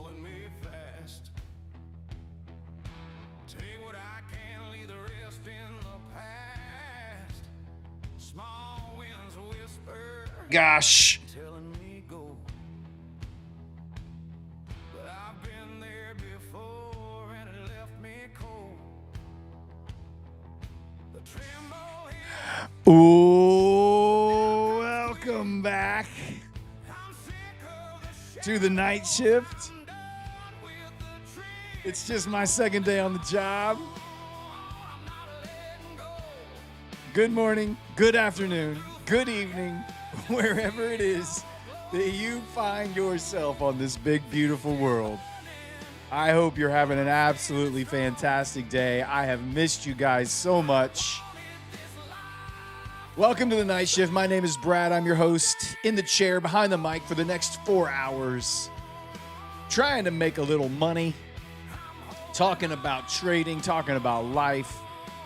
pulling me fast. Take what I can, leave the rest in the past. Small winds whisper, Gosh. telling me go. But I've been there before and it left me cold. The tremble hit. Ooh, welcome back to the night shift. It's just my second day on the job. Good morning, good afternoon, good evening, wherever it is that you find yourself on this big, beautiful world. I hope you're having an absolutely fantastic day. I have missed you guys so much. Welcome to the night shift. My name is Brad. I'm your host in the chair behind the mic for the next 4 hours, trying to make a little money, talking about trading, talking about life,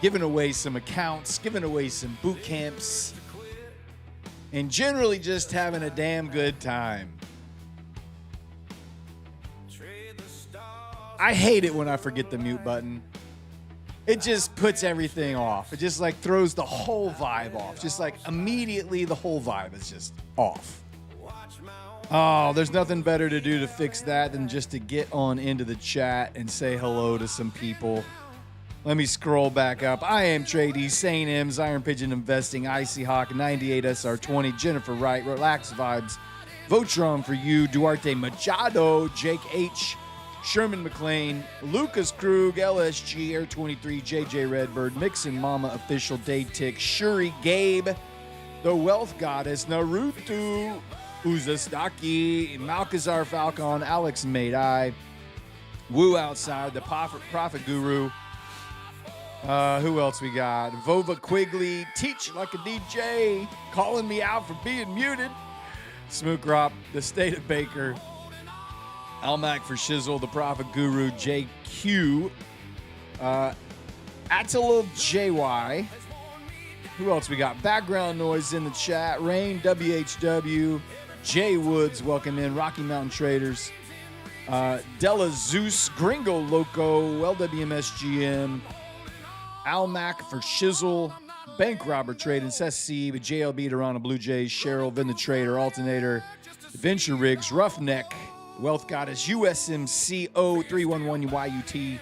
giving away some accounts, giving away some boot camps, and generally just having a damn good time. I hate it when I forget the mute button. It just puts everything off. It just like throws the whole vibe off. Just like immediately the whole vibe is just off. Oh, there's nothing better to do to fix that than just to get on into the chat and say hello to some people. Let me scroll back up. I am Trady, St. M's, Iron Pigeon Investing, Icy Hawk, 98 SR20, Jennifer Wright, Relax Vibes, Votron for you, Duarte Machado, Jake H., Sherman McLean, Lucas Krug, LSG, Air 23, JJ Redbird, Mixin Mama Official, Day Tick, Shuri, Gabe, The Wealth Goddess, Naruto, Uzastaki, Malkazar Falcon, Alex Maidai, Woo Outside, The Prophet Guru. Who else we got? Vova Quigley, Teach Like a DJ, calling me out for being muted. Smook Rop, The State of Baker, Almac for Shizzle, The Prophet Guru, JQ, Attila JY. Who else we got? Background noise in the chat. Rain, WHW, Jay Woods, welcome in. Rocky Mountain Traders, Della Zeus, Gringo Loco, LWMSGM, Almac for Shizzle, Bank Robber Trading, Sessi, JLB, Toronto Blue Jays, Cheryl, Vin the Trader, Alternator, Venture Rigs, Roughneck, Wealth Goddess, USMC 0311 YUT,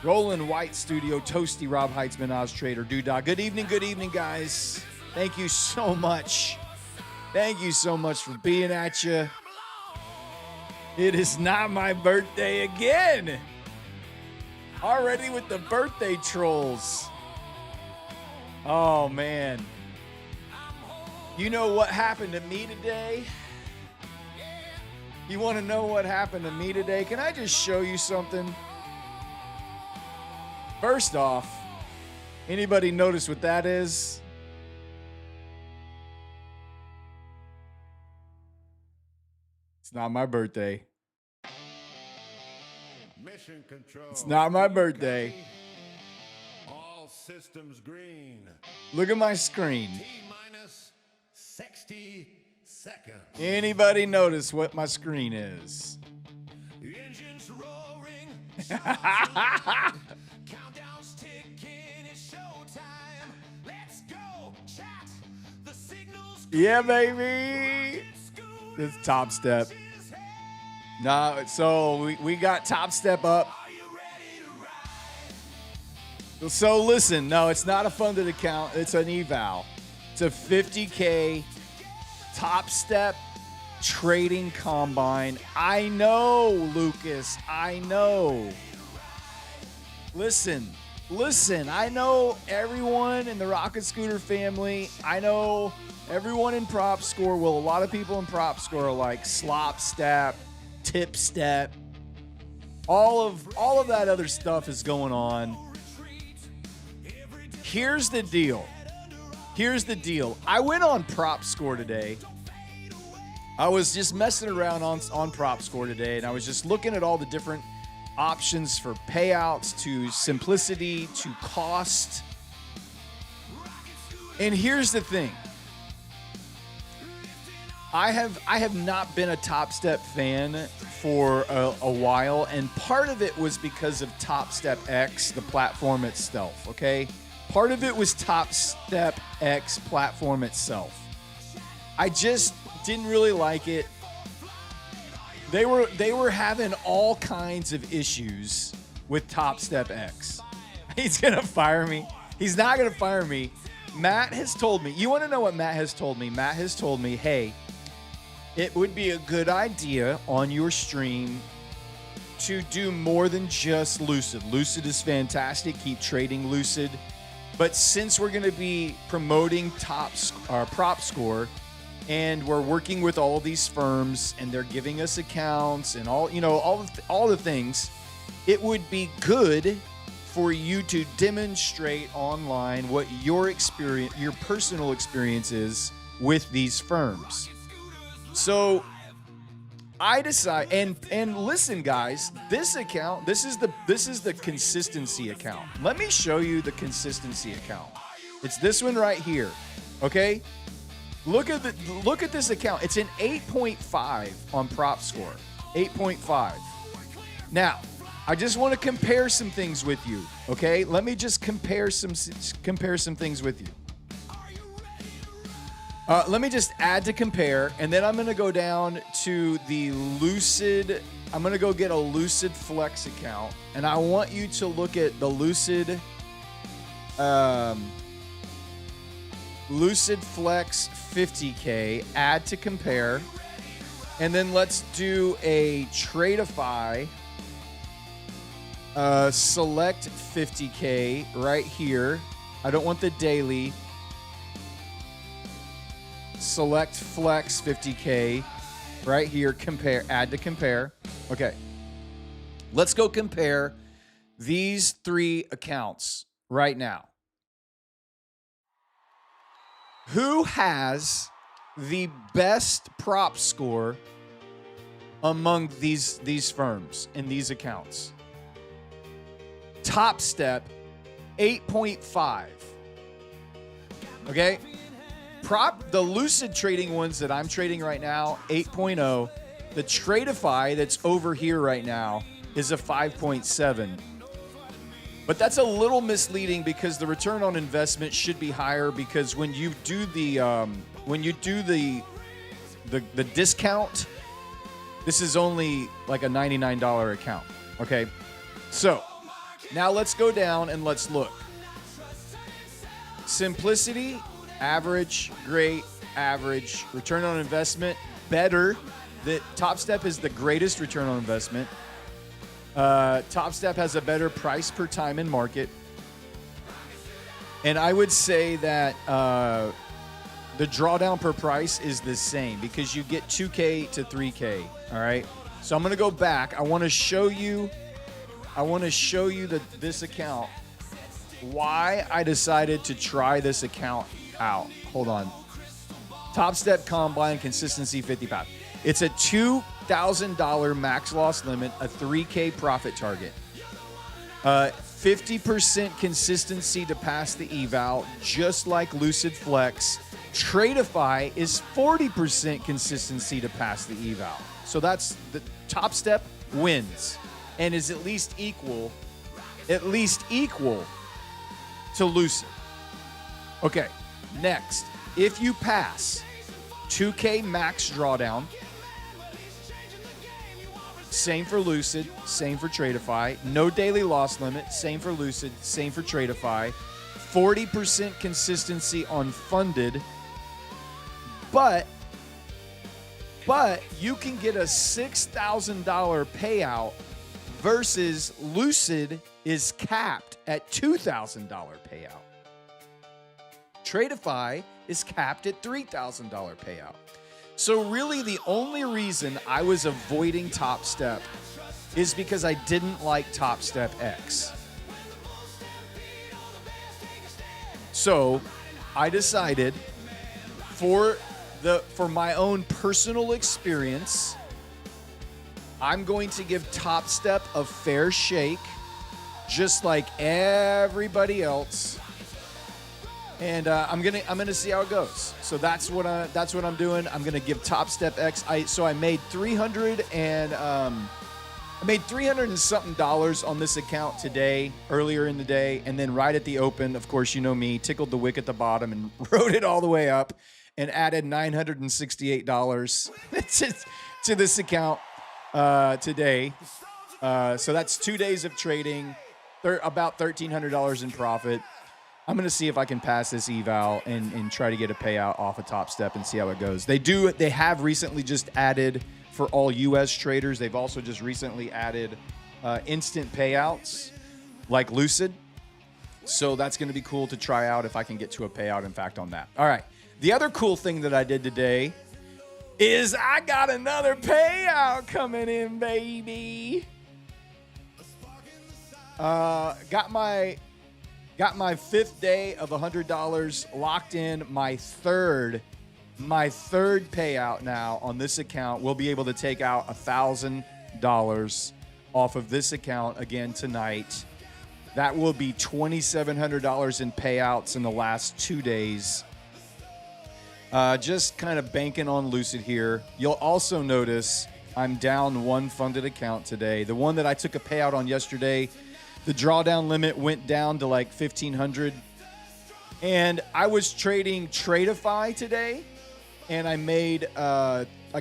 Roland White Studio, Toasty, Rob Heitzman, Oz Trader, Doodah. Good evening, guys. Thank you so much. Thank you so much for being at you. It is not my birthday again. Already with the birthday trolls. Oh, man. You know what happened to me today? You want to know what happened to me today? Can I just show you something? First off, anybody notice what that is? It's not my birthday. Mission control. It's not my birthday. All systems green. Look at my screen. T-minus 60 seconds. Anybody notice what my screen is? Engines roaring. Countdown's ticking. It's showtime. Let's go, chat. The signals. Yeah, baby. It's Top Step. No, so we got Top Step up. So listen, no, it's not a funded account. It's an eval. It's a 50K Top Step trading combine. I know, Lucas. I know. Listen. I know everyone in the Rocket Scooter family. I know everyone in Prop Score. Well, a lot of people in Prop Score are like Slop Step, Tip Step. All of that other stuff is going on. Here's the deal. I went on Prop Score today. I was just messing around on Prop Score today, and I was just looking at all the different options for payouts, to simplicity, to cost. And here's the thing. I have not been a Top Step fan for a while, and part of it was because of Top Step X, the platform itself, okay? Part of it was Top Step X platform itself. I just didn't really like it. They were having all kinds of issues with Top Step X. He's going to fire me. He's not going to fire me. Matt has told me. You want to know what Matt has told me? Matt has told me, hey, it would be a good idea on your stream to do more than just Lucid. Lucid is fantastic. Keep trading Lucid. But since we're going to be promoting prop score, and we're working with all these firms, and they're giving us accounts and all the things, it would be good for you to demonstrate online what your experience, your personal experience is with these firms. So I decide, and listen, guys, this account, this is the consistency account. Let me show you the consistency account. It's this one right here. Okay, look at this account. It's an 8.5 on prop score. 8.5. Now, I just want to compare some things with you. Okay, let me just compare some things with you. Let me just add to compare, and then I'm going to go down to the Lucid. I'm going to go get a Lucid Flex account, and I want you to look at the Lucid Flex 50K, add to compare, and then let's do a Tradeify select 50K right here. I don't want the daily. Select Flex 50K right here. Compare, add to compare. Okay. Let's go compare these three accounts right now. Who has the best prop score among these firms in these accounts? Top Step 8.5. Okay? The Lucid trading ones that I'm trading right now, 8.0. The Tradeify that's over here right now is a 5.7. But that's a little misleading because the return on investment should be higher, because when you do the discount, this is only like a $99 account. Okay? So, now let's go down and let's look. Simplicity, average, great, average. Return on investment, better. The Top Step is the greatest return on investment. Top Step has a better price per time in market. And I would say that the drawdown per price is the same because you get 2K to 3K. All right. So I'm going to go back. I want to show you this account, why I decided to try this account out. Hold on. Top Step Combine Consistency 55. It's a $2,000 max loss limit, a 3K profit target. 50% consistency to pass the eval, just like Lucid Flex. Tradeify is 40% consistency to pass the eval. So that's the Top Step wins and is at least equal to Lucid. Okay, next, if you pass 2K max drawdown, same for Lucid, same for Tradeify, no daily loss limit, same for Lucid, same for Tradeify, 40% consistency on funded, but you can get a $6,000 payout versus Lucid is capped at $2,000 payout. Tradeify is capped at $3,000 payout. So really the only reason I was avoiding Top Step is because I didn't like Top Step X. So I decided for my own personal experience, I'm going to give Top Step a fair shake, just like everybody else. and I'm gonna see how it goes. So that's what I'm doing. I'm gonna give Top Step X. I made 300 and I made $300 and something on this account today, earlier in the day, and then right at the open, of course, you know me, tickled the wick at the bottom and rode it all the way up and added $968 to this account today. So that's 2 days of trading, about $1,300 in profit. I'm going to see if I can pass this eval and try to get a payout off a Top Step and see how it goes. They have recently just added, for all U.S. traders, they've also just recently added instant payouts like Lucid. So that's going to be cool to try out if I can get to a payout, in fact, on that. All right. The other cool thing that I did today is I got another payout coming in, baby. Got my fifth day of $100 locked in. My third payout now on this account. We'll be able to take out $1,000 off of this account again tonight. That will be $2,700 in payouts in the last 2 days. Just kind of banking on Lucid here. You'll also notice I'm down one funded account today. The one that I took a payout on yesterday, the drawdown limit went down to like $1,500. And I was trading Tradeify today. And I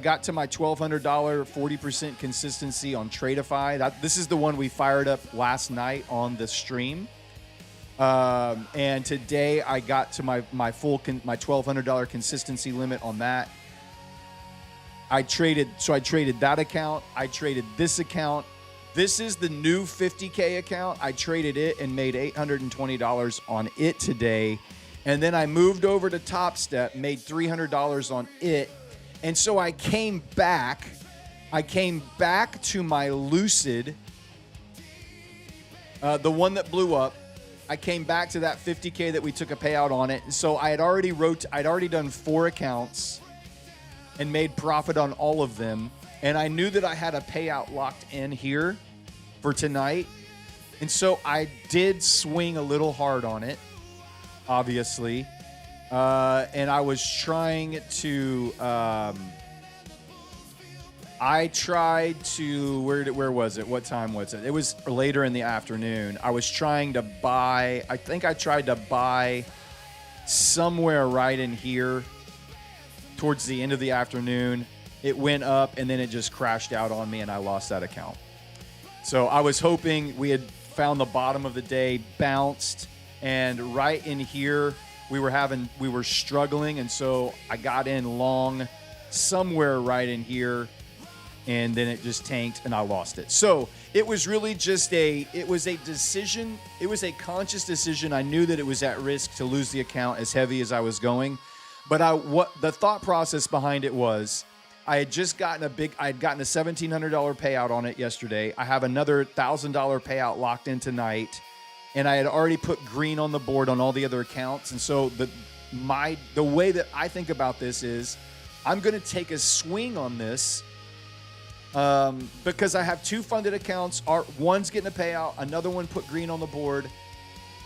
got to my $1,200 40% consistency on Tradeify. This is the one we fired up last night on the stream. And today I got to my $1,200 consistency limit on that. I traded that account. I traded this account. This is the new 50K account. I traded it and made $820 on it today. And then I moved over to Top Step, made $300 on it. And so I came back to my Lucid, the one that blew up. I came back to that 50K that we took a payout on it. So I'd already done 4 accounts and made profit on all of them. And I knew that I had a payout locked in here for tonight. And so I did swing a little hard on it, obviously. And I was trying to, where was it? What time was it? It was later in the afternoon. I was trying to buy, I think I tried to buy somewhere right in here towards the end of the afternoon. It went up and then it just crashed out on me and I lost that account. So I was hoping we had found the bottom of the day, bounced, and right in here we were struggling, and so I got in long somewhere right in here, and then it just tanked and I lost it. So it was really just a decision. It was a conscious decision. I knew that it was at risk to lose the account as heavy as I was going, but what the thought process behind it was, I had gotten a $1,700 payout on it yesterday. I have another $1,000 payout locked in tonight, and I had already put green on the board on all the other accounts. And so the way that I think about this is, I'm going to take a swing on this because I have 2 funded accounts. One's getting a payout, another one put green on the board.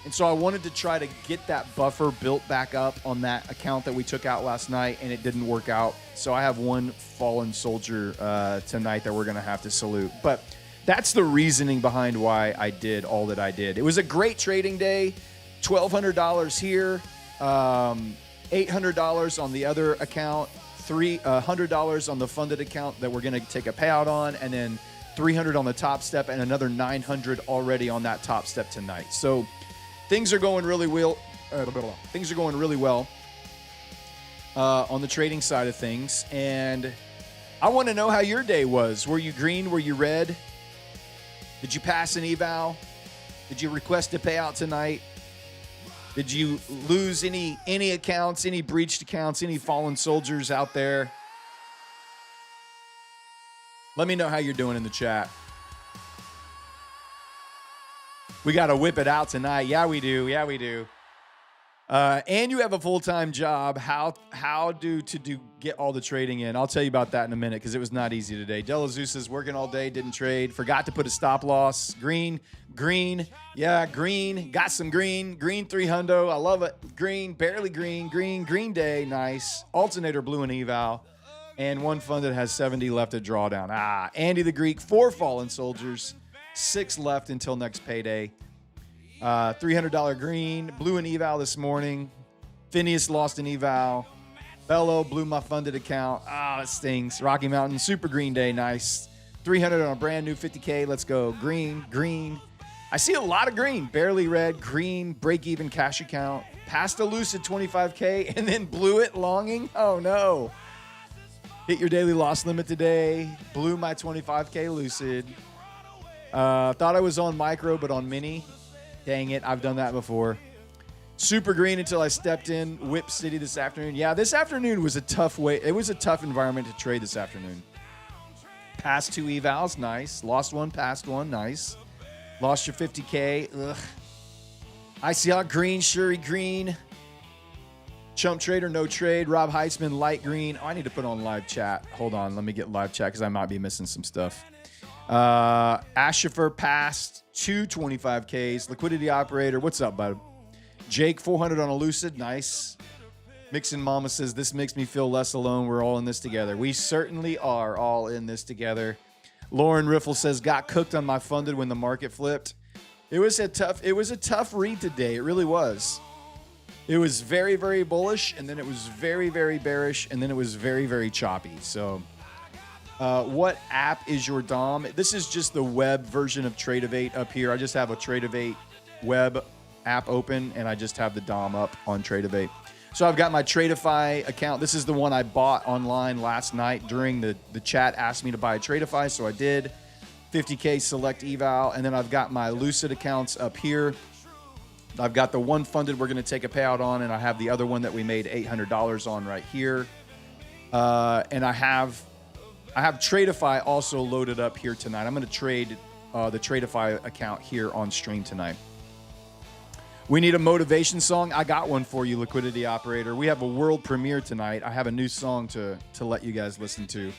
And so I wanted to try to get that buffer built back up on that account that we took out last night, and it didn't work out. So I have one fallen soldier tonight that we're going to have to salute. But that's the reasoning behind why I did all that I did. It was a great trading day. $1,200 here, $800 on the other account, $100 on the funded account that we're going to take a payout on, and then $300 on the Top Step, and another $900 already on that Top Step tonight. So things are going really well. On the trading side of things, and I want to know how your day was. Were you green? Were you red? Did you pass an eval? Did you request a payout tonight? Did you lose any accounts, any breached accounts, any fallen soldiers out there? Let me know how you're doing in the chat. We got to whip it out tonight. Yeah, we do. And you have a full-time job. How to get all the trading in? I'll tell you about that in a minute because it was not easy today. Dela Zeus is working all day, didn't trade, forgot to put a stop loss. Green, yeah, green, got some green 300. I love it. Green, barely green day, nice. Alternator blue and eval, and one fund that has 70 left at drawdown. Andy the Greek, 4 fallen soldiers, 6 left until next payday. $300 green, blue and eval this morning. Phineas lost an eval. Bello blew my funded account. It stings. Rocky Mountain, super green day, nice. 300 on a brand new 50K. Let's go. Green. I see a lot of green. Barely red, green, break even cash account. Passed a lucid 25K and then blew it longing. Oh no. Hit your daily loss limit today. Blew my 25K lucid. Thought I was on micro, but on mini. Dang it, I've done that before. Super green until I stepped in. Whip City this afternoon. Yeah, this afternoon was a tough way. It was a tough environment to trade this afternoon. Passed 2 evals, nice. Lost one, passed one, nice. Lost your 50K. Ugh. ICR green, Shuri green. Chump Trader, no trade. Rob Heitzman, light green. I need to put on live chat. Hold on, let me get live chat because I might be missing some stuff. Ashifer passed 2 25Ks. Liquidity operator, what's up, bud? Jake, 400 on a lucid, nice. Mixin Mama says, this makes me feel less alone. We're all in this together. We certainly are all in this together. Lauren Riffle says, got cooked on my funded when the market flipped. It was a tough read today. It really was. It was very, very bullish, and then it was very, very bearish, and then it was very, very choppy. So what app is your DOM? This is just the web version of Tradeovate up here. I just have a Tradeovate web app open, and I just have the DOM up on Tradeovate. So I've got my Tradeify account. This is the one I bought online last night during the chat asked me to buy a Tradeify, so I did. 50K select eval, and then I've got my Lucid accounts up here. I've got the one funded we're going to take a payout on, and I have the other one that we made $800 on right here. And I have Tradeify also loaded up here tonight. I'm going to trade the Tradeify account here on stream tonight. We need a motivation song. I got one for you, liquidity operator. We have a world premiere tonight. I have a new song to let you guys listen to.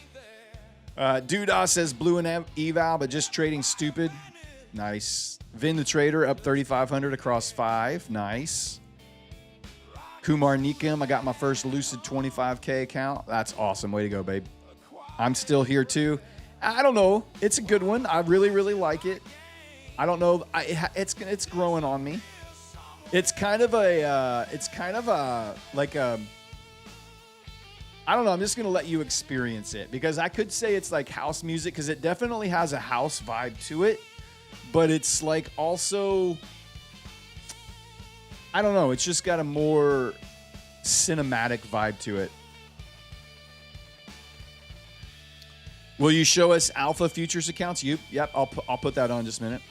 Doodah says blue and eval, but just trading stupid. Nice. Vin the Trader up 3,500 across 5. Nice. Kumar Nikim, I got my first Lucid 25K account. That's awesome. Way to go, babe. I'm still here too. I don't know. It's a good one. I really, really like it. I don't know. It's growing on me. It's kind of a I don't know. I'm just going to let you experience it because I could say it's like house music because it definitely has a house vibe to it, but it's like also, I don't know. It's just got a more cinematic vibe to it. Will you show us Alpha Futures accounts? Yep. I'll put that on in just a minute.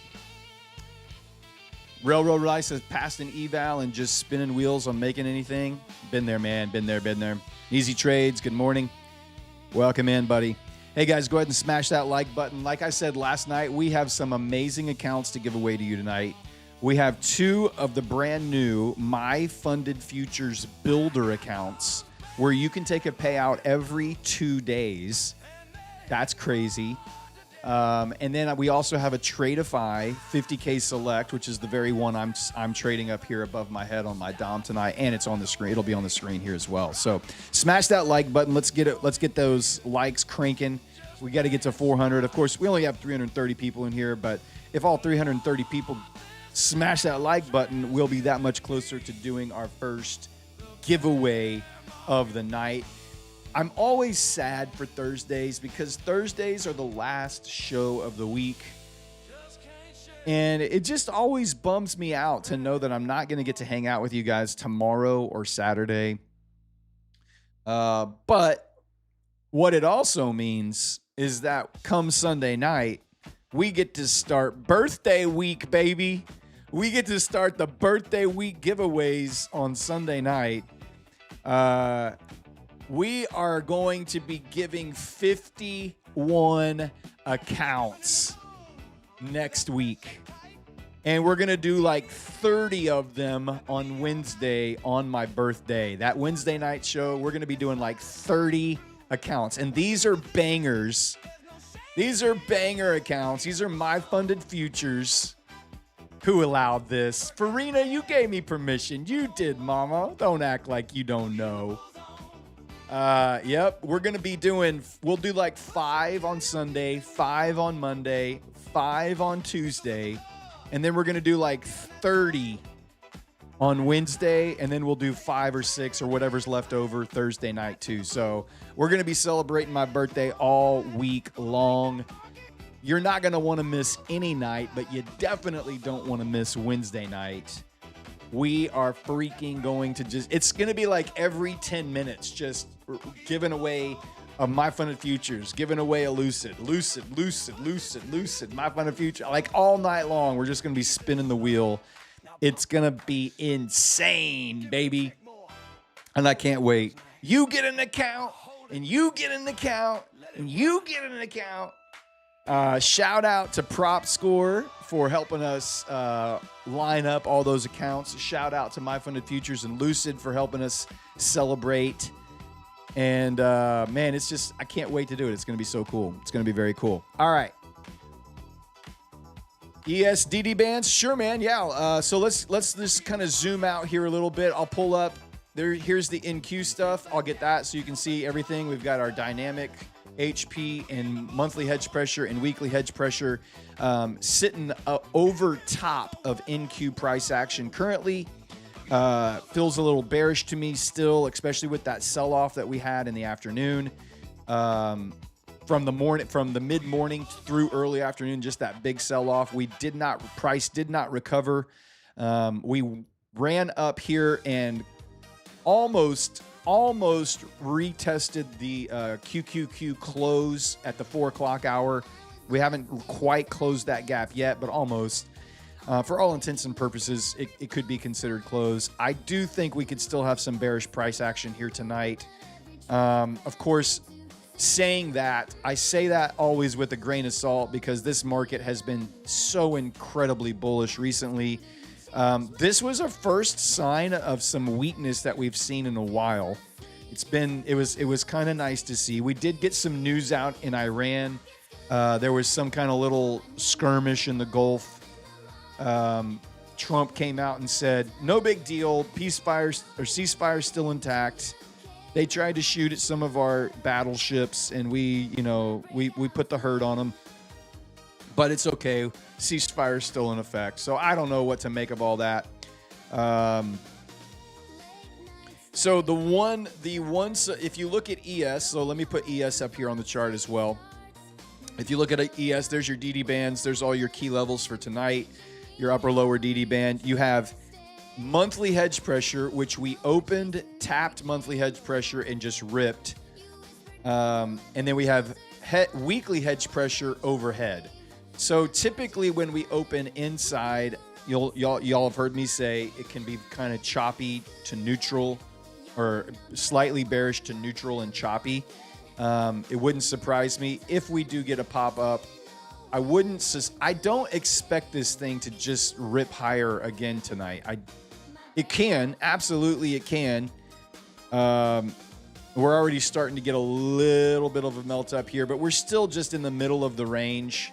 Railroad Rice has passed an eval and just spinning wheels on making anything. Been there, man. Been there. Easy Trades, good morning. Welcome in, buddy. Hey, guys, go ahead and smash that like button. Like I said last night, we have some amazing accounts to give away to you tonight. We have 2 of the brand new My Funded Futures Builder accounts where you can take a payout every 2 days. That's crazy. And then we also have a Tradeify 50K Select, which is the very one I'm trading up here above my head on my DOM tonight, and it's on the screen. It'll be on the screen here as well. So smash that like button. Let's get those likes cranking. We got to get to 400. Of course, we only have 330 people in here, but if all 330 people smash that like button, we'll be that much closer to doing our first giveaway of the night. I'm always sad for Thursdays because Thursdays are the last show of the week. And it just always bums me out to know that I'm not going to get to hang out with you guys tomorrow or Saturday. But what it also means is that come Sunday night, we get to start birthday week, baby. We get to start the birthday week giveaways on Sunday night. We are going to be giving 51 accounts next week. And we're going to do like 30 of them on Wednesday on my birthday. That Wednesday night show, we're going to be doing like 30 accounts. And these are bangers. These are banger accounts. These are my funded futures. Who allowed this? Farina, you gave me permission. You did, mama. Don't act like you don't know. Yep, we're going to be we'll do like 5 on Sunday, 5 on Monday, 5 on Tuesday. And then we're going to do like 30 on Wednesday, and then we'll do 5 or 6 or whatever's left over Thursday night too. So we're going to be celebrating my birthday all week long. You're not going to want to miss any night, but you definitely don't want to miss Wednesday night. We are freaking going to it's going to be like every 10 minutes, just giving away My Funded Futures, giving away a Lucid, My Funded Future. Like all night long, we're just going to be spinning the wheel. It's going to be insane, baby. And I can't wait. You get an account, and you get an account, and you get an account. Shout out to Prop Score for helping us line up all those accounts. Shout out to My Funded Futures and Lucid for helping us celebrate. And, man, it's just, I can't wait to do it. It's going to be so cool. It's going to be very cool. All right. ESDD bands? Sure, man. Yeah. So let's just kind of zoom out here a little bit. I'll pull up. Here's the NQ stuff. I'll get that so you can see everything. We've got our dynamic HP and monthly hedge pressure and weekly hedge pressure sitting over top of NQ price action currently. Feels a little bearish to me still, especially with that sell-off that we had in the afternoon. From the mid-morning through early afternoon, just that big sell-off. Price did not recover. We ran up here and almost retested the QQQ close at the 4 o'clock hour. We haven't quite closed that gap yet, but almost. For all intents and purposes, it could be considered close. I do think we could still have some bearish price action here tonight. Of course, saying that, I say that always with a grain of salt because this market has been so incredibly bullish recently. This was a first sign of some weakness that we've seen in a while. It was kind of nice to see. We did get some news out in Iran. There was some kind of little skirmish in the Gulf. Trump came out and said, no big deal. Ceasefire still intact. They tried to shoot at some of our battleships, and we put the hurt on them. But it's okay. Ceasefire is still in effect. So I don't know what to make of all that. So if you look at ES, so let me put ES up here on the chart as well. If you look at ES, there's your DD bands. There's all your key levels for tonight. Your upper lower DD band. You have monthly hedge pressure, which we opened, tapped monthly hedge pressure, and just ripped. And then we have weekly hedge pressure overhead. So typically when we open inside, y'all have heard me say it can be kind of choppy to neutral, or slightly bearish to neutral and choppy. It wouldn't surprise me if we do get a pop up. I don't expect this thing to just rip higher again tonight. It can, absolutely it can. We're already starting to get a little bit of a melt up here, but we're still just in the middle of the range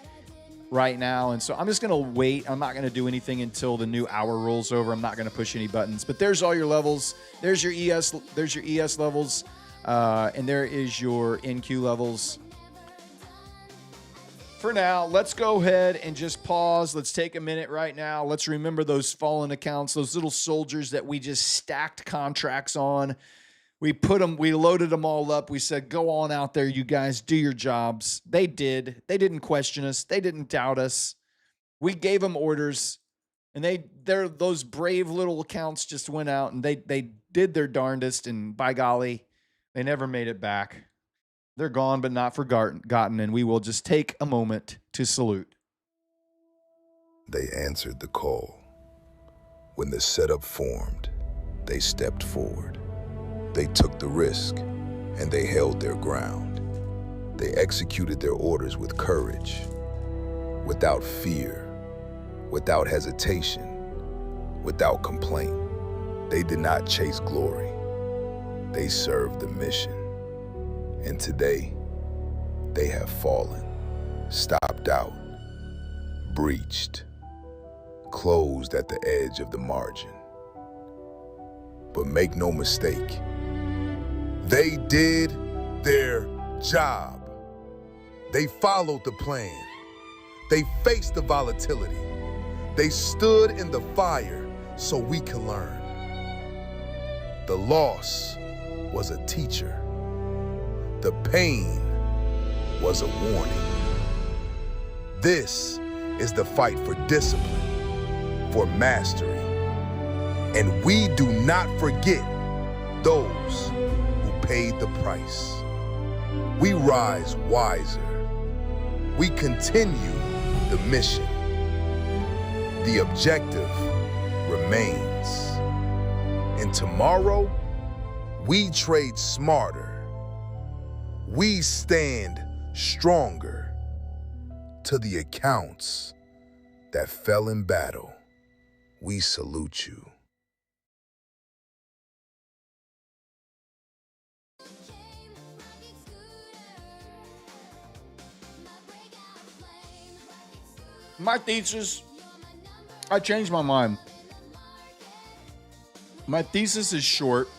right now. And so I'm just going to wait. I'm not going to do anything until the new hour rolls over. I'm not going to push any buttons, but there's all your levels. There's your ES levels. And there is your NQ levels. For now, let's go ahead and just pause. Let's take a minute right now. Let's remember those fallen accounts, those little soldiers that we just stacked contracts on. We loaded them all up. We said, go on out there, you guys, do your jobs. They did. They didn't question us. They didn't doubt us. We gave them orders, and those brave little accounts just went out, and they did their darndest, and by golly, they never made it back. They're gone but not forgotten, and we will just take a moment to salute. They answered the call. When the setup formed, they stepped forward. They took the risk, and they held their ground. They executed their orders with courage, without fear, without hesitation, without complaint. They did not chase glory. They served the mission. And today, they have fallen, stopped out, breached, closed at the edge of the margin. But make no mistake, they did their job. They followed the plan. They faced the volatility. They stood in the fire so we can learn. The loss was a teacher. The pain was a warning. This is the fight for discipline, for mastery. And we do not forget those who paid the price. We rise wiser. We continue the mission. The objective remains. And tomorrow, we trade smarter. We stand stronger. To the accounts that fell in battle, we salute you. My thesis, I changed my mind. My thesis is short.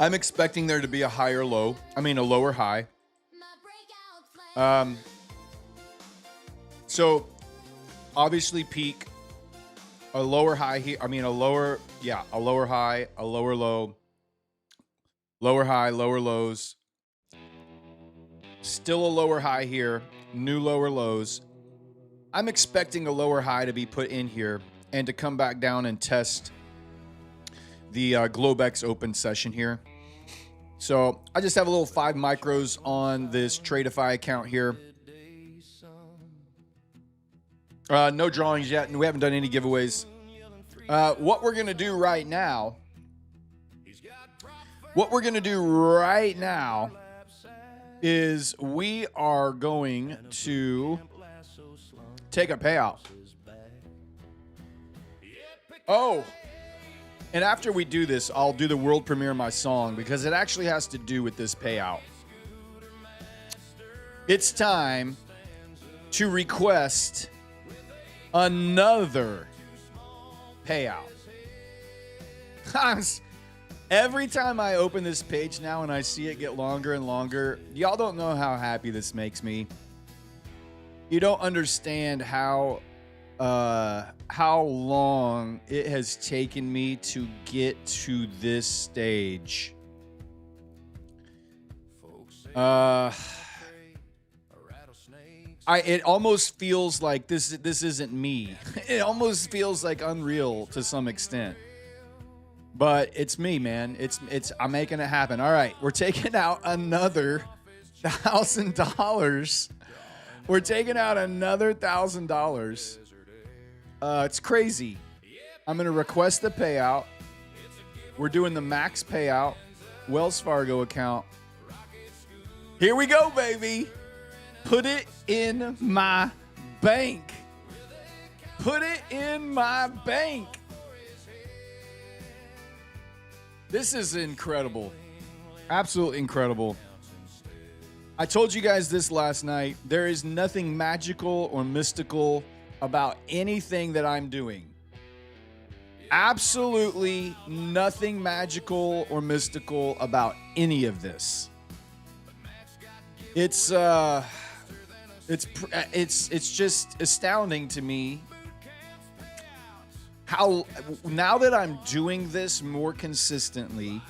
I'm expecting there to be a lower high. So obviously peak, a lower high here. A lower high, a lower low, lower high, lower lows. Still a lower high here, new lower lows. I'm expecting a lower high to be put in here and to come back down and test the Globex open session here. So I just have a little 5 micros on this Tradeify account here. No drawings yet, and we haven't done any giveaways. What we're going to do right now is we are going to take a payout. Oh, and after we do this, I'll do the world premiere of my song because it actually has to do with this payout. It's time to request another payout. Every time I open this page now and I see it get longer and longer, y'all don't know how happy this makes me. You don't understand how long it has taken me to get to this stage. It almost feels like this isn't me. It almost feels like unreal to some extent. But it's me, man. I'm making it happen. All right, we're taking out another $1,000. We're taking out another $1,000. It's crazy. I'm gonna request the payout. We're doing the max payout, Wells Fargo account. Here we go, baby. Put it in my bank. Put it in my bank. This is incredible. Absolutely incredible. I told you guys this last night. There is nothing magical or mystical about anything that I'm doing. Absolutely nothing magical or mystical about any of this. It's just astounding to me how, now that I'm doing this more consistently,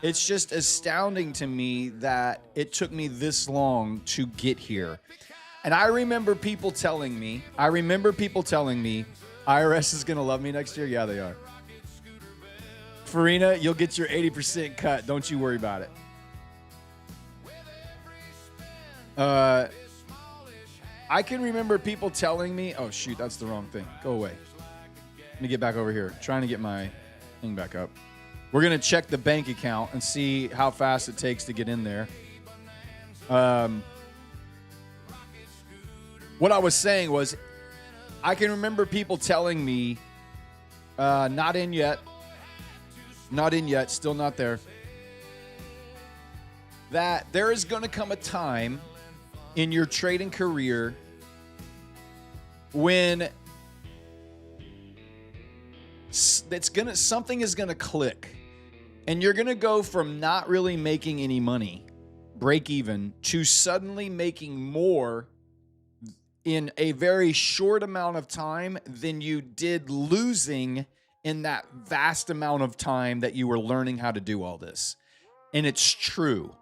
it's just astounding to me that it took me this long to get here. And I remember people telling me, IRS is going to love me next year. Yeah, they are. Farina, you'll get your 80% cut. Don't you worry about it. I can remember people telling me, oh, shoot, that's the wrong thing. Go away. Let me get back over here. Trying to get my thing back up. We're going to check the bank account and see how fast it takes to get in there. what I was saying was, I can remember people telling me, not in yet, still not there, that there is going to come a time in your trading career when something is going to click, and you're going to go from not really making any money, break even, to suddenly making more in a very short amount of time than you did losing in that vast amount of time that you were learning how to do all this. And it's true.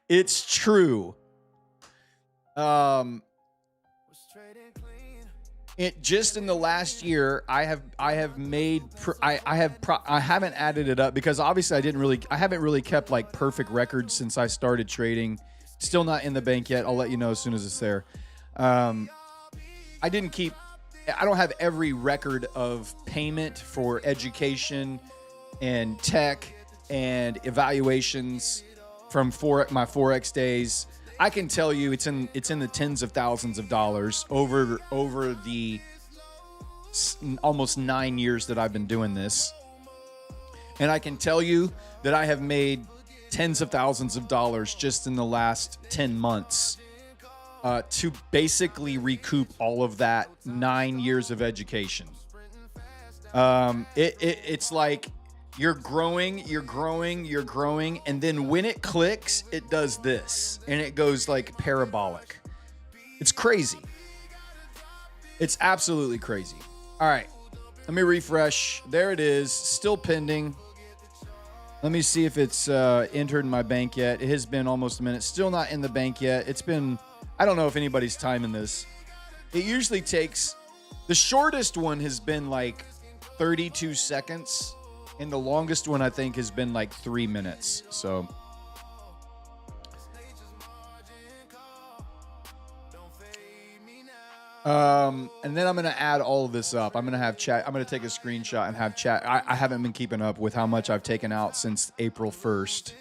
It's true. It just in the last year, I haven't added it up because obviously I haven't really kept like perfect records since I started trading. Still not in the bank yet. I'll let you know as soon as it's there. I don't have every record of payment for education and tech and evaluations from my Forex days. I can tell you it's in the tens of thousands of dollars over the almost 9 years that I've been doing this. And I can tell you that I have made tens of thousands of dollars just in the last 10 months to basically recoup all of that 9 years of education. It's like you're growing, and then when it clicks, it does this, and it goes like parabolic. It's crazy. It's absolutely crazy. All right, let me refresh. There it is, still pending. Let me see if it's entered in my bank yet. It has been almost a minute. Still not in the bank yet. It's been, I don't know if anybody's timing this. It usually takes, the shortest one has been like 32 seconds. And the longest one, I think, has been like 3 minutes. So, and then I'm going to add all of this up. I'm going to have chat. I'm going to take a screenshot and have chat. I haven't been keeping up with how much I've taken out since April 1st.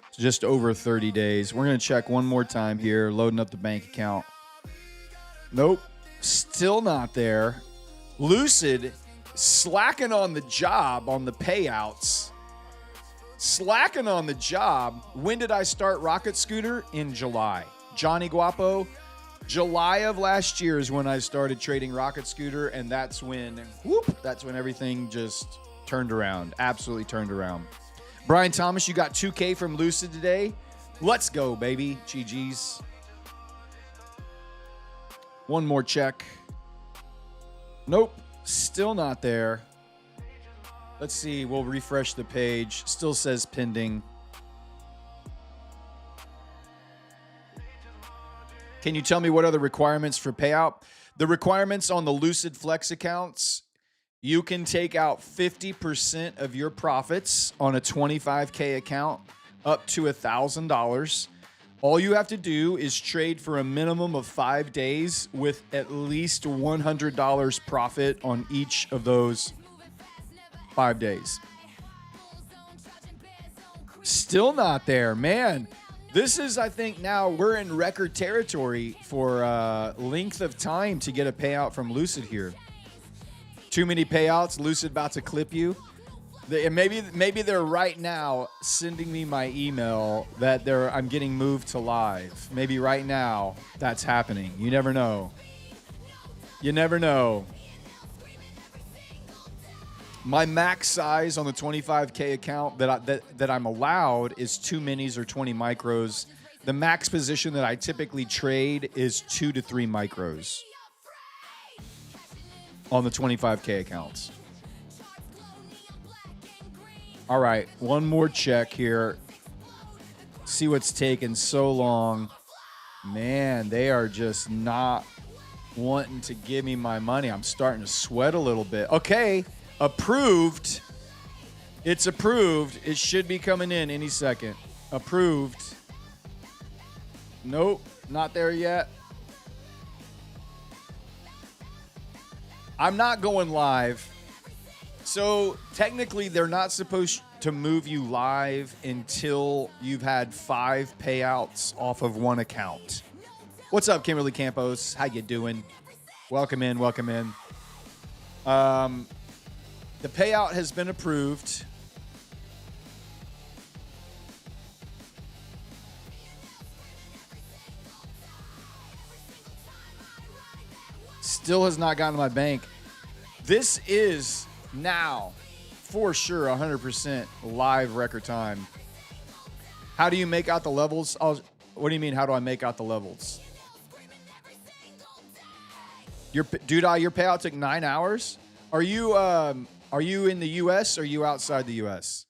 It's just over 30 days. We're going to check one more time here, loading up the bank account. Nope. Still not there. Lucid slacking on the job on the payouts. Slacking on the job. When did I start Rocket Scooter? In July. Johnny Guapo, July of last year is when I started trading Rocket Scooter, and that's when everything just turned around. Absolutely turned around. Brian Thomas, you got 2K from Lucid today. Let's go, baby. GG's. One more check. Nope. Still not there. Let's see. We'll refresh the page. Still says pending. Can you tell me what are the requirements for payout? The requirements on the Lucid Flex accounts, you can take out 50% of your profits on a 25K account up to $1,000. All you have to do is trade for a minimum of 5 days with at least $100 profit on each of those 5 days. Still not there, man. This is, I think now we're in record territory for length of time to get a payout from Lucid here. Too many payouts. Lucid about to clip you. Maybe they're right now sending me my email that I'm getting moved to live. Maybe right now that's happening. You never know. You never know. My max size on the 25K account that I'm allowed is 2 minis or 20 micros. The max position that I typically trade is 2 to 3 micros on the 25K accounts. All right, one more check here. See what's taking so long. Man, they are just not wanting to give me my money. I'm starting to sweat a little bit. Okay, approved. It's approved. It should be coming in any second. Approved. Nope, not there yet. I'm not going live. So technically, they're not supposed to move you live until you've had 5 payouts off of one account. What's up, Kimberly Campos? How you doing? Welcome in. The payout has been approved. Still has not gotten to my bank. This is now, for sure, 100% live record time. How do you make out the levels? What do you mean, how do I make out the levels? Your payout took 9 hours? Are you in the U.S. or are you outside the U.S.?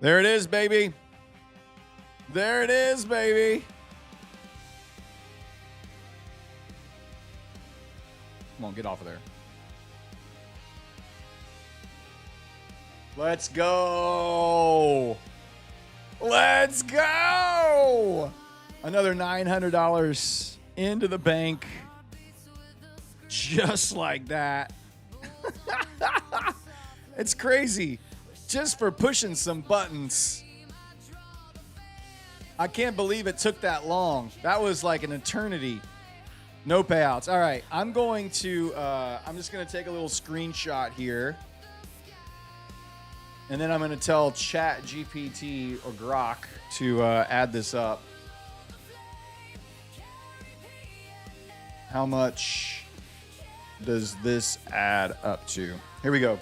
There it is, baby. There it is, baby. Come on, get off of there. Let's go. Let's go. Another $900 into the bank. Just like that. It's crazy. Just for pushing some buttons. I can't believe it took that long. That was like an eternity. No payouts. All right, I'm just going to take a little screenshot here. And then I'm going to tell Chat GPT or Grok to add this up. How much does this add up to? Here we go.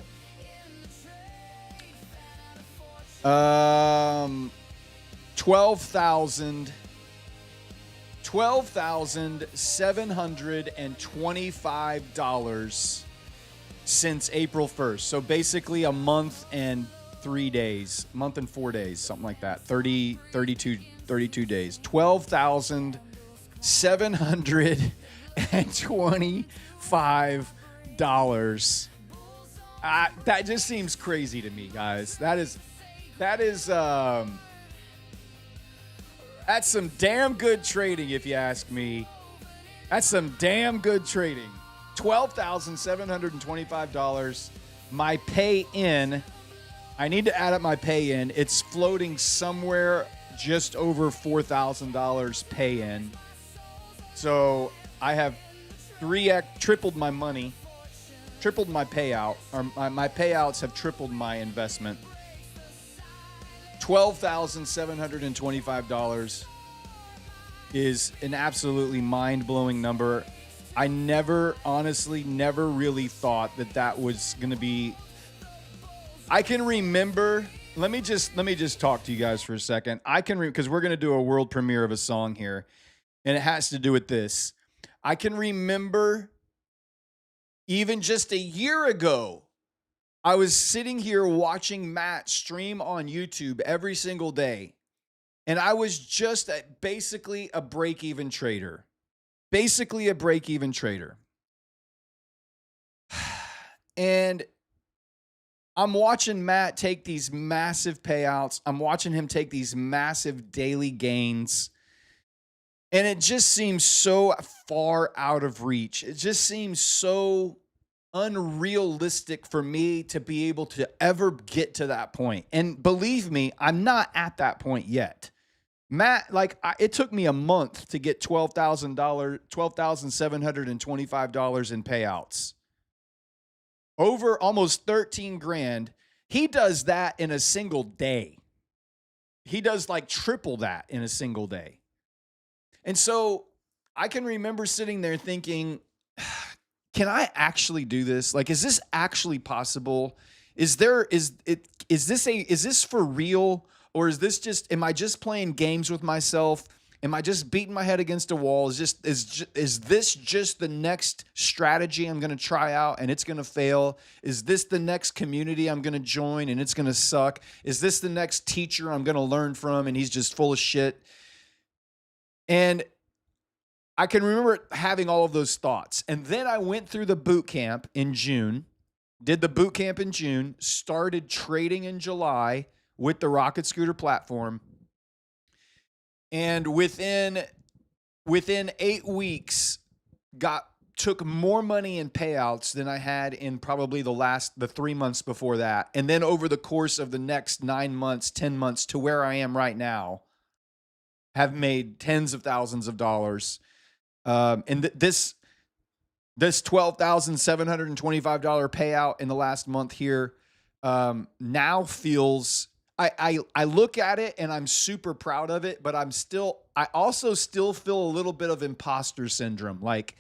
$12,725 since April 1st. So basically a month and 3 days, month and 4 days, something like that. 32 days. $12,725. That just seems crazy to me, guys. That's some damn good trading, if you ask me. That's some damn good trading. $12,725. My pay in, I need to add up my pay in. It's floating somewhere just over $4,000 pay in. So I have tripled my money, tripled my payout, or my payouts have tripled my investment. $12,725 is an absolutely mind-blowing number. I honestly never really thought that was going to be. I can remember. Let me just talk to you guys for a second. Because we're going to do a world premiere of a song here, and it has to do with this. I can remember even just a year ago, I was sitting here watching Matt stream on YouTube every single day, and I was just basically a break-even trader. And I'm watching Matt take these massive payouts. I'm watching him take these massive daily gains. And it just seems so far out of reach. It just seems so unrealistic for me to be able to ever get to that point. And believe me, I'm not at that point yet. Matt, it took me a month to get $12,725 in payouts. Over almost 13 grand. He does that in a single day. He does triple that in a single day. And so I can remember sitting there thinking, can I actually do this? Is this actually possible? Is this for real? Or is this am I just playing games with myself? Am I just beating my head against a wall? Is this just the next strategy I'm going to try out and it's going to fail? Is this the next community I'm going to join and it's going to suck? Is this the next teacher I'm going to learn from and he's just full of shit? And I can remember having all of those thoughts. And then I went through the boot camp in June, started trading in July with the Rocket Scooter platform. And within 8 weeks, got took more money in payouts than I had in probably the 3 months before that. And then over the course of the next 9 months, 10 months to where I am right now, have made tens of thousands of dollars. And this $12,725 payout in the last month here now feels, I look at it and I'm super proud of it, but I also still feel a little bit of imposter syndrome. Like,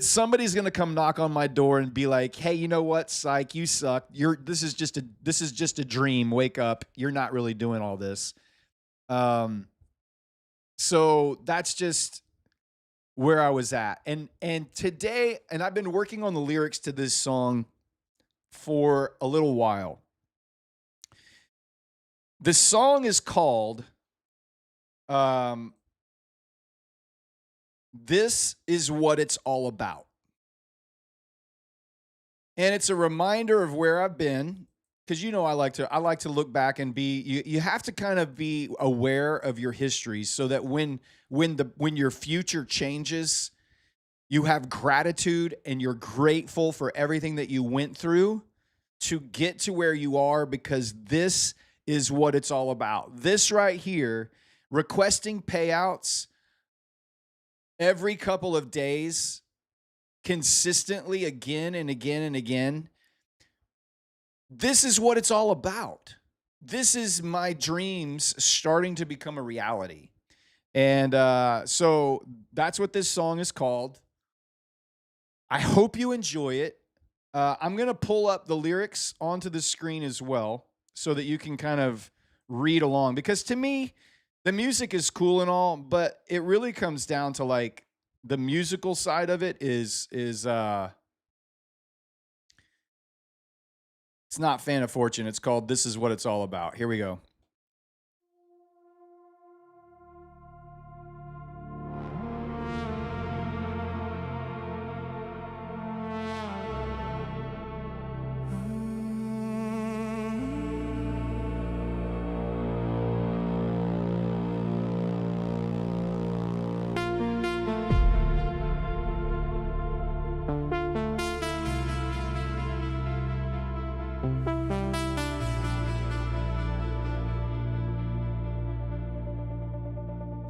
somebody's gonna come knock on my door and be like, "Hey, you know what, psych, you suck. This is just a dream. Wake up. You're not really doing all this." So that's just where I was at. And today, and I've been working on the lyrics to this song for a little while. The song is called This Is What It's All About. And it's a reminder of where I've been, because I like to look back and you have to kind of be aware of your history so that when your future changes, you have gratitude and you're grateful for everything that you went through to get to where you are, because this is what it's all about. This right here, requesting payouts every couple of days, consistently, again and again and again. This is what it's all about. This is my dreams starting to become a reality. And so that's what this song is called. I hope you enjoy it. I'm going to pull up the lyrics onto the screen as well so that you can kind of read along. Because to me, the music is cool and all, but it really comes down to like the musical side of it is it's not Fan of Fortune. It's called This Is What It's All About. Here we go.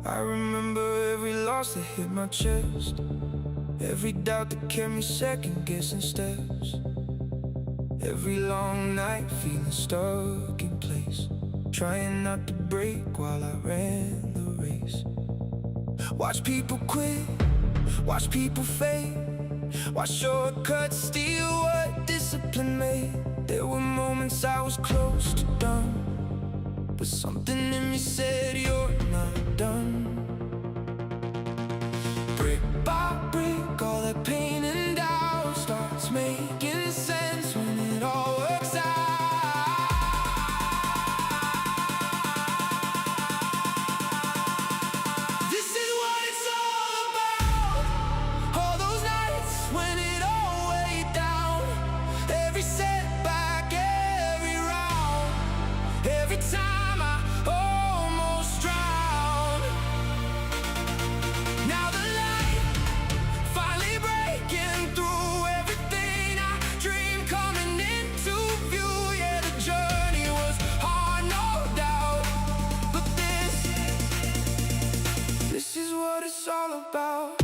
I remember every loss that hit my chest, every doubt that kept me second guessing steps, every long night feeling stuck in place, trying not to break while I ran the race. Watch people quit, watch people fade, watch shortcuts steal what discipline made. There were moments I was close to done, but something in me said you're not done. Brick by brick, all that pain and doubt starts making sense when it all works out. This is what it's all about. All those nights when it all weighed down, every setback, every round, every time I almost drowned. Now the light finally breaking through, everything I dreamed coming into view. Yeah, the journey was hard, no doubt, but this is what it's all about.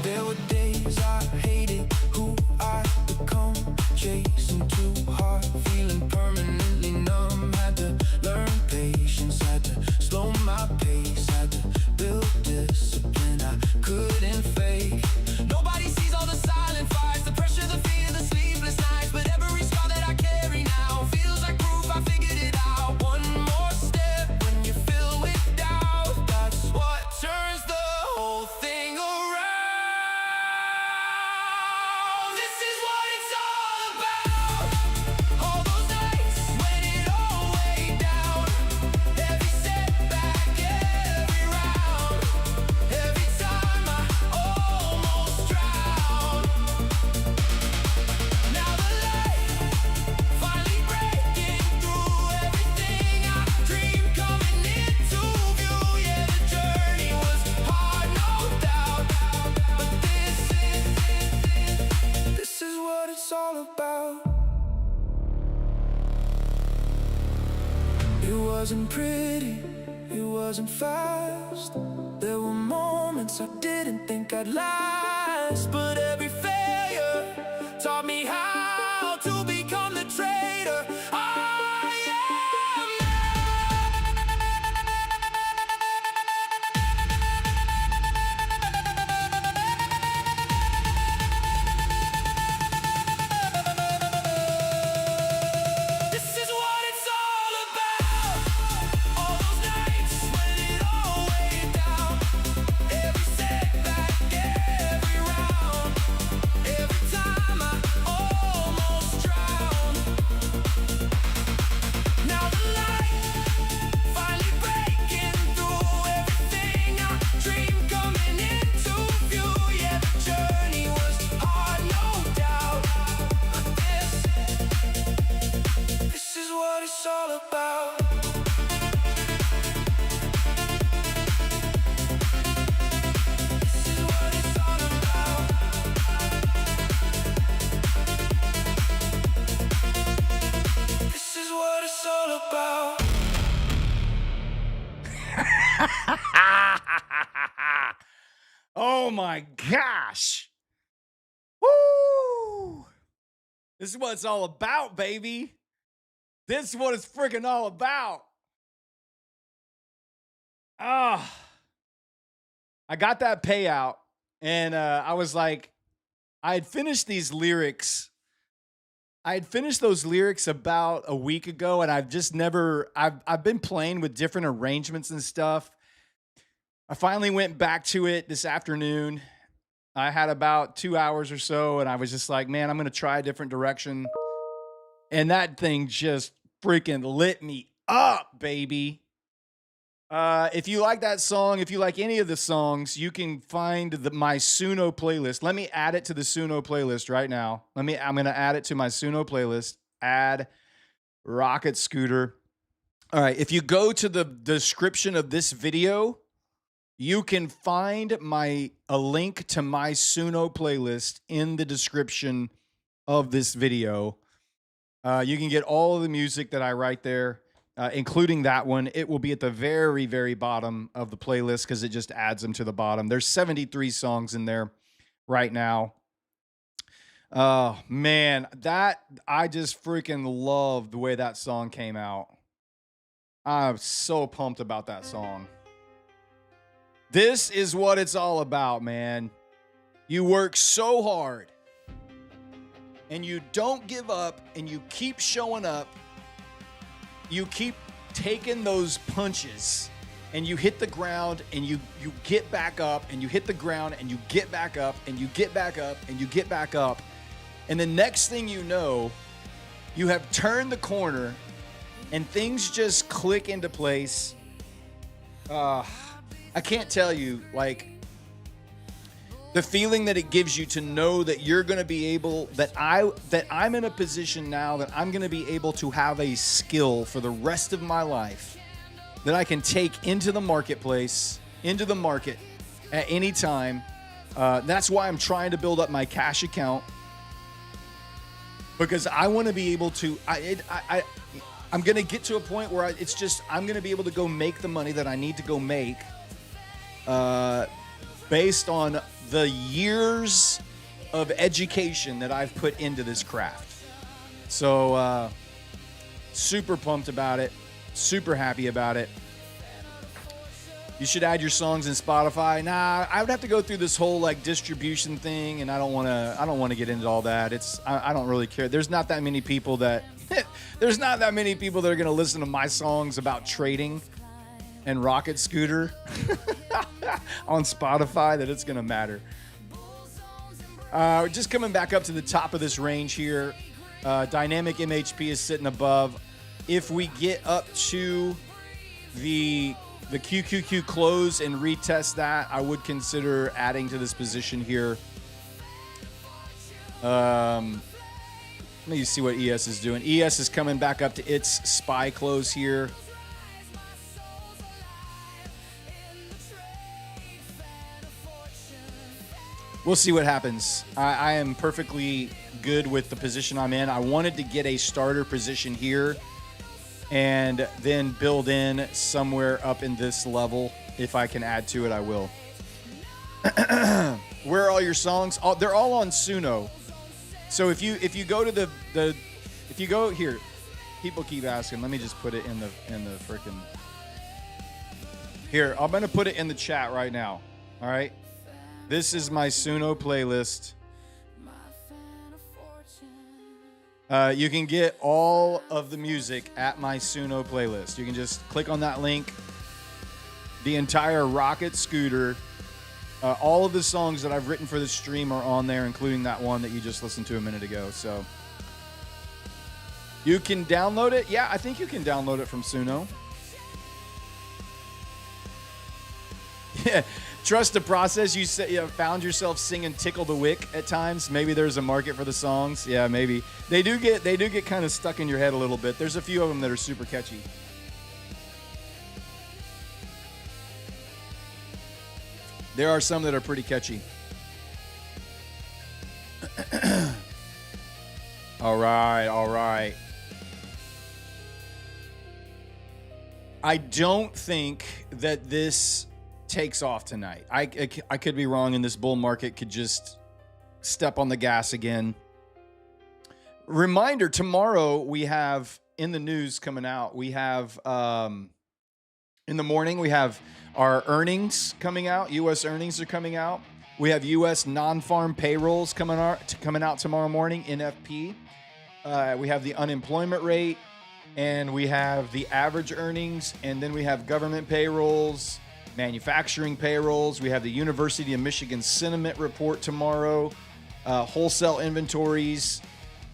There were days I hated who I become, chasing too hard, feeling permanently numb. Had to learn patience, had to slow my pace, had to build discipline I couldn't fake. Nobody sees all the silent fights, the pressure, the fear, the sleepless nights, but every scar that I carry now feels like proof I figured it out. One more step when you're filled with doubt, that's what turns the whole thing around. This is what it's all about. it's all about. It wasn't pretty, it wasn't fast. There were moments I didn't think I'd last, but every failure taught me how to become the traitor I am now. This is what it's all about. All those nights when it all weighed down. Every setback, every round. Every time I almost drowned. Now the light finally breaking through. Everything I dreamed coming into view. Yeah, the journey was hard, no doubt. But this is what it's all about. This is what it's all about. This is what it's all about. Oh my gosh. Woo! This is what it's all about, baby. This is what it's freaking all about. Ah. I got that payout and I was like, I had finished these lyrics. I had finished those lyrics about a week ago, and I've just never, I've been playing with different arrangements and stuff. I finally went back to it this afternoon. I had about 2 hours or so, and I was just like, man, I'm going to try a different direction. And that thing just freaking lit me up, baby. If you like that song, if you like any of the songs, you can find my Suno playlist. Let me add it to the Suno playlist right now. I'm going to add it to my Suno playlist. Add Rocket Scooter. All right. If you go to the description of this video, you can find a link to my Suno playlist in the description of this video. You can get all of the music that I write there. Including that one. It will be at the very, very bottom of the playlist because it just adds them to the bottom. There's 73 songs in there right now. Oh, man. I just freaking love the way that song came out. I'm so pumped about that song. This is what it's all about, man. You work so hard and you don't give up and you keep showing up. You keep taking those punches and you hit the ground and you get back up and you hit the ground and you get back up and you get back up and you get back up. And the next thing you know, you have turned the corner and things just click into place. I can't tell you, like, the feeling that it gives you to know that you're going to be able, that I'm in a position now that I'm going to be able to have a skill for the rest of my life that I can take into the marketplace, into the market at any time. That's why I'm trying to build up my cash account, because I want to be able to, I'm going to get to a point where I'm going to be able to go make the money that I need to go make based on the years of education that I've put into this craft. So, super pumped about it. Super happy about it. You should add your songs in Spotify. Nah, I would have to go through this whole like distribution thing, and I don't want to get into all that. I don't really care. There's not that many people that are going to listen to my songs about trading and Rocket Scooter on Spotify that it's going to matter. Just coming back up to the top of this range here. Dynamic MHP is sitting above. If we get up to the QQQ close and retest that, I would consider adding to this position here. Let me see what ES is doing. ES is coming back up to its SPY close here. We'll see what happens. I am perfectly good with the position I'm in. I wanted to get a starter position here and then build in somewhere up in this level. If I can add to it, I will. Where are all your songs? They're all on Suno. So if you go to if you go here, people keep asking. Let me just put it in the freaking here. I'm gonna put it in the chat right now. All right. This is my Suno playlist. You can get all of the music at my Suno playlist. You can just click on that link. The entire Rocket Scooter, all of the songs that I've written for the stream are on there, including that one that you just listened to a minute ago. So you can download it. Yeah, I think you can download it from Suno. Yeah, trust the process. You found yourself singing "Tickle the Wick" at times. Maybe there's a market for the songs. Yeah, maybe they do get kind of stuck in your head a little bit. There's a few of them that are super catchy. There are some that are pretty catchy. All right. I don't think that this takes off tonight. I could be wrong, and this bull market could just step on the gas again. Reminder, tomorrow we have in the news coming out, we have in the morning, we have our earnings coming out. U.S. earnings are coming out. We have U.S. non-farm payrolls coming out tomorrow morning, NFP. We have the unemployment rate, and we have the average earnings, and then we have government payrolls, manufacturing payrolls. We have the University of Michigan sentiment report tomorrow, wholesale inventories.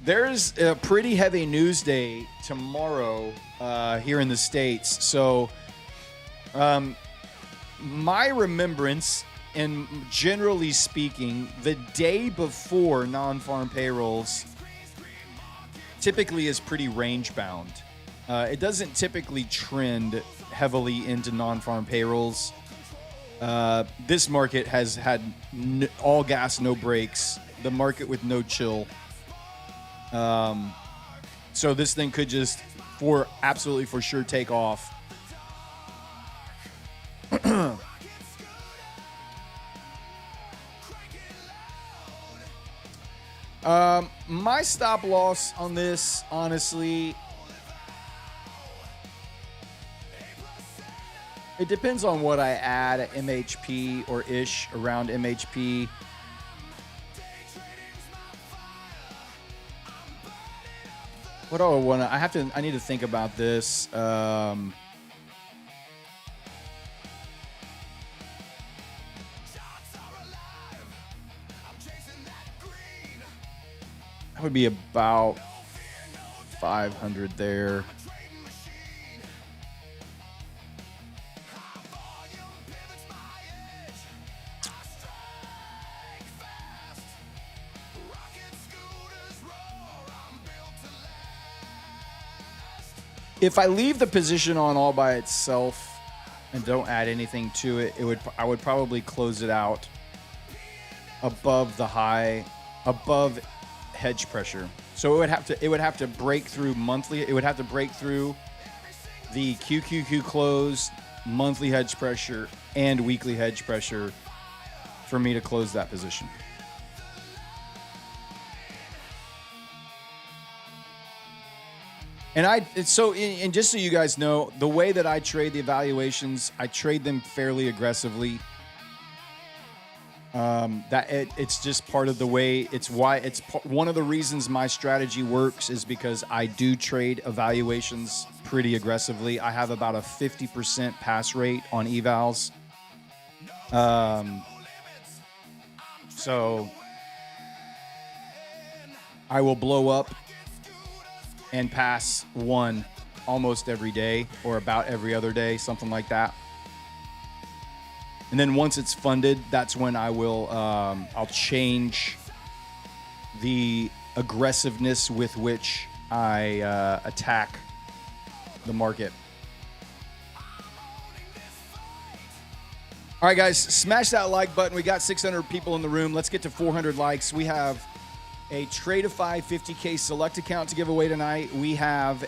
There's a pretty heavy news day tomorrow here in the States. So my remembrance, and generally speaking, the day before non-farm payrolls typically is pretty range bound. It doesn't typically trend heavily into non-farm payrolls. This market has had all gas, no brakes. The market with no chill. So this thing could just absolutely for sure take off. My stop loss on this, honestly, it depends on what I add at MHP or ish around MHP. What do I want to? I need to think about this. That would be about 500 there. If I leave the position on all by itself and don't add anything to it, I would probably close it out above the high, above hedge pressure. So it would have to break through monthly. It would have to break through the QQQ close, monthly hedge pressure, and weekly hedge pressure for me to close that position. And just so you guys know, the way that I trade the evaluations, I trade them fairly aggressively. It's just part of the way. It's one of the reasons my strategy works is because I do trade evaluations pretty aggressively. I have about a 50% pass rate on evals. So I will blow up and pass one almost every day or about every other day, something like that. And then once it's funded, that's when I will, I'll change the aggressiveness with which I attack the market. All right, guys, smash that like button. We got 600 people in the room. Let's get to 400 likes. We have a Tradeify 50K select account to give away tonight. We have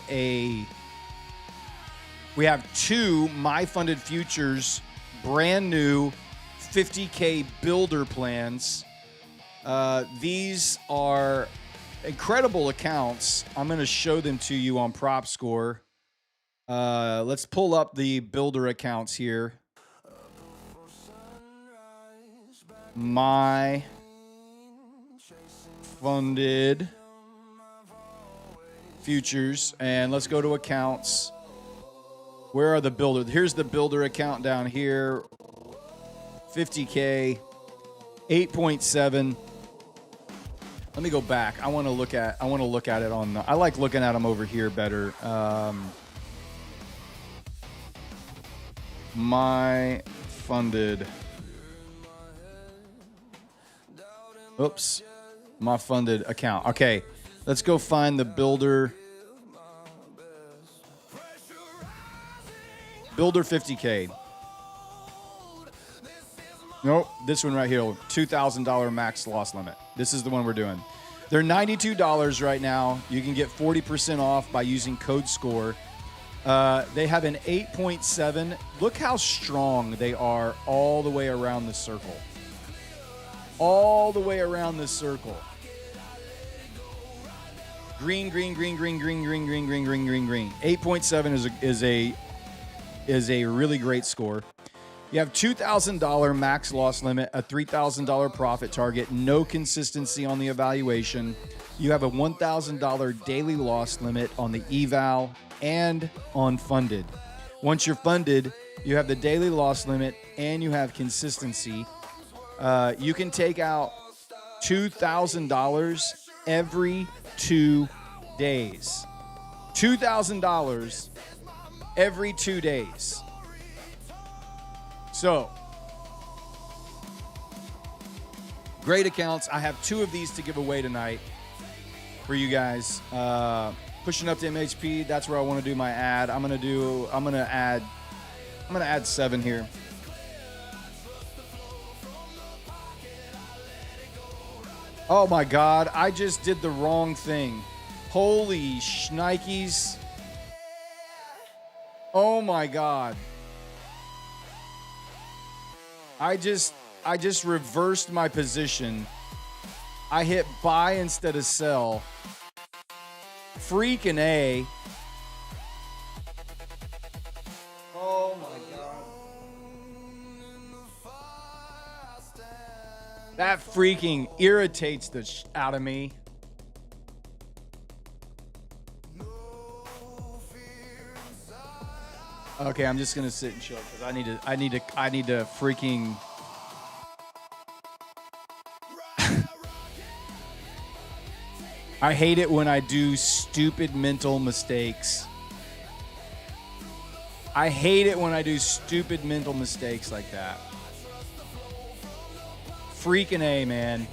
two My Funded Futures brand new 50K builder plans. These are incredible accounts. I'm going to show them to you on Prop Score. Let's pull up the builder accounts here. My Funded Futures, and let's go to accounts. Where are the builder? Here's the builder account down here. 50K, 8.7. Let me go back. I want to look at it on the, I like looking at them over here better. My Funded. Oops. My Funded account. Okay. Let's go find the builder. Builder 50K. Nope. This one right here. $2,000 max loss limit. This is the one we're doing. They're $92 right now. You can get 40% off by using code SCORE. They have an 8.7. Look how strong they are all the way around the circle. All the way around the circle. Green, green, green, green, green, green, green, green, green, green, green. 8.7 is a really great score. You have $2,000 max loss limit, a $3,000 profit target, no consistency on the evaluation. You have a $1,000 daily loss limit on the eval and on funded. Once you're funded, you have the daily loss limit and you have consistency. You can take out $2,000 every 2 days. $2,000 every 2 days. So, great accounts. I have 2 of these to give away tonight for you guys. Pushing up to MHP. That's where I want to do my ad. I'm gonna add 7 here. Oh my God! I just did the wrong thing. Holy shnikes! Oh my God! I just reversed my position. I hit buy instead of sell. Freaking A. Oh my God. That freaking irritates the out of me. Okay, I'm just gonna sit and chill because I need to freaking. I hate it when I do stupid mental mistakes. I hate it when I do stupid mental mistakes like that. Freaking A, man.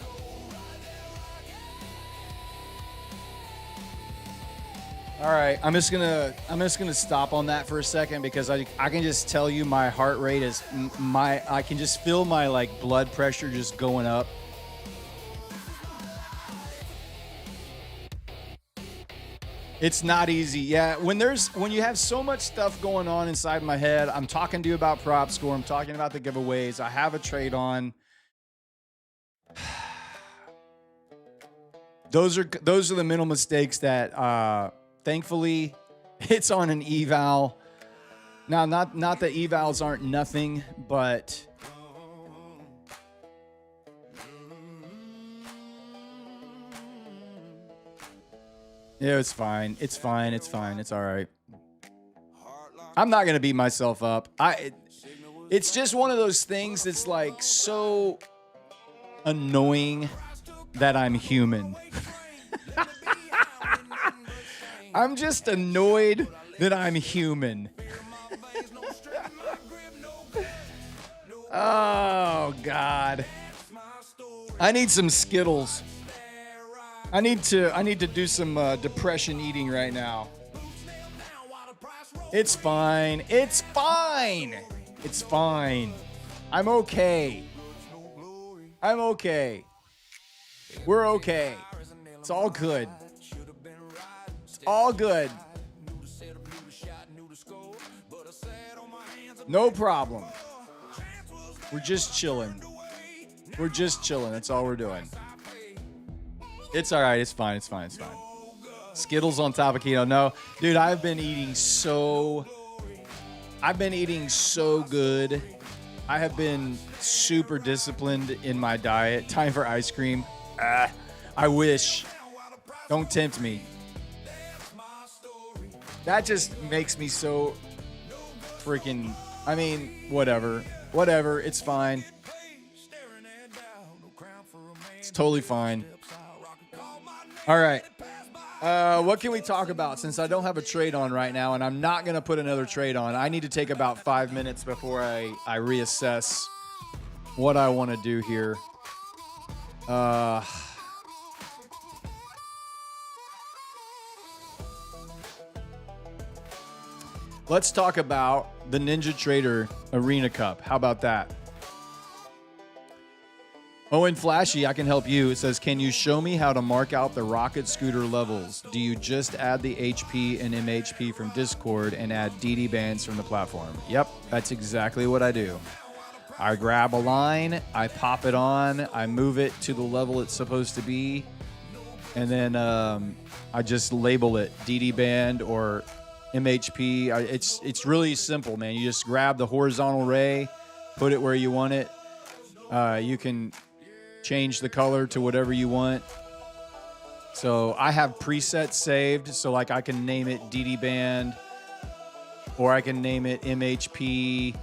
All right, I'm just gonna stop on that for a second because I can just tell you my heart rate is I can just feel my like blood pressure just going up. It's not easy. Yeah, when you have so much stuff going on inside my head, I'm talking to you about Prop Score, I'm talking about the giveaways, I have a trade on. Those are the mental mistakes that thankfully it's on an eval. Now, not that evals aren't nothing, but yeah, it's fine. It's fine. It's fine. It's all right. I'm not gonna beat myself up. It's just one of those things that's like so annoying that I'm human. I'm just annoyed that I'm human. Oh God. I need some Skittles. I need to do some depression eating right now. It's fine. It's fine. It's fine. I'm okay. I'm okay. We're okay. It's all good. It's all good. No problem. We're just chilling. We're just chilling. That's all we're doing. It's all right. It's fine. It's fine. It's fine. Skittles on top of keto. No, dude, I've been eating so good. I have been super disciplined in my diet. Time for ice cream. I wish. Don't tempt me. That just makes me so freaking, I mean, whatever. Whatever. It's fine. It's totally fine. All right. What can we talk about since I don't have a trade on right now and I'm not going to put another trade on? I need to take about 5 minutes before I reassess what I want to do here. Let's talk about the Ninja Trader Arena Cup. How about that? Owen Flashy, I can help you. It says, can you show me how to mark out the rocket scooter levels? Do you just add the HP and MHP from Discord and add DD bands from the platform? Yep, that's exactly what I do. I grab a line, I pop it on, I move it to the level it's supposed to be, and then I just label it DD band or MHP. It's really simple, man. You just grab the horizontal ray, put it where you want it. You can change the color to whatever you want. So I have presets saved, so like I can name it DD band, or I can name it MHP,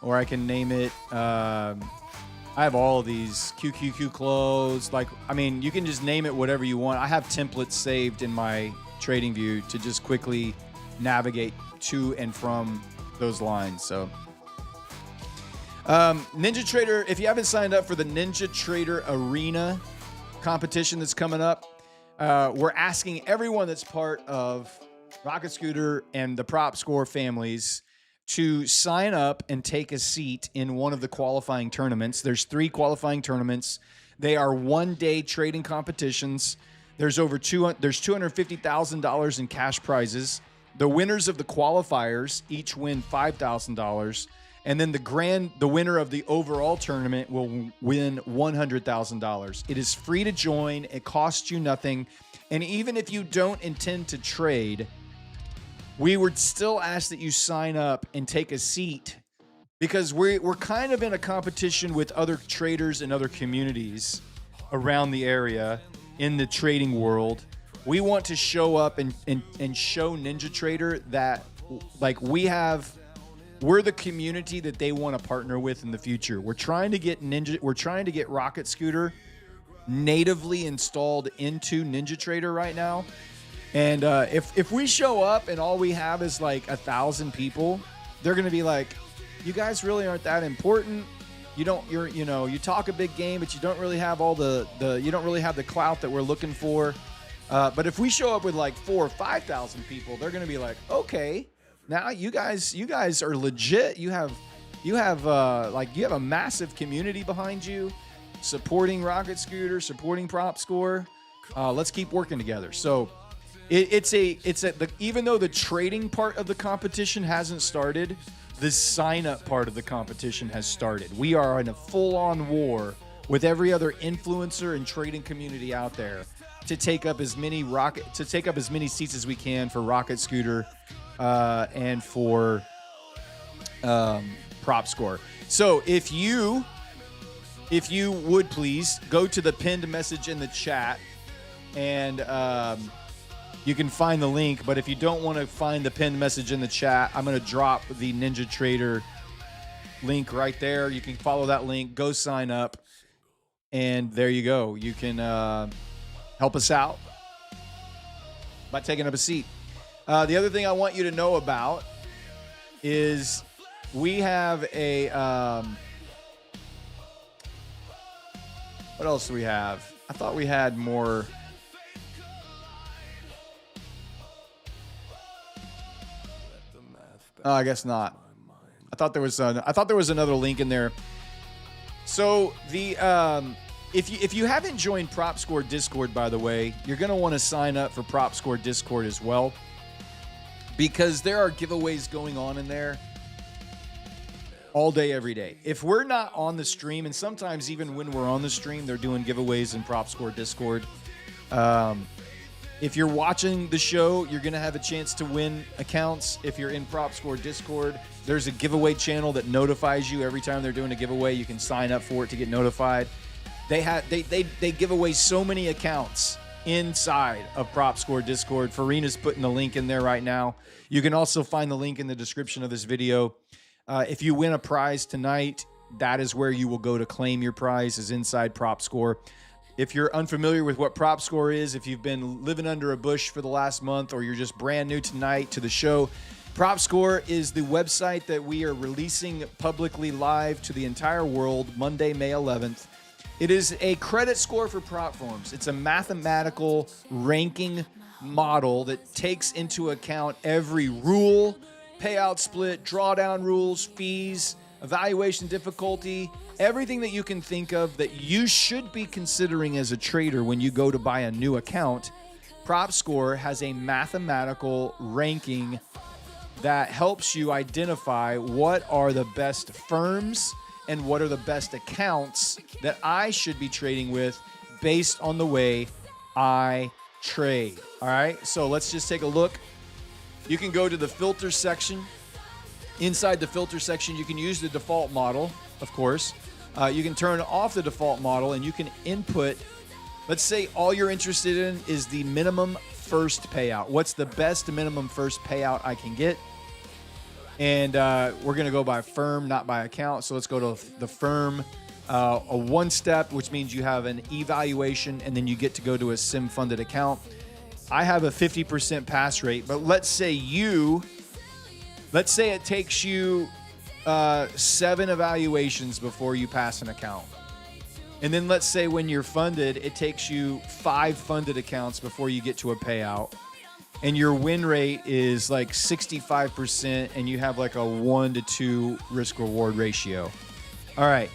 or I can name it I have all of these QQQ close. Like, I mean, you can just name it whatever you want. I have templates saved in my trading view to just quickly navigate to and from those lines. So Ninja Trader, if you haven't signed up for the Ninja Trader Arena competition that's coming up, we're asking everyone that's part of Rocket Scooter and the Prop Score families to sign up and take a seat in one of the qualifying tournaments. There's 3 qualifying tournaments. They are one-day trading competitions. There's $250,000 in cash prizes. The winners of the qualifiers each win $5,000. And then the winner of the overall tournament will win $100,000. It is free to join. It costs you nothing. And even if you don't intend to trade, we would still ask that you sign up and take a seat, because we're kind of in a competition with other traders and other communities around the area in the trading world. We want to show up and show Ninja Trader that, like, we're the community that they want to partner with in the future. We're trying to get Rocket Scooter natively installed into Ninja Trader right now. And if we show up and all we have is like 1,000 people, they're going to be like, you guys really aren't that important. You talk a big game, but you don't really have you don't really have the clout that we're looking for. But if we show up with like 4,000 or 5,000 people, they're going to be like, okay, now you guys are legit. You have a massive community behind you, supporting Rocket Scooter, supporting Prop Score. Let's keep working together. So even though the trading part of the competition hasn't started, the sign-up part of the competition has started. We are in a full-on war with every other influencer and trading community out there to take up as many seats as we can for Rocket Scooter and for Prop Score. So if you would please go to the pinned message in the chat, and you can find the link. But if you don't want to find the pinned message in the chat, I'm going to drop the Ninja Trader link right there. You can follow that link, go sign up, and there you go. You can help us out by taking up a seat. The other thing I want you to know about is we have a what else do we have? I thought we had more. I guess not. I thought there was another link in there. So the If you haven't joined Prop Score Discord, by the way, you're going to want to sign up for Prop Score Discord as well, because there are giveaways going on in there all day, every day. If we're not on the stream, and sometimes even when we're on the stream, they're doing giveaways in Prop Score Discord. If you're watching the show, you're going to have a chance to win accounts. If you're in Prop Score Discord, there's a giveaway channel that notifies you every time they're doing a giveaway. You can sign up for it to get notified. They give away so many accounts inside of Prop Score Discord. Farina's putting the link in there right now. You can also find the link in the description of this video. If you win a prize tonight, that is where you will go to claim your prize, is inside Prop Score. If you're unfamiliar with what Prop Score is, if you've been living under a bush for the last month, or you're just brand new tonight to the show, Prop Score is the website that we are releasing publicly live to the entire world Monday, May 11th. It is a credit score for prop firms. It's a mathematical ranking model that takes into account every rule, payout split, drawdown rules, fees, evaluation difficulty, everything that you can think of that you should be considering as a trader when you go to buy a new account. Prop Score has a mathematical ranking that helps you identify what are the best firms and what are the best accounts that I should be trading with based on the way I trade. All right, so let's just take a look. You can go to the filter section. Inside the filter section, you can use the default model, of course. You can turn off the default model and you can input, let's say all you're interested in is the minimum first payout. What's the best minimum first payout I can get? And we're going to go by firm, not by account. So let's go to the firm, a one step, which means you have an evaluation and then you get to go to a sim funded account. I have a 50% pass rate, but let's say it takes you 7 evaluations before you pass an account. And then let's say when you're funded, it takes you 5 funded accounts before you get to a payout. And your win rate is like 65%, and you have like a 1-to-2 risk reward ratio. All right.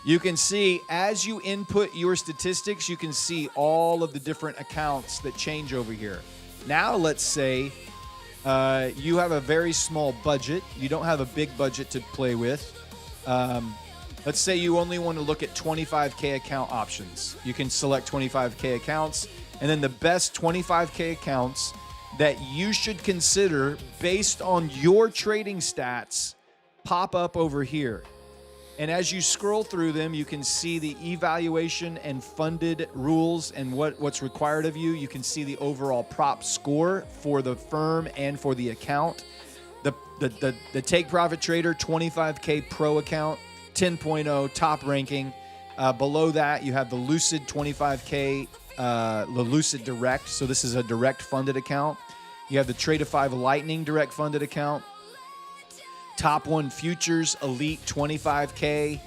You can see as you input your statistics, you can see all of the different accounts that change over here. Now, let's say you have a very small budget. You don't have a big budget to play with. Let's say you only want to look at 25K account options. You can select 25K accounts, and then the best 25K accounts that you should consider based on your trading stats pop up over here. And as you scroll through them, you can see the evaluation and funded rules and what's required of you. You can see the overall prop score for the firm and for the account. The Take Profit Trader 25K Pro account, 10.0 top ranking. Below that, you have the Lucid 25K, the Lucid Direct. So this is a direct funded account. You have the Trade-A-5 Lightning direct funded account. Top One Futures Elite 25K.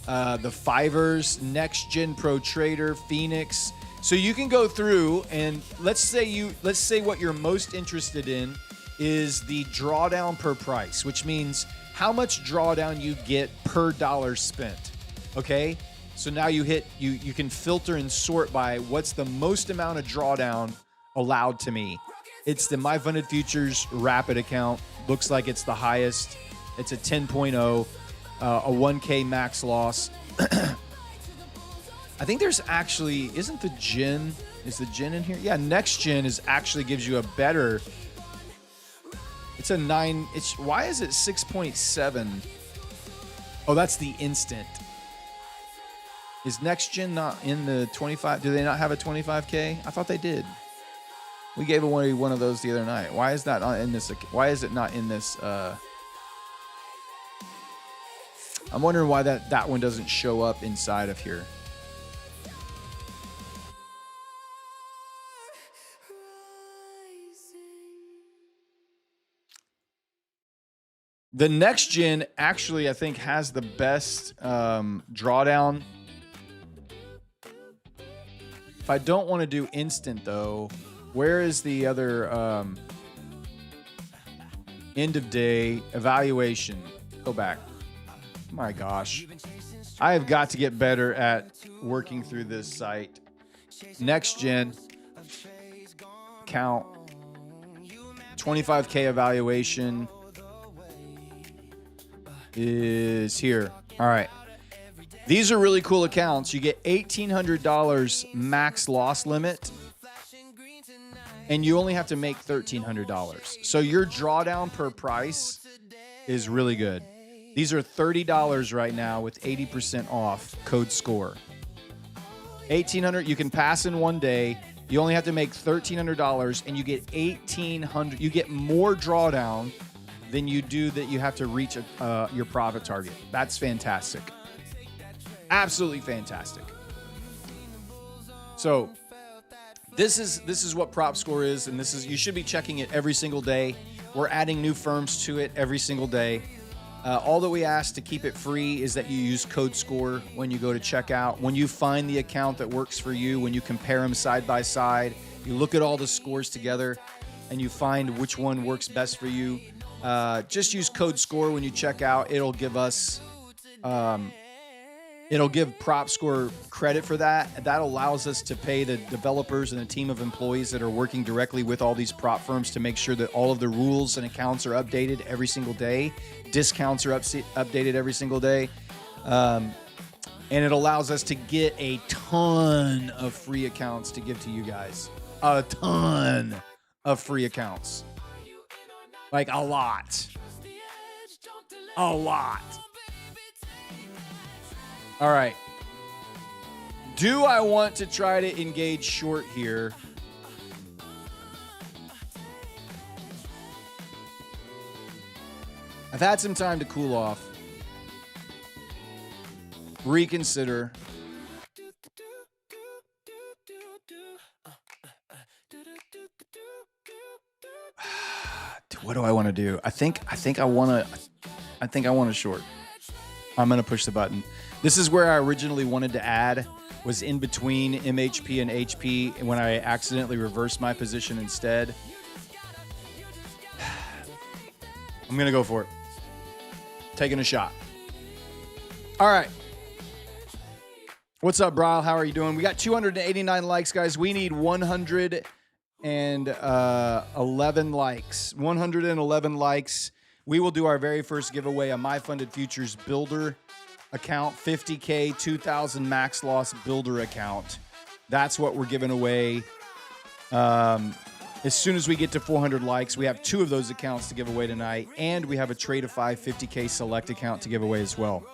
The Fivers, Next Gen Pro Trader, Phoenix. So you can go through and let's say what you're most interested in is the drawdown per price, which means how much drawdown you get per dollar spent. Okay? So now you can filter and sort by what's the most amount of drawdown allowed to me. It's the My Funded Futures Rapid account. Looks like it's the highest. It's a 10.0, a 1K max loss. I think there's actually, is the Gen in here? Yeah, Next Gen actually gives you a better, it's a 9, why is it 6.7? Oh, that's the instant. Is Next Gen not in the 25? Do they not have a 25K? I thought they did. We gave away one of those the other night. Why is that not in this? Why is it not in this? I'm wondering why that one doesn't show up inside of here. The Next Gen actually, I think, has the best drawdown. If I don't want to do instant, though, where is the other end of day evaluation? Go back. My gosh. I have got to get better at working through this site. Next gen count 25K evaluation is here. All right. These are really cool accounts. You get $1,800 max loss limit, and you only have to make $1,300. So your drawdown per price is really good. These are $30 right now with 80% off code SCORE. $1,800, you can pass in one day. You only have to make $1,300, and you get $1,800. You get more drawdown than you do that you have to reach your profit target. That's fantastic. Absolutely fantastic. So this is what Prop Score is, and you should be checking it every single day. We're adding new firms to it every single day. All that we ask to keep it free is that you use code SCORE when you go to checkout. When you find the account that works for you, when you compare them side by side, you look at all the scores together, and you find which one works best for you. Just use code SCORE when you check out. It'll give us, it'll give Prop Score credit for that. That allows us to pay the developers and a team of employees that are working directly with all these prop firms to make sure that all of the rules and accounts are updated every single day. Discounts are updated every single day. And it allows us to get a ton of free accounts to give to you guys. A ton of free accounts. Like a lot. A lot. All right. Do I want to try to engage short here? I've had some time to cool off. Reconsider. What do I want to do? I think I want to short. I'm going to push the button. This is where I originally wanted to add, was in between MHP and HP, and when I accidentally reversed my position instead. I'm going to go for it. Taking a shot. All right. What's up, Bryle? How are you doing? We got 289 likes, guys. We need 111 likes. 111 likes. We will do our very first giveaway, a My Funded Futures Builder account, 50K, 2,000 max loss builder account. That's what we're giving away. As soon as we get to 400 likes, we have 2 of those accounts to give away tonight, and we have a Trade of 5 50K select account to give away as well.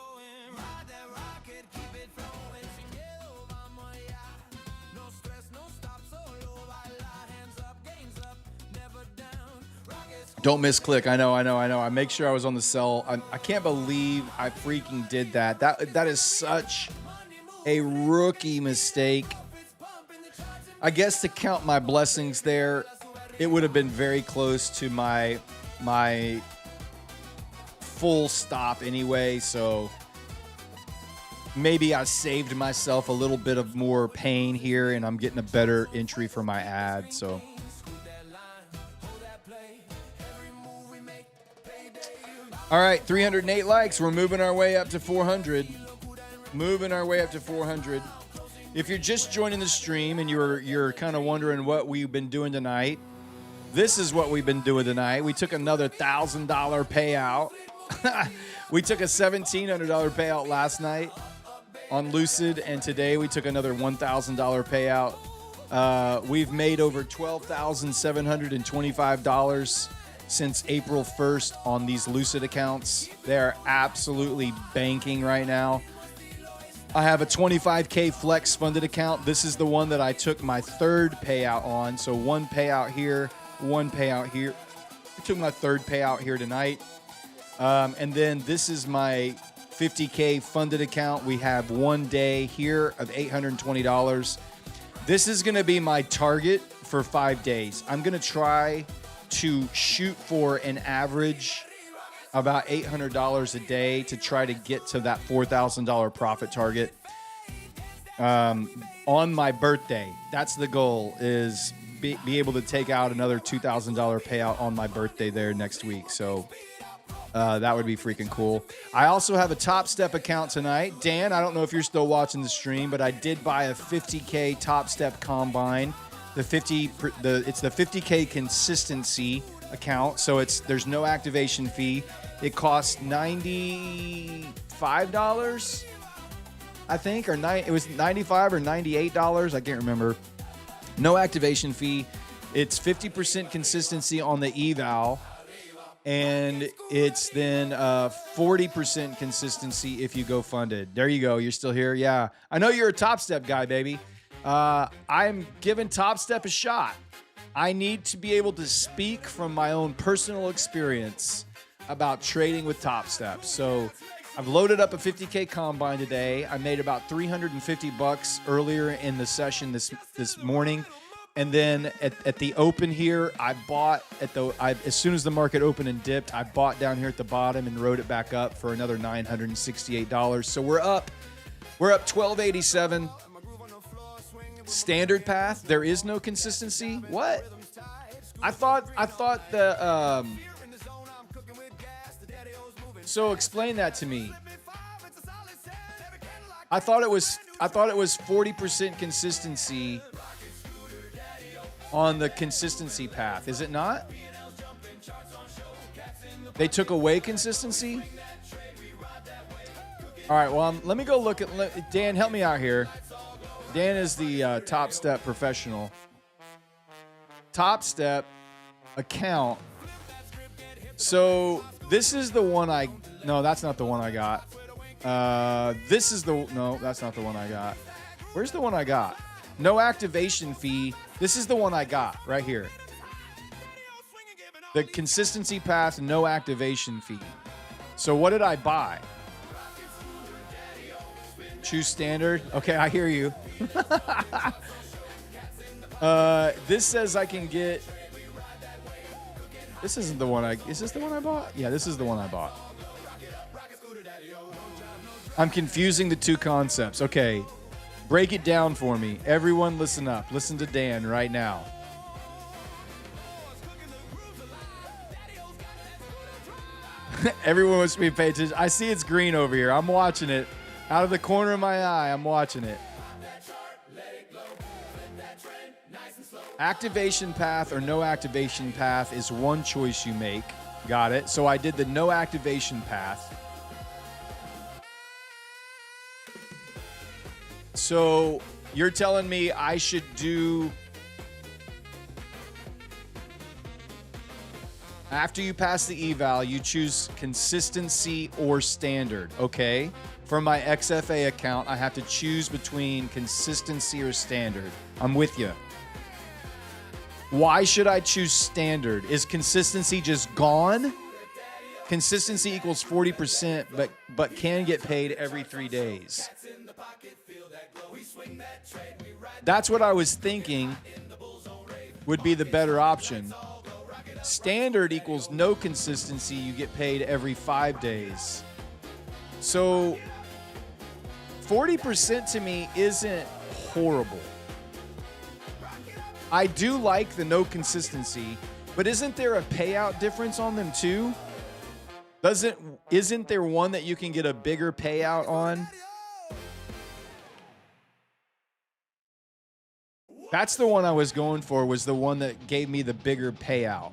Don't misclick. I know. I make sure I was on the sell. I can't believe I freaking did that. That is such a rookie mistake. I guess to count my blessings there, it would have been very close to my full stop anyway. So maybe I saved myself a little bit of more pain here, and I'm getting a better entry for my ad. So. All right, 308 likes. We're moving our way up to 400. If you're just joining the stream and you're kind of wondering what we've been doing tonight, this is what we've been doing tonight. We took another $1,000 payout. We took a $1,700 payout last night on Lucid, and today we took another $1,000 payout. We've made over $12,725 since April 1st on these Lucid accounts. They're absolutely banking right now. I have a 25K flex funded account. This is the one that I took my 3rd payout on. So 1 payout here, 1 payout here. I took my 3rd payout here tonight. And then this is my 50K funded account. We have 1 day here of $820. This is going to be my target for 5 days. I'm going to try to shoot for an average about $800 a day to try to get to that $4,000 profit target on my birthday. That's the goal, is be able to take out another $2,000 payout on my birthday there next week. So That would be freaking cool. I also have a Top Step account tonight. Dan, I don't know if you're still watching the stream, but I did buy a 50K Top Step combine. It's the 50K consistency account, so there's no activation fee. It costs $95, I think, it was $95 or $98. I can't remember. No activation fee. It's 50% consistency on the eval. And it's then 40% consistency if you go funded. There you go. You're still here? Yeah. I know you're a Top Step guy, baby. I'm giving Top Step a shot. I need to be able to speak from my own personal experience about trading with Top Step. So I've loaded up a 50K combine today. I made about $350 earlier in the session this morning. And then at the open here, I bought as soon as the market opened and dipped, I bought down here at the bottom and rode it back up for another $968. So we're up $1287. Standard path, there is no consistency. What? I thought the So explain that to me. I thought it was 40% consistency on the consistency path. Is it not? They took away consistency? All right, well, let me go look at Dan, help me out here. Dan is the Top Step professional. Top Step account. So this is the one no, that's not the one I got. No, that's not the one I got. Where's the one I got? No activation fee. This is the one I got right here. The consistency path, no activation fee. So what did I buy? Choose standard. Okay, I hear you. This says I can get. This isn't the one Is this the one I bought? Yeah, this is the one I bought. I'm confusing the two concepts. Okay. Break it down for me. Everyone listen up. Listen to Dan right now. Everyone wants me to pay attention. I see it's green over here. I'm watching it. Out of the corner of my eye, I'm watching it. Activation path or no activation path is one choice you make. Got it. So I did the no activation path. So you're telling me I should do, after you pass the eval, you choose consistency or standard, okay? For my XFA account, I have to choose between consistency or standard. I'm with you. Why should I choose standard? Is consistency just gone? Consistency equals 40%, but can get paid every 3 days. That's what I was thinking would be the better option. Standard equals no consistency. You get paid every 5 days. So 40% to me isn't horrible. I do like the no consistency, but isn't there a payout difference on them too? Isn't there one that you can get a bigger payout on? That's the one I was going for, was the one that gave me the bigger payout.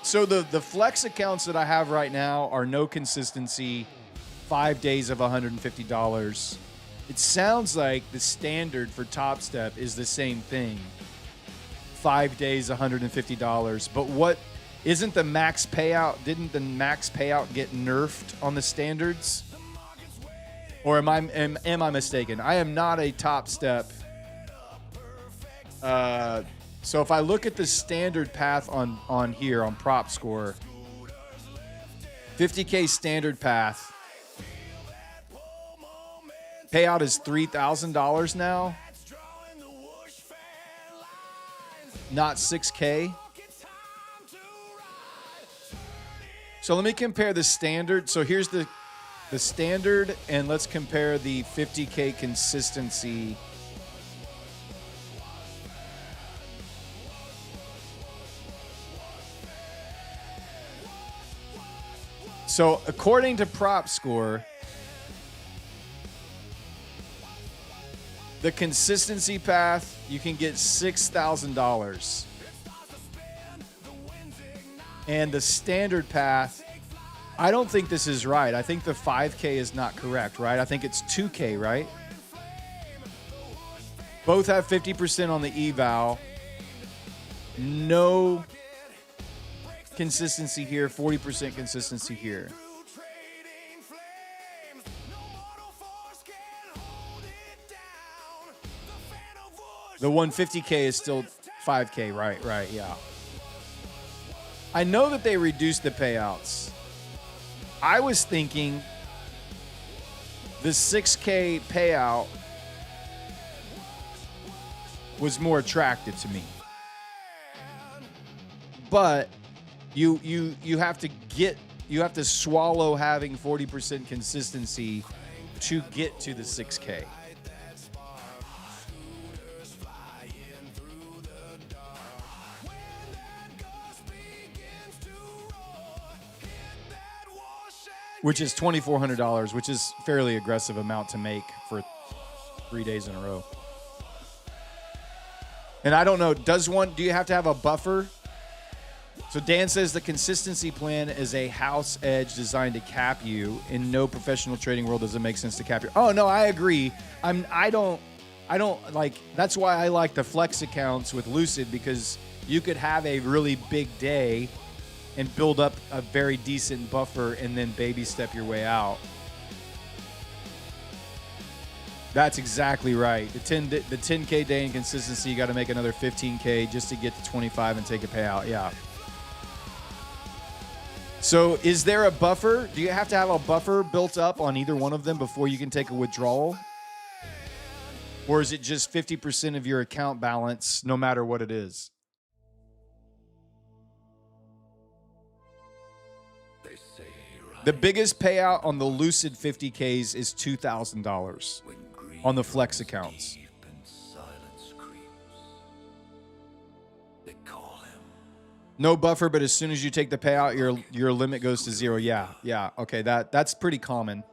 So the flex accounts that I have right now are no consistency, 5 days of $150. It sounds like the standard for Top Step is the same thing. 5 days, $150. But what isn't the max payout? Didn't the max payout get nerfed on the standards? Or am I mistaken? I am not a Top Step. So if I look at the standard path on here on prop score, 50K standard path, payout is $3,000 now, not 6K. So let me compare the standard. So here's the standard, and let's compare the 50K consistency. So according to Prop Score, the consistency path, you can get $6,000. And the standard path, I don't think this is right. I think the 5K is not correct, right? I think it's 2K, right? Both have 50% on the eval. No consistency here, 40% consistency here. The 150K is still 5K, right, yeah. I know that they reduced the payouts. I was thinking the 6K payout was more attractive to me. But you have to swallow having 40% consistency to get to the 6K. Which is $2,400, which is fairly aggressive amount to make for 3 days in a row. And I don't know, do you have to have a buffer? So Dan says the consistency plan is a house edge designed to cap you. In no professional trading world does it make sense to cap you. Oh no, I agree. I don't like, that's why I like the flex accounts with Lucid, because you could have a really big day and build up a very decent buffer and then baby step your way out. That's exactly right. The 10K day in consistency, you got to make another 15K just to get to 25 and take a payout. Yeah. So is there a buffer? Do you have to have a buffer built up on either one of them before you can take a withdrawal? Or is it just 50% of your account balance no matter what it is? The biggest payout on the Lucid 50Ks is $2,000 on the flex accounts. No buffer, but as soon as you take the payout, your limit goes to zero. Yeah. Okay, that's pretty common.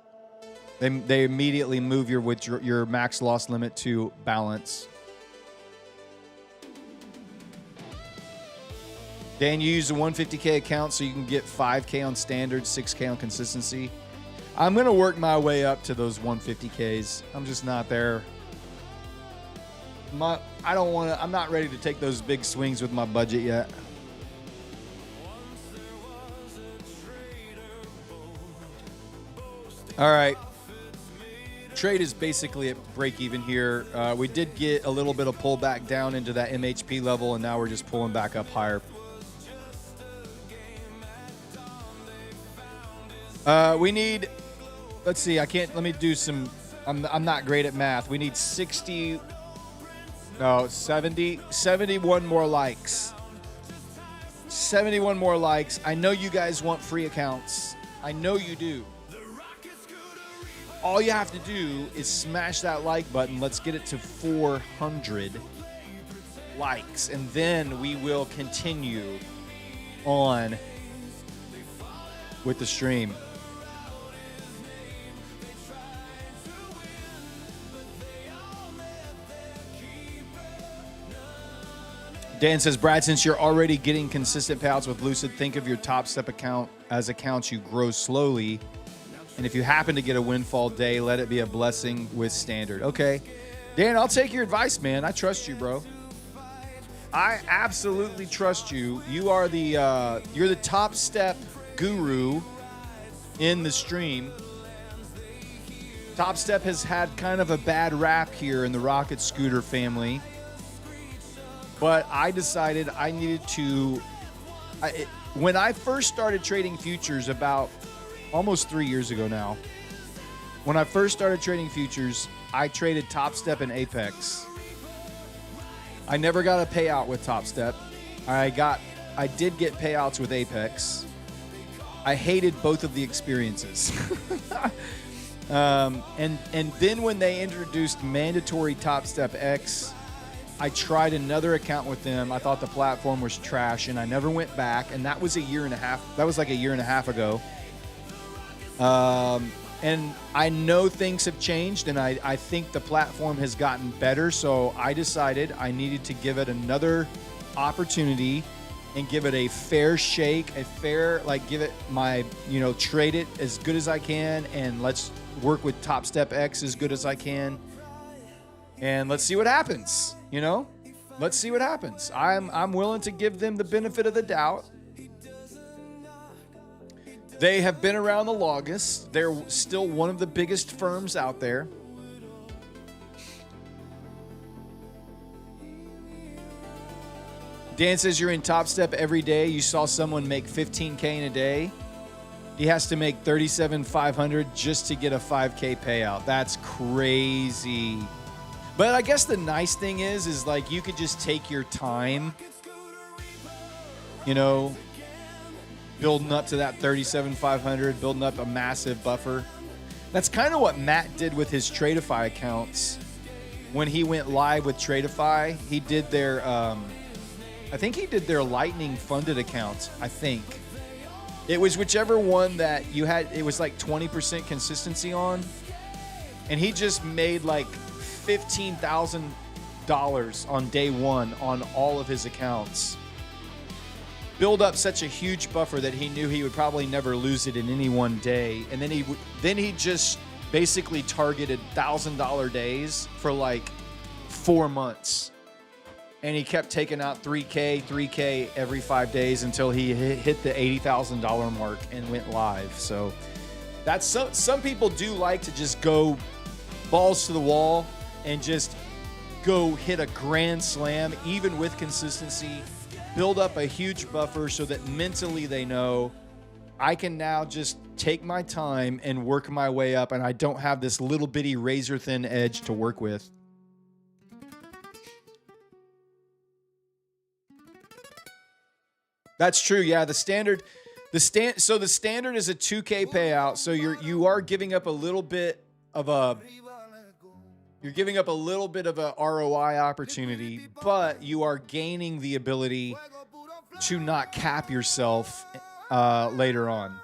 They immediately move your max loss limit to balance. Dan, you use the 150K account so you can get 5K on standard, 6K on consistency. I'm going to work my way up to those 150Ks. I'm just not there. I'm not ready to take those big swings with my budget yet. All right. Trade is basically at break even here. We did get a little bit of pullback down into that MHP level, and now we're just pulling back up higher. We need, let's see, let me do some, I'm not great at math. We need 71 more likes. 71 more likes. I know you guys want free accounts. I know you do. All you have to do is smash that like button. Let's get it to 400 likes, and then we will continue on with the stream. Dan says, Brad, since you're already getting consistent payouts with Lucid, think of your top step account as accounts you grow slowly. And if you happen to get a windfall day, let it be a blessing with standard. Okay. Dan, I'll take your advice, man. I trust you, bro. I absolutely trust you. You are you're the top step guru in the stream. Top Step has had kind of a bad rap here in the Rocket Scooter family. But I decided I needed to, when I first started trading futures about almost 3 years ago now, when I first started trading futures, I traded Top Step and Apex. I never got a payout with Top Step. I did get payouts with Apex. I hated both of the experiences. And then when they introduced mandatory Top Step X, I tried another account with them. I thought the platform was trash, and I never went back. And that was a year and a half. That was like a year and a half ago. And I know things have changed, and I think the platform has gotten better. So I decided I needed to give it another opportunity and give it a fair shake, give it my, trade it as good as I can, and let's work with Top Step X as good as I can. And let's see what happens, Let's see what happens. I'm willing to give them the benefit of the doubt. They have been around the longest. They're still one of the biggest firms out there. Dan says you're in Top Step every day. You saw someone make $15K in a day. He has to make $37,500 just to get a $5K payout. That's crazy. But I guess the nice thing is like you could just take your time, building up to that $37,500, building up a massive buffer. That's kind of what Matt did with his Tradeify accounts. When he went live with Tradeify, he did their, I think he did their Lightning funded accounts, I think. It was whichever one that you had, it was like 20% consistency on. And he just made like $15,000 on day one on all of his accounts. Build up such a huge buffer that he knew he would probably never lose it in any one day. And then he just basically targeted $1,000 days for like 4 months. And he kept taking out 3K every 5 days until he hit the $80,000 mark and went live. So that's some people do like to just go balls to the wall and just go hit a grand slam, even with consistency. Build up a huge buffer so that mentally they know I can now just take my time and work my way up, and I don't have this little bitty razor thin edge to work with. That's true. Yeah, the standard is a 2K payout. So you are giving up a little bit of a ROI opportunity, but you are gaining the ability to not cap yourself later on.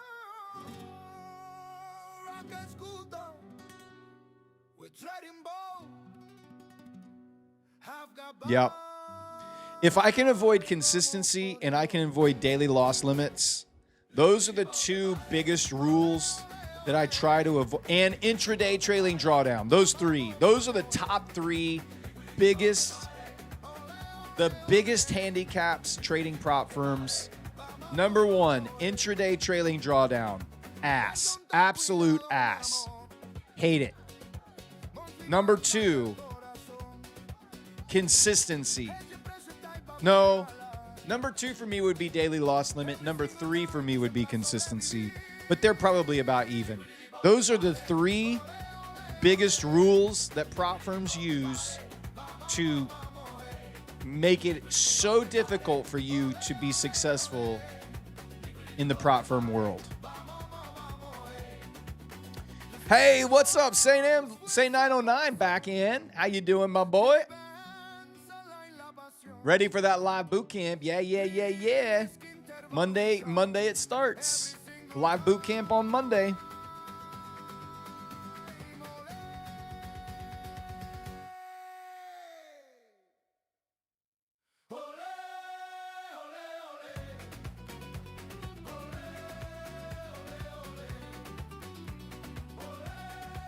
Yep. If I can avoid consistency and I can avoid daily loss limits, those are the two biggest rules that I try to avoid. And intraday trailing drawdown. Those are the top three biggest handicaps trading prop firms. Number one, intraday trailing drawdown. Ass. Absolute ass. Hate it. Number two, consistency. No. Number two for me would be daily loss limit. Number three for me would be consistency. But they're probably about even. Those are the three biggest rules that prop firms use to make it so difficult for you to be successful in the prop firm world. Hey, what's up? Say 909 back in. How you doing, my boy? Ready for that live boot camp? Yeah. Monday it starts. Live boot camp on Monday.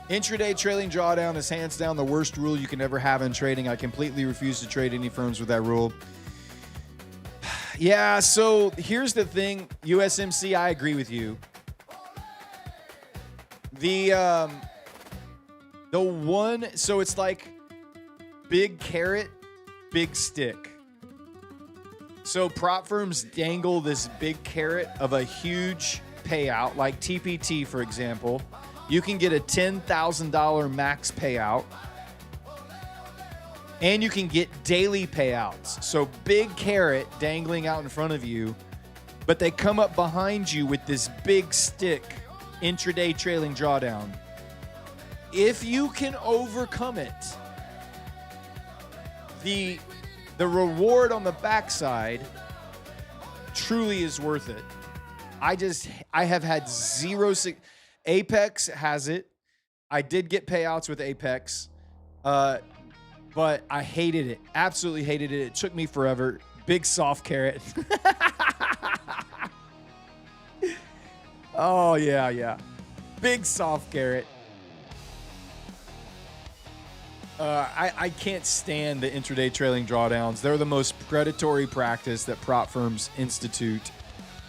Intraday trailing drawdown is hands down the worst rule you can ever have in trading. I completely refuse to trade any firms with that rule. Yeah, so here's the thing, USMC, I agree with you. So it's like big carrot, big stick. So prop firms dangle this big carrot of a huge payout, like TPT, for example. You can get a $10,000 max payout, and you can get daily payouts. So big carrot dangling out in front of you, but they come up behind you with this big stick, intraday trailing drawdown. If you can overcome it, the reward on the backside truly is worth it. I have had Apex has it. I did get payouts with Apex, but I hated it. Absolutely hated it. It took me forever. Big soft carrot. Oh, yeah. Big soft carrot. I can't stand the intraday trailing drawdowns. They're the most predatory practice that prop firms institute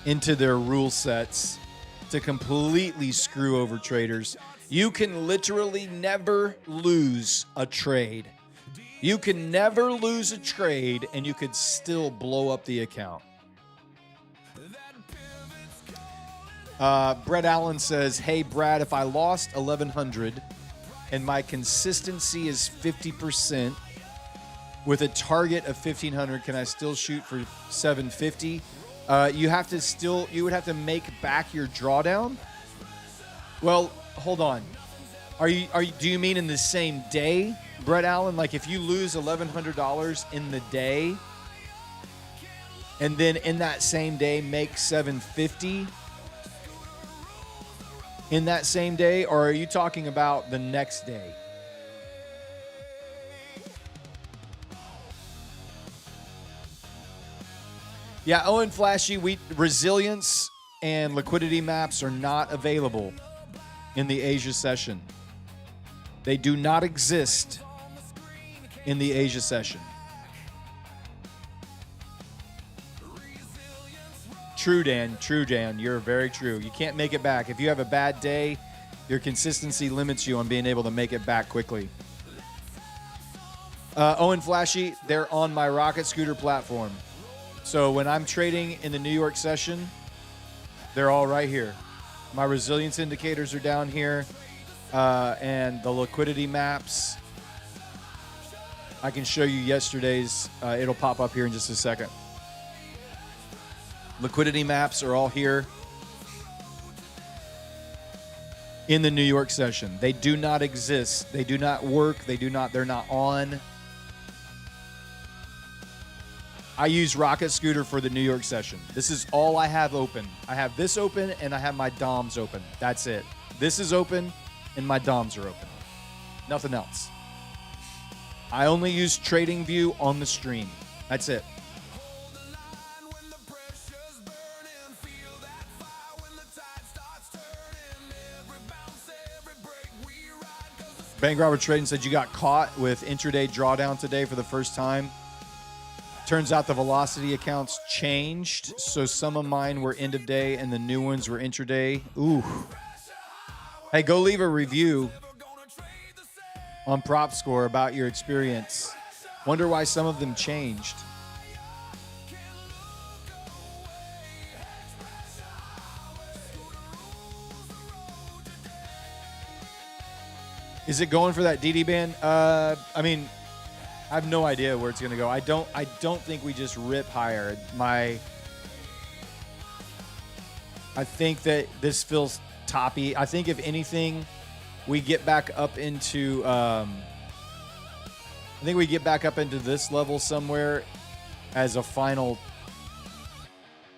into their rule sets to completely screw over traders. You can literally never lose a trade. You can never lose a trade, and you could still blow up the account. Brett Allen says, hey, Brad, if I lost 1,100 and my consistency is 50% with a target of 1,500, can I still shoot for 750? You would have to make back your drawdown. Well, hold on. Do you mean in the same day, Brett Allen? Like if you lose $1,100 in the day and then in that same day make 750 in that same day, or are you talking about the next day? Yeah, Owen Flashy, resilience and liquidity maps are not available in the Asia session. They do not exist in the Asia session. True, Dan. You're very true. You can't make it back. If you have a bad day, your consistency limits you on being able to make it back quickly. Owen Flashy, they're on my Rocket Scooter platform. So when I'm trading in the New York session, they're all right here. My resilience indicators are down here, and the liquidity maps. I can show you yesterday's. It'll pop up here in just a second. Liquidity maps are all here in the New York session. They do not exist. They do not work. They're not on. I use Rocket Scooter for the New York session. This is all I have open. I have this open and I have my DOMs open. That's it. This is open and my DOMs are open. Nothing else. I only use TradingView on the stream. That's it. Bank Robert Trading said you got caught with intraday drawdown today for the first time. Turns out the velocity accounts changed, so some of mine were end of day and the new ones were intraday. Ooh. Hey, go leave a review on Prop Score about your experience. Wonder why some of them changed. Is it going for that DD ban? I mean, I have no idea where it's going to go. I don't think we just rip higher. I think that this feels toppy. I think if anything, we get back up into this level somewhere as a final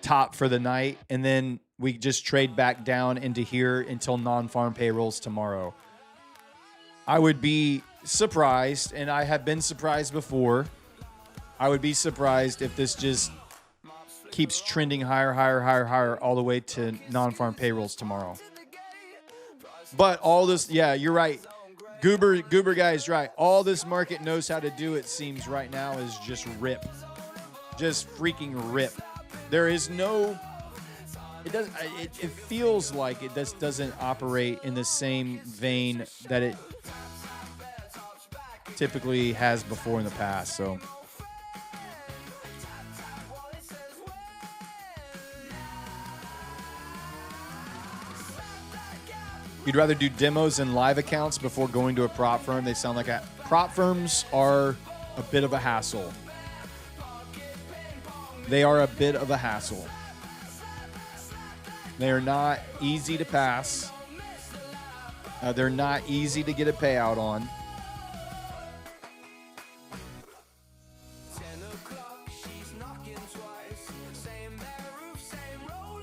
top for the night, and then we just trade back down into here until non-farm payrolls tomorrow. I would be surprised, and I have been surprised before. I would be surprised if this just keeps trending higher all the way to non-farm payrolls tomorrow. But all this, yeah, you're right. Goober guy is right. All this market knows how to do, it seems right now, is just rip. Just freaking rip. There is no... It feels like it just doesn't operate in the same vein that it typically has before in the past. So you'd rather do demos and live accounts before going to a prop firm? They sound like prop firms are a bit of a hassle. They are a bit of a hassle. They are not easy to pass. They're not easy to get a payout on.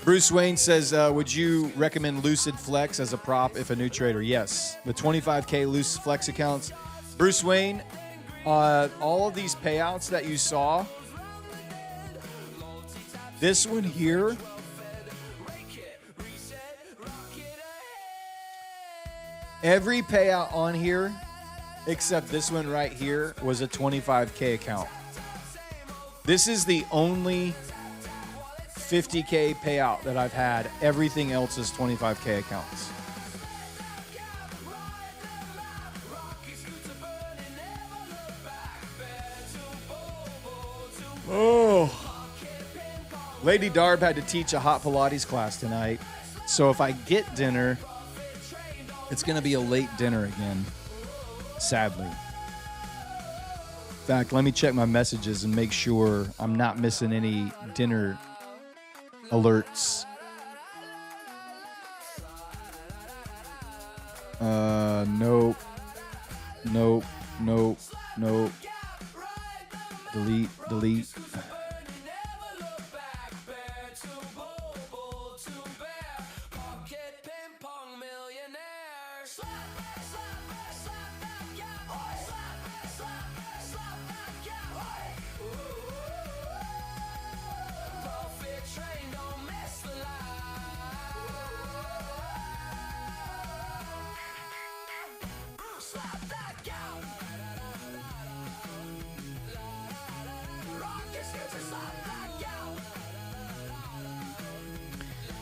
Bruce Wayne says, would you recommend Lucid Flex as a prop if a new trader? Yes. The 25K Lucid Flex accounts. Bruce Wayne, all of these payouts that you saw, this one here, every payout on here, except this one right here, was a 25K account. This is the only 50K payout that I've had. Everything else is 25K accounts. Oh. Lady Darb had to teach a hot Pilates class tonight. So if I get dinner, it's going to be a late dinner again, sadly. In fact, let me check my messages and make sure I'm not missing any dinner alerts. Nope. Nope. Nope. Nope. Delete. Delete.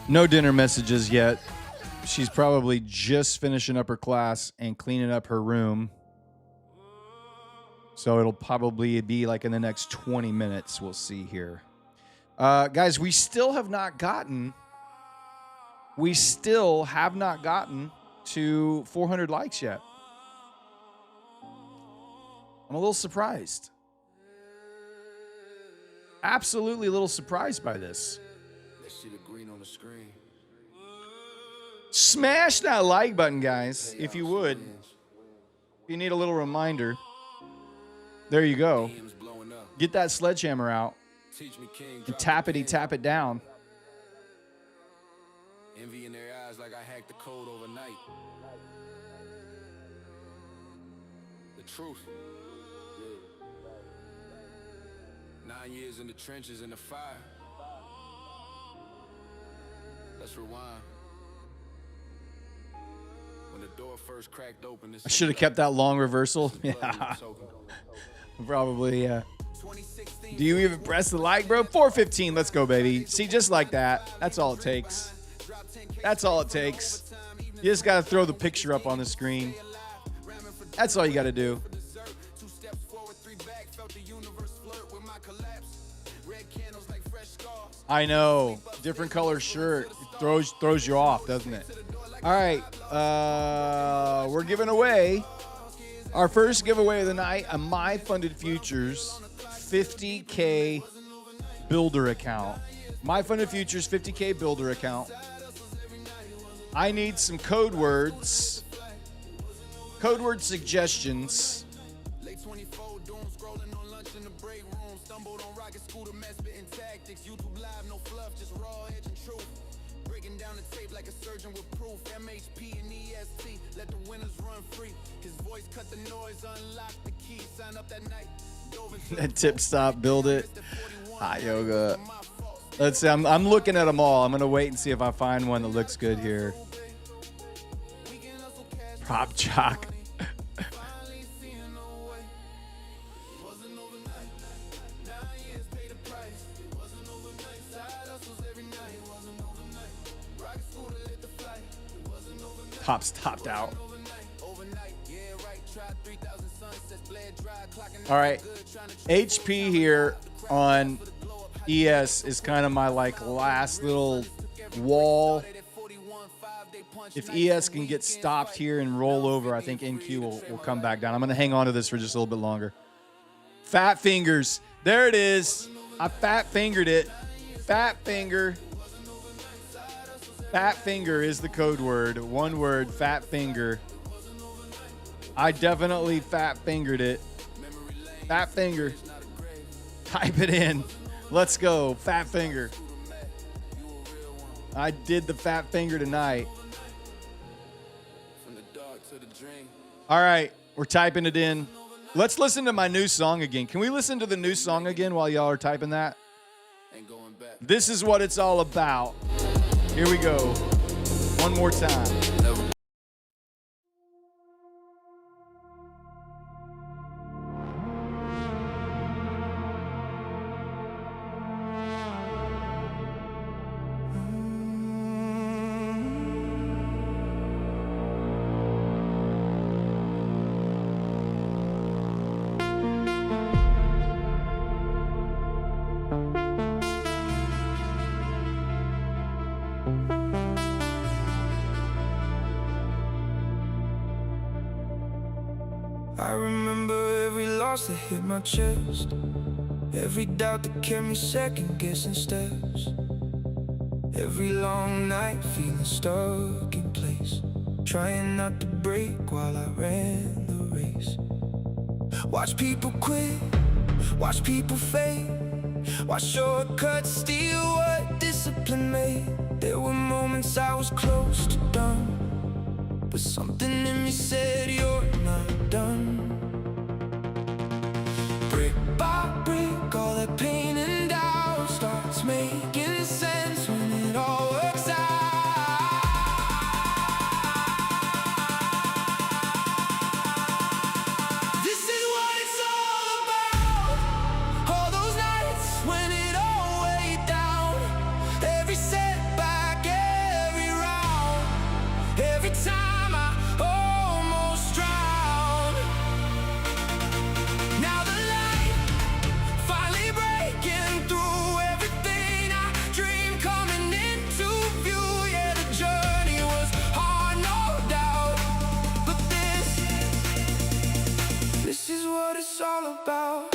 No dinner messages yet. She's probably just finishing up her class and cleaning up her room. So it'll probably be like in the next 20 minutes. We'll see here. Guys, we still have not gotten to 400 likes yet. I'm a little surprised. Absolutely a little surprised by this. Smash that like button, guys, if you would. If you need a little reminder. There you go. Get that sledgehammer out. And tap it down. Envy in their eyes like I hacked the code overnight. The truth. 9 years in the trenches in the fire. Let's rewind. When the door first cracked open, I should have kept that long reversal. Yeah. Probably, yeah. Do you even press the like, bro? 415. Let's go, baby. See, just like that. That's all it takes. That's all it takes. You just got to throw the picture up on the screen. That's all you got to do. I know. Different color shirt. It throws you off, doesn't it? All right. We're giving away our first giveaway of the night, a My Funded Futures 50K builder account. My Funded Futures 50K builder account. I need some code words suggestions. That tip stop, build it. Hot yoga. Let's see. I'm looking at them all. I'm gonna wait and see if I find one that looks good here. Prop jock. Top's topped out. All right, HP here on ES is kind of my like last little wall. If ES can get stopped here and roll over, I think NQ will come back down. I'm going to hang on to this for just a little bit longer. Fat fingers. There it is. I fat fingered it. Fat finger. Fat finger is the code word. One word, fat finger. I definitely fat fingered it. Fat finger. Type it in. Let's go. Fat finger. I did the fat finger tonight. From the dark to the dream. All right, we're typing it in. Let's listen to my new song again. Can we listen to the new song again while y'all are typing that? Ain't going back. This is what it's all about. Here we go. One more time. Never. I remember every loss that hit my chest, every doubt that kept me second guessing steps, every long night feeling stuck in place, trying not to break while I ran the race. Watch people quit, watch people fade, watch shortcuts steal what discipline made. There were moments I was close to done, but something in me said you're not done. Brick by brick, all that pain and doubt starts making sense when it all works out. This is what it's all about. All those nights when it all weighed down, every setback, every round, every time I almost drowned. Now the light finally breaking through, everything I dreamed coming into view. Yeah, the journey was hard, no doubt, but this is what it's all about.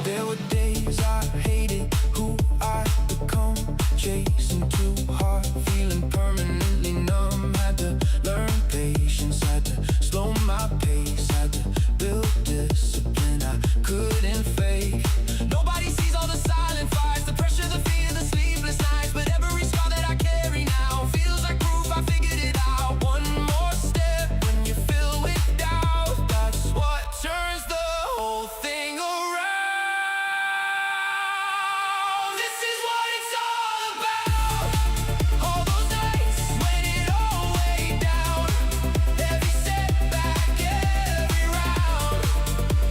There were days I hated who I become, chasing too hard, feeling permanently numb. Had to learn patience, had to slow my pace, had to build discipline I couldn't fake. Nobody sees all the silent fights, the pressure, the fear, the sleepless nights, but every scar that I carry now feels like proof I figured it out. One more step when you're filled with doubt, that's what turns the whole thing around. This is what it's all about. All those nights when it all weighed down, every setback, every round,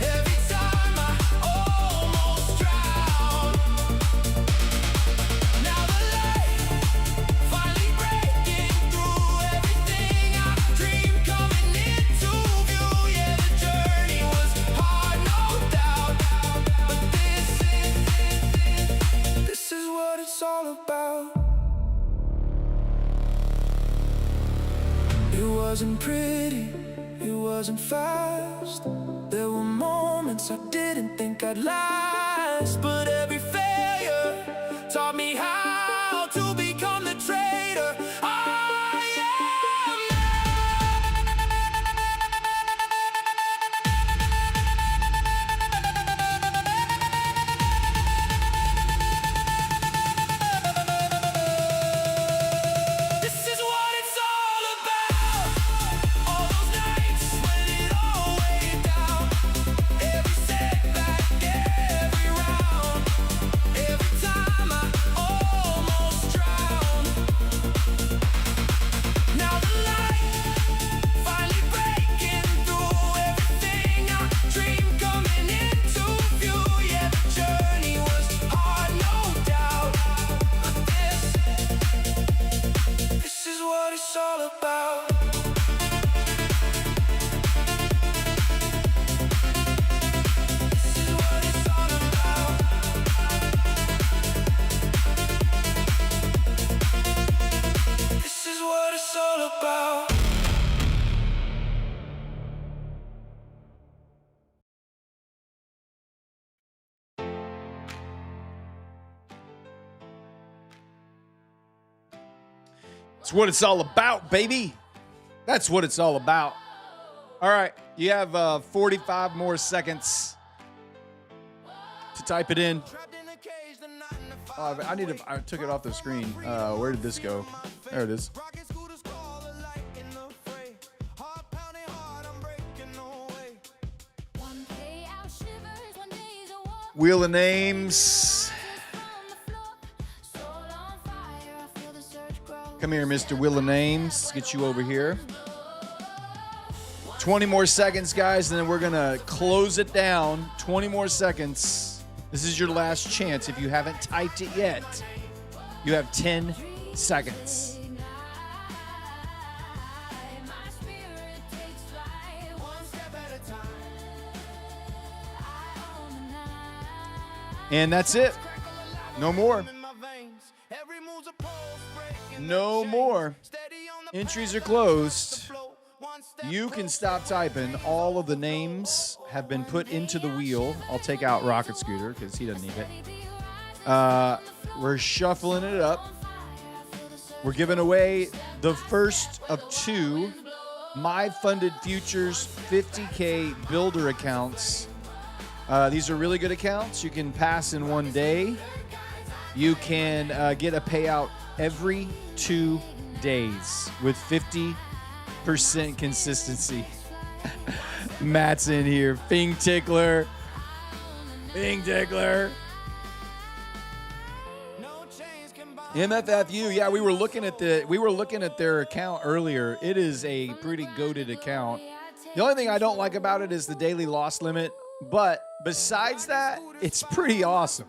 every time I almost drowned. Now the light finally breaking through, everything I dreamed coming into view. Yeah, the journey was hard, no doubt, but this is what it's all about. It wasn't pretty, it wasn't fast. There were moments I didn't think I'd last, but every failure taught me how to become the traitor I am now. This is what it's all about. All those nights when it all weighed down, every setback, every round, That's what it's all about, baby. That's what it's all about. All right, you have 45 more seconds to type it in. I took it off the screen. Where did this go? There it is. Wheel of Names. Come here, Mr. Wheel of Names. Let's get you over here. 20 more seconds, guys, and then we're going to close it down. 20 more seconds. This is your last chance. If you haven't typed it yet, you have 10 seconds. And that's it. No more. No more. Entries are closed. You can stop typing. All of the names have been put into the wheel. I'll take out Rocket Scooter because he doesn't need it. We're shuffling it up. We're giving away the first of 2 My Funded Futures 50K builder accounts. These are really good accounts. You can pass in one day. You can get a payout every 2 days with 50% consistency. Matt's in here. Fing Tickler. Fing Tickler. MFFU. Yeah, we were looking at their account earlier. It is a pretty goated account. The only thing I don't like about it is the daily loss limit. But besides that, it's pretty awesome.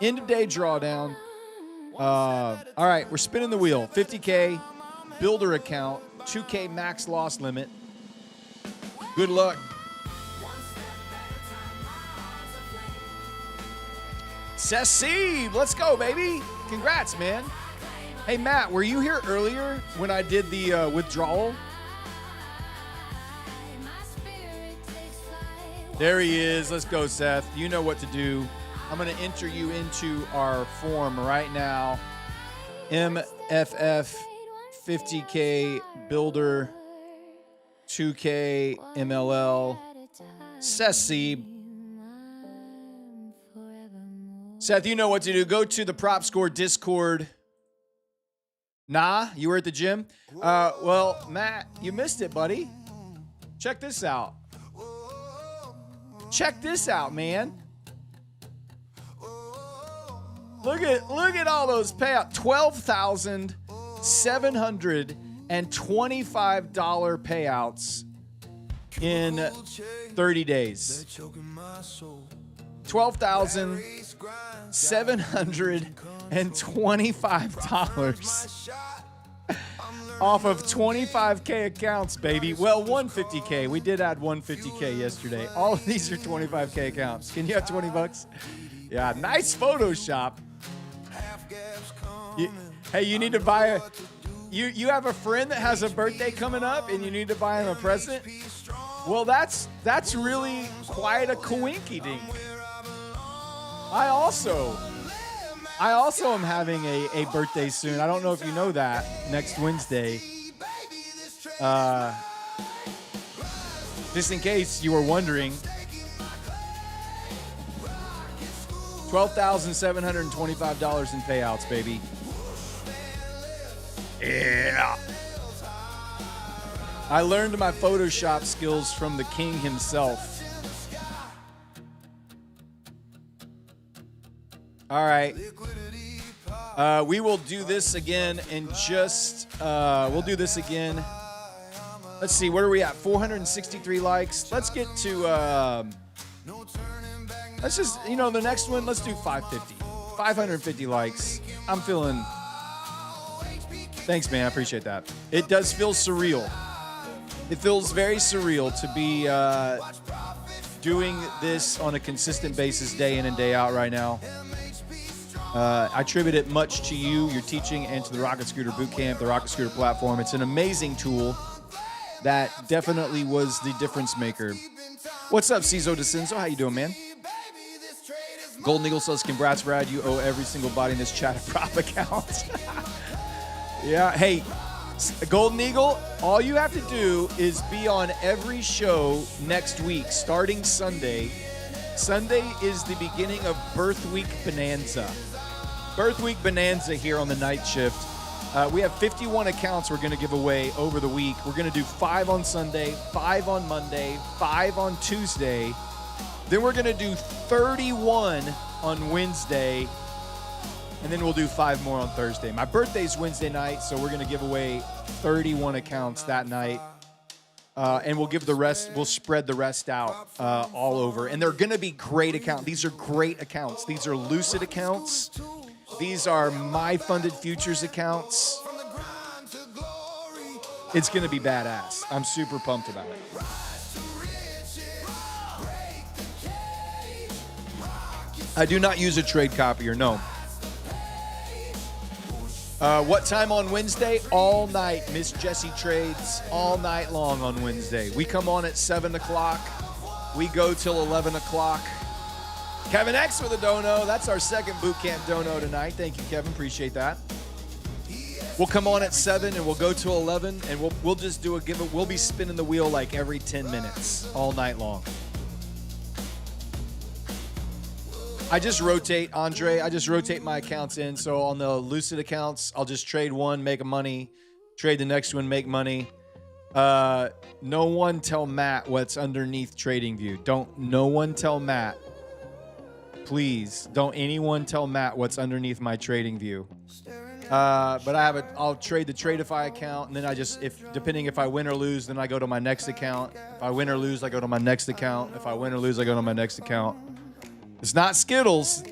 End of day drawdown. All right, we're spinning the wheel. 50K builder account, 2K max loss limit. Good luck. Cecile, let's go, baby. Congrats, man. Hey, Matt, were you here earlier when I did the withdrawal? There he is. Let's go, Seth. You know what to do. I'm going to enter you into our form right now. MFF 50K Builder 2K MLL Sessi. Seth, you know what to do. Go to the Prop Score Discord. Nah, you were at the gym? Well, Matt, you missed it, buddy. Check this out. Check this out, man. Look at all those payouts. $12,725 payouts in 30 days. $12,725 off of 25K accounts, baby. Well, 150K. We did add 150K yesterday. All of these are 25K accounts. Can you have 20 bucks? Yeah, nice Photoshop. Hey, you need to buy you have a friend that has a birthday coming up and you need to buy him a present? Well, that's really quite a coinky-dink. I also am having a birthday soon. I don't know if you know that. Next Wednesday. Just in case you were wondering. $12,725 in payouts, baby. Yeah. I learned my Photoshop skills from the king himself. All right. We will do this again in just, we'll do this again. Let's see, where are we at? 463 likes. Let's get to, let's just, the next one, let's do 550. 550 likes. I'm feeling, thanks, man. I appreciate that. It does feel surreal. It feels very surreal to be doing this on a consistent basis day in and day out right now. I attribute it much to you, your teaching, and to the Rocket Scooter Bootcamp, the Rocket Scooter platform. It's an amazing tool that definitely was the difference maker. What's up, Cizo DeCinzo? How you doing, man? Golden Eagle says, congrats, Brad. You owe every single body in this chat a prop account. Yeah. Hey, Golden Eagle, all you have to do is be on every show next week, starting Sunday. Sunday is the beginning of Birth Week Bonanza. Birth Week Bonanza here on the night shift. We have 51 accounts we're going to give away over the week. We're going to do 5 on Sunday, 5 on Monday, 5 on Tuesday. Then we're going to do 31 on Wednesday. And then we'll do 5 more on Thursday. My birthday's Wednesday night, so we're going to give away 31 accounts that night. And we'll give the rest, we'll spread the rest out all over. And they're going to be great accounts. These are great accounts. These are Lucid accounts. These are My Funded Futures accounts. It's going to be badass. I'm super pumped about it. I do not use a trade copier, no. What time on Wednesday? All night. Miss Jessie trades all night long on Wednesday. We come on at 7 o'clock. We go till 11 o'clock. Kevin X with a dono. That's our second boot camp dono tonight. Thank you, Kevin. Appreciate that. We'll come on at 7 and we'll go till 11 and we'll just do a give. We'll be spinning the wheel like every 10 minutes all night long. I just rotate, Andre. I just rotate my accounts in. So on the Lucid accounts, I'll just trade one, make money. Trade the next one, make money. No one tell Matt what's underneath TradingView. No one tell Matt. Please, don't anyone tell Matt what's underneath my TradingView. But I'll trade the Tradeify account, and then depending if I win or lose, then I go to my next account. If I win or lose, I go to my next account. If I win or lose, I go to my next account. It's not Skittles.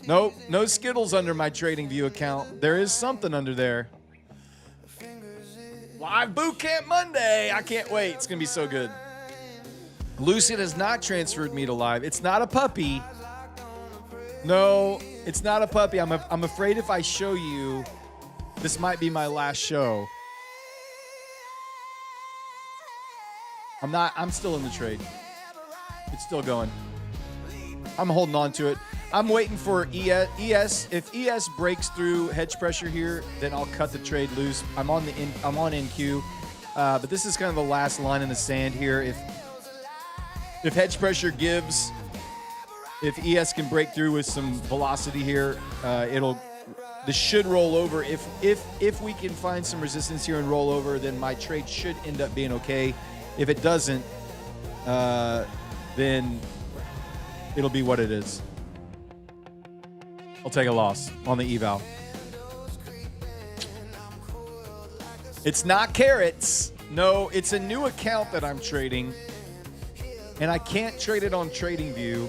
Nope, no Skittles under my TradingView account. There is something under there. Live Boot Camp Monday. I can't wait. It's going to be so good. Lucid has not transferred me to live. It's not a puppy. No, it's not a puppy. I'm afraid if I show you, this might be my last show. I'm still in the trade. It's still going. I'm holding on to it. I'm waiting for ES. If ES breaks through hedge pressure here, then I'll cut the trade loose. I'm on NQ. But this is kind of the last line in the sand here. If hedge pressure gives, if ES can break through with some velocity here, this should roll over. If we can find some resistance here and roll over, then my trade should end up being okay. If it doesn't, then it'll be what it is. I'll take a loss on the eval. It's not carrots. No, it's a new account that I'm trading, and I can't trade it on TradingView.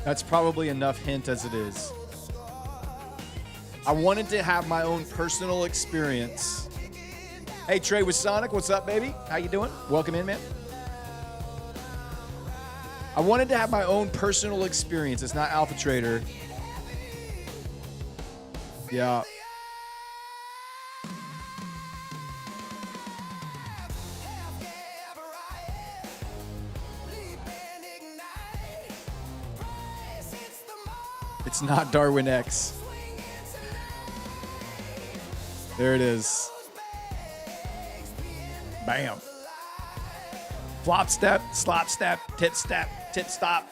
That's probably enough hint as it is. I wanted to have my own personal experience. Hey, Trey with Sonic, what's up, baby? How you doing? Welcome in, man. I wanted to have my own personal experience. It's not Alpha Trader. Yeah. It's not Darwin X. There it is. Bam. Flop step, slop step, tit step, tit stop.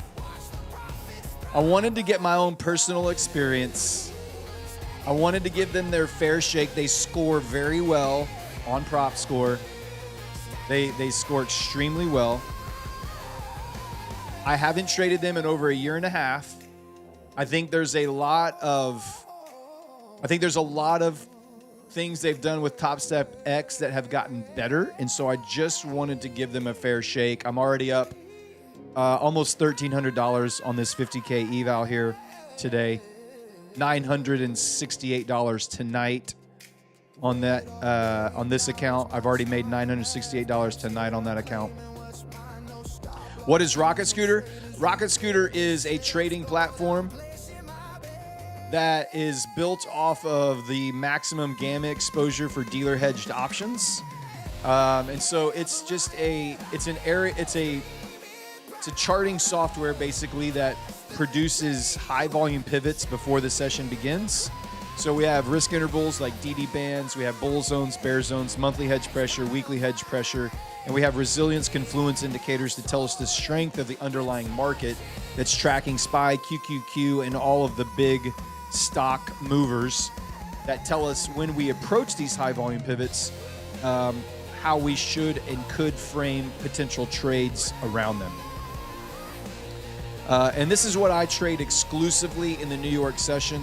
I wanted to get my own personal experience. I wanted to give them their fair shake. They score very well on prop score. They score extremely well. I haven't traded them in over a year and a half. I think there's a lot of things they've done with Top Step X that have gotten better, and so I just wanted to give them a fair shake. I'm already up almost $1,300 on this 50K eval here today. $968 tonight on that on this account. I've already made $968 tonight on that account. What is Rocket Scooter? Rocket Scooter is a trading platform that is built off of the maximum gamma exposure for dealer hedged options. And so it's just it's a charting software basically that produces high volume pivots before the session begins. So we have risk intervals like DD bands, we have bull zones, bear zones, monthly hedge pressure, weekly hedge pressure, and we have resilience confluence indicators to tell us the strength of the underlying market that's tracking SPY, QQQ, and all of the big stock movers that tell us when we approach these high volume pivots, how we should and could frame potential trades around them. And this is what I trade exclusively in the New York session.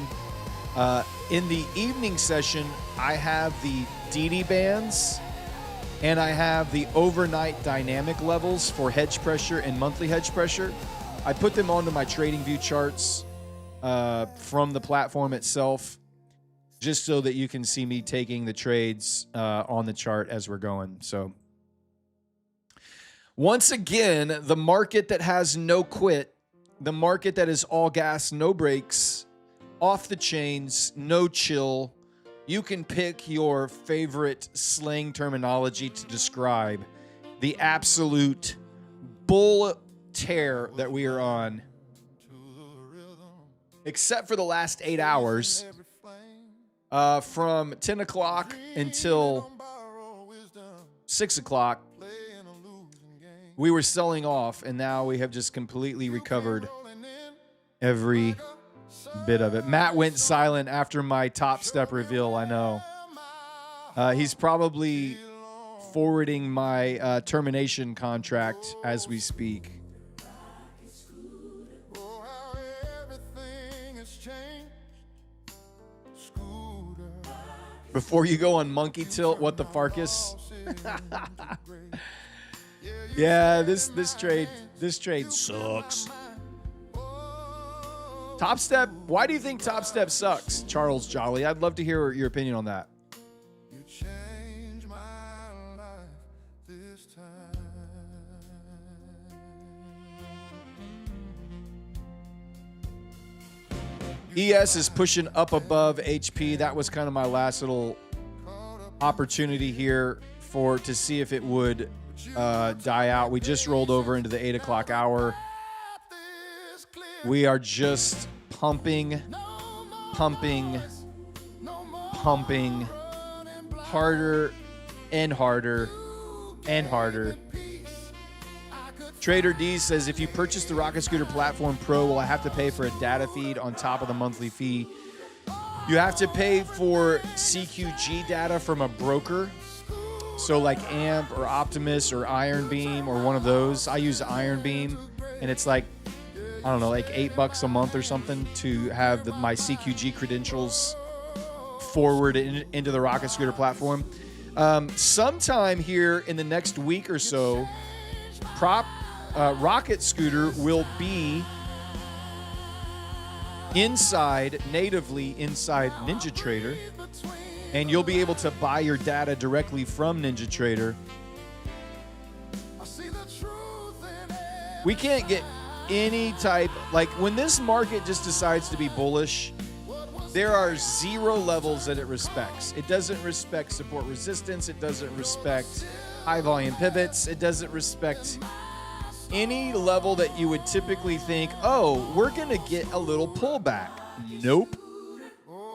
In the evening session, I have the DD bands and I have the overnight dynamic levels for hedge pressure and monthly hedge pressure. I put them onto my trading view charts from the platform itself, just so that you can see me taking the trades on the chart as we're going. So once again, the market that has no quit, the market that is all gas, no brakes, off the chains, no chill. You can pick your favorite slang terminology to describe the absolute bull tear that we are on. Except for the last 8 hours, from 10 o'clock until 6 o'clock, we were selling off, and now we have just completely recovered every bit of it. Matt went silent after my Top Step reveal, I know. He's probably forwarding my termination contract as we speak. Before you go on monkey tilt, what the farkus? Yeah, this trade sucks. Top Step, why do you think Top Step sucks, Charles Jolly? I'd love to hear your opinion on that. You changed my life this time. ES is pushing up above HP. That was kind of my last little opportunity here to see if it would die out. We just rolled over into the 8 o'clock hour. We are just pumping harder and harder and harder. Trader D says, if you purchase the Rocket Scooter Platform Pro, will I have to pay for a data feed on top of the monthly fee? You have to pay for CQG data from a broker. So like AMP or Optimus or Iron Beam or one of those. I use Iron Beam, and it's like, I don't know, like $8 a month or something to have my CQG credentials forward into the Rocket Scooter platform. Sometime here in the next week or so, Rocket Scooter will be natively inside NinjaTrader, and you'll be able to buy your data directly from NinjaTrader. We can't get any type, like when this market just decides to be bullish, there are zero levels that it respects. It doesn't respect support resistance. It doesn't respect high volume pivots. It doesn't respect any level that you would typically think, oh, we're going to get a little pullback. Nope.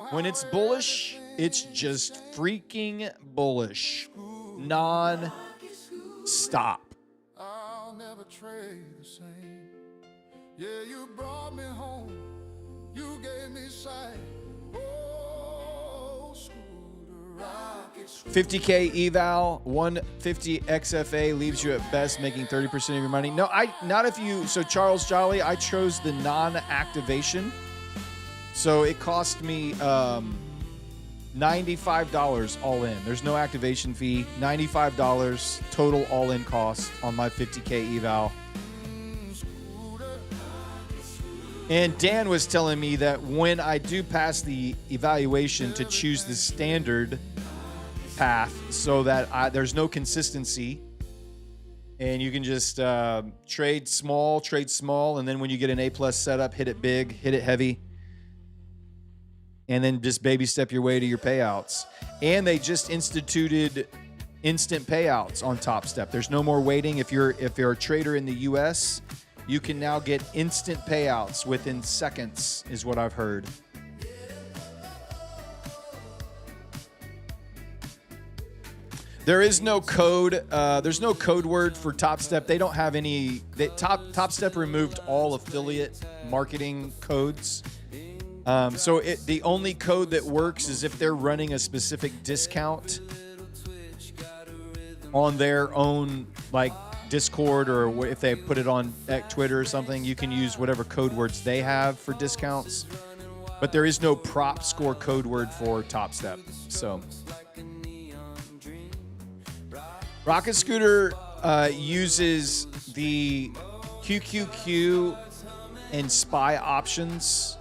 When it's bullish, it's just freaking bullish. Non-stop. I'll never trade the same. Yeah, you brought me home. You gave me sight. Oh, scooter, rocket, scooter. 50K eval, 150 XFA leaves you at best making 30% of your money. No, not if you. So Charles Jolly, I chose the non-activation. So it cost me $95 all in. There's no activation fee. $95 total all-in cost on my 50K eval. And Dan was telling me that when I do pass the evaluation, to choose the standard path so that there's no consistency, and you can just trade small, and then when you get an A+ setup, hit it big, hit it heavy, and then just baby step your way to your payouts. And they just instituted instant payouts on Top Step. There's no more waiting. If you're a trader in the US, you can now get instant payouts within seconds, is what I've heard. There is no code. There's no code word for Top Step. They don't have any. Top Step removed all affiliate marketing codes. So the only code that works is if they're running a specific discount on their own, like Discord, or if they put it on Twitter or something. You can use whatever code words they have for discounts. But there is no prop score code word for Top Step. So Rocket Scooter uses the QQQ and SPY options.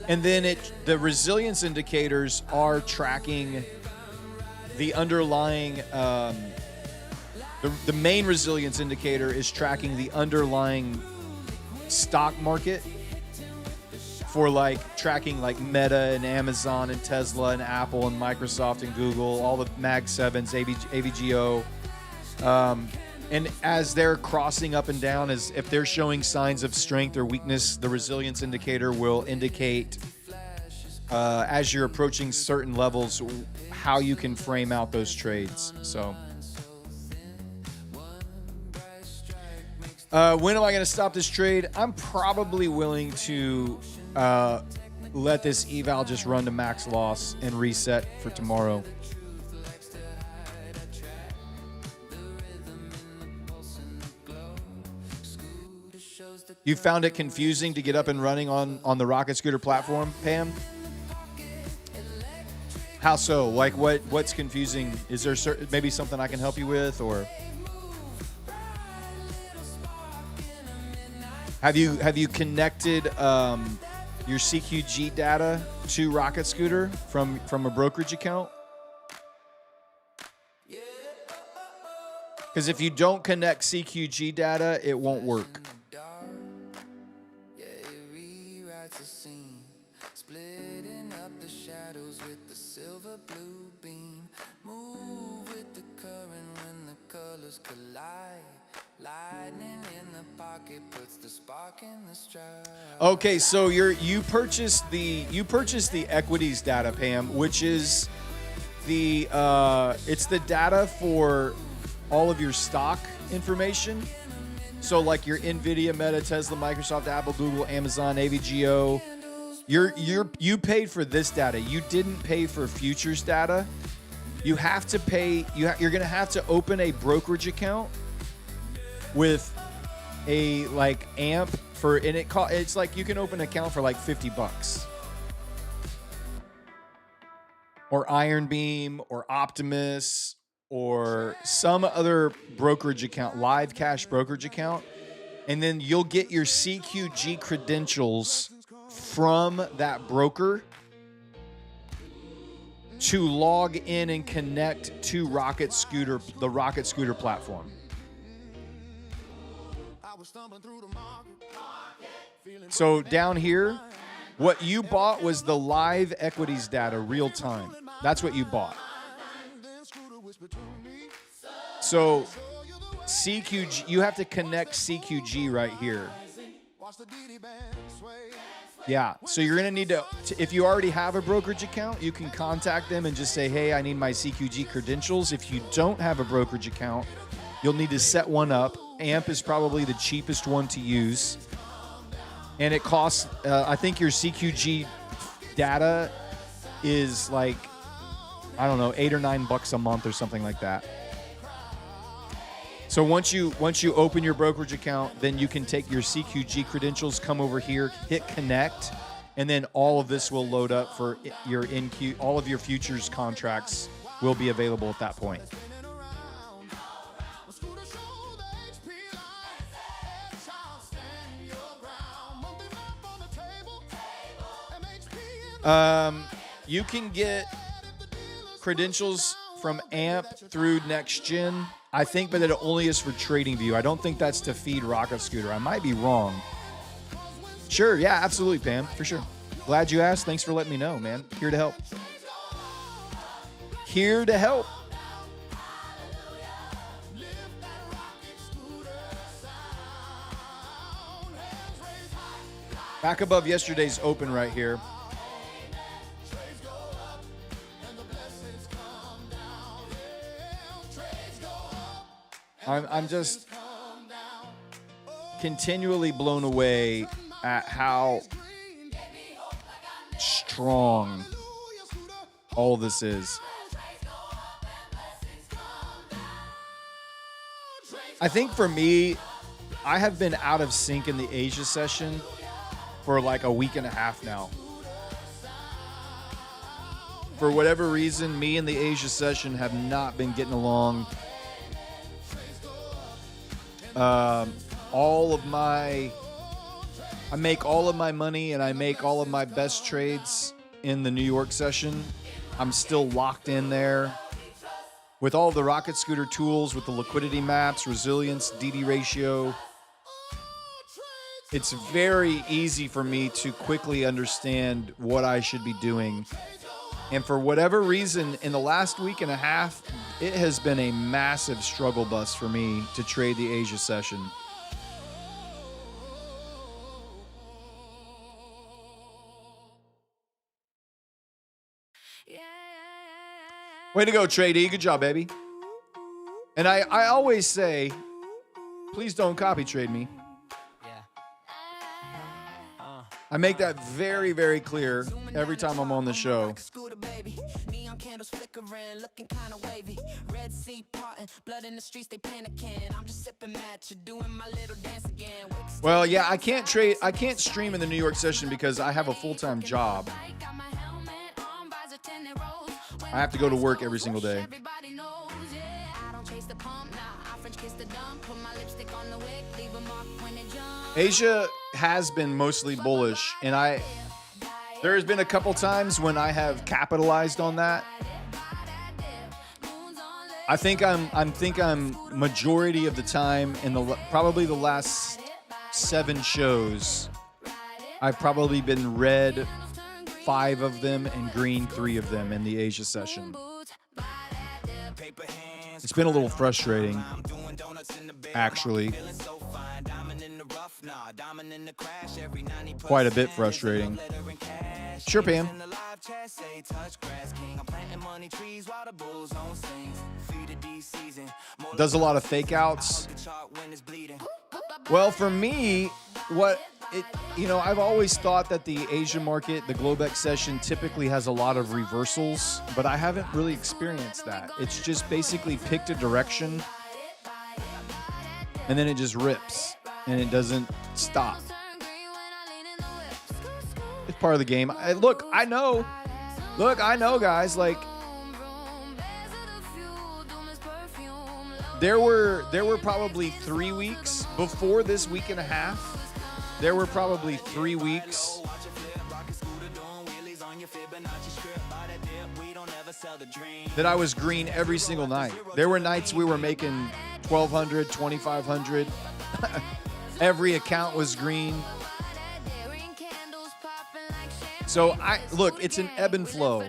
And then the resilience indicators are tracking the underlying, the main resilience indicator is tracking the underlying stock market for like tracking like Meta and Amazon and Tesla and Apple and Microsoft and Google, all the Mag 7s, AVGO. And as they're crossing up and down, as if they're showing signs of strength or weakness, the resilience indicator will indicate as you're approaching certain levels how you can frame out those trades. So when am I going to stop this trade? I'm probably willing to let this eval just run to max loss and reset for tomorrow. You found it confusing to get up and running on the Rocket Scooter platform, Pam? How so? Like what's confusing? Is there maybe something I can help you with, or have you connected your CQG data to Rocket Scooter from a brokerage account? Because if you don't connect CQG data, it won't work. Okay, so you purchased the equities data, Pam, which is it's the data for all of your stock information. So like your Nvidia, Meta, Tesla, Microsoft, Apple, Google, Amazon, AVGO. You paid for this data. You didn't pay for futures data. You have to pay. You're going to have to open a brokerage account with a like AMP for, and it's like you can open an account for like $50 or Iron Beam or Optimus or some other brokerage account, live cash brokerage account, and then you'll get your CQG credentials from that broker to log in and connect to Rocket Scooter, the Rocket Scooter platform. So down here, what you bought was the live equities data real time. That's what you bought. So CQG, you have to connect CQG right here. Yeah, so you're going to need to, if you already have a brokerage account, you can contact them and just say, hey, I need my CQG credentials. If you don't have a brokerage account, you'll need to set one up. AMP is probably the cheapest one to use. And it costs, I think your CQG data is like, I don't know, $8 or $9 a month or something like that. So once you open your brokerage account, then you can take your CQG credentials, come over here, hit connect, and then all of this will load up for your NQ. All of your futures contracts will be available at that point. You can get credentials from AMP through NextGen, I think, but it only is for TradingView. I don't think that's to feed Rocket Scooter. I might be wrong. Sure, yeah, absolutely, Pam, for sure. Glad you asked. Thanks for letting me know, man. Here to help. Here to help. Back above yesterday's open right here. I'm just continually blown away at how strong all this is. I think for me, I have been out of sync in the Asia session for like a week and a half now. For whatever reason, me and the Asia session have not been getting along. I make all of my money and I make all of my best trades in the New York session. I'm still locked in there with all the rocket scooter tools, with the liquidity maps, resilience, DD ratio. It's very easy for me to quickly understand what I should be doing. And for whatever reason, in the last week and a half, it has been a massive struggle bus for me to trade the Asia session. Way to go, Tradey. Good job, baby. And I always say, please don't copy trade me. I make that very, very clear every time I'm on the show. Well, yeah, I can't stream in the New York session because I have a full-time job. I have to go to work every single day. Asia has been mostly bullish, and there's been a couple times when I have capitalized on that. I think I'm majority of the time in probably the last 7 shows, I've probably been red 5 of them and green 3 of them in the Asia session. It's been a little frustrating, actually. Quite a bit frustrating. Sure, Pam. Does a lot of fake outs. Well, for me, I've always thought that the Asia market, the Globex session, typically has a lot of reversals, but I haven't really experienced that. It's just basically picked a direction, and then it just rips, and it doesn't stop. It's part of the game. Look, I know, guys. Like, there were probably 3 weeks before this week and a half. There were probably 3 weeks that I was green every single night. There were nights we were making 1,200, 2,500. Every account was green. So it's an ebb and flow.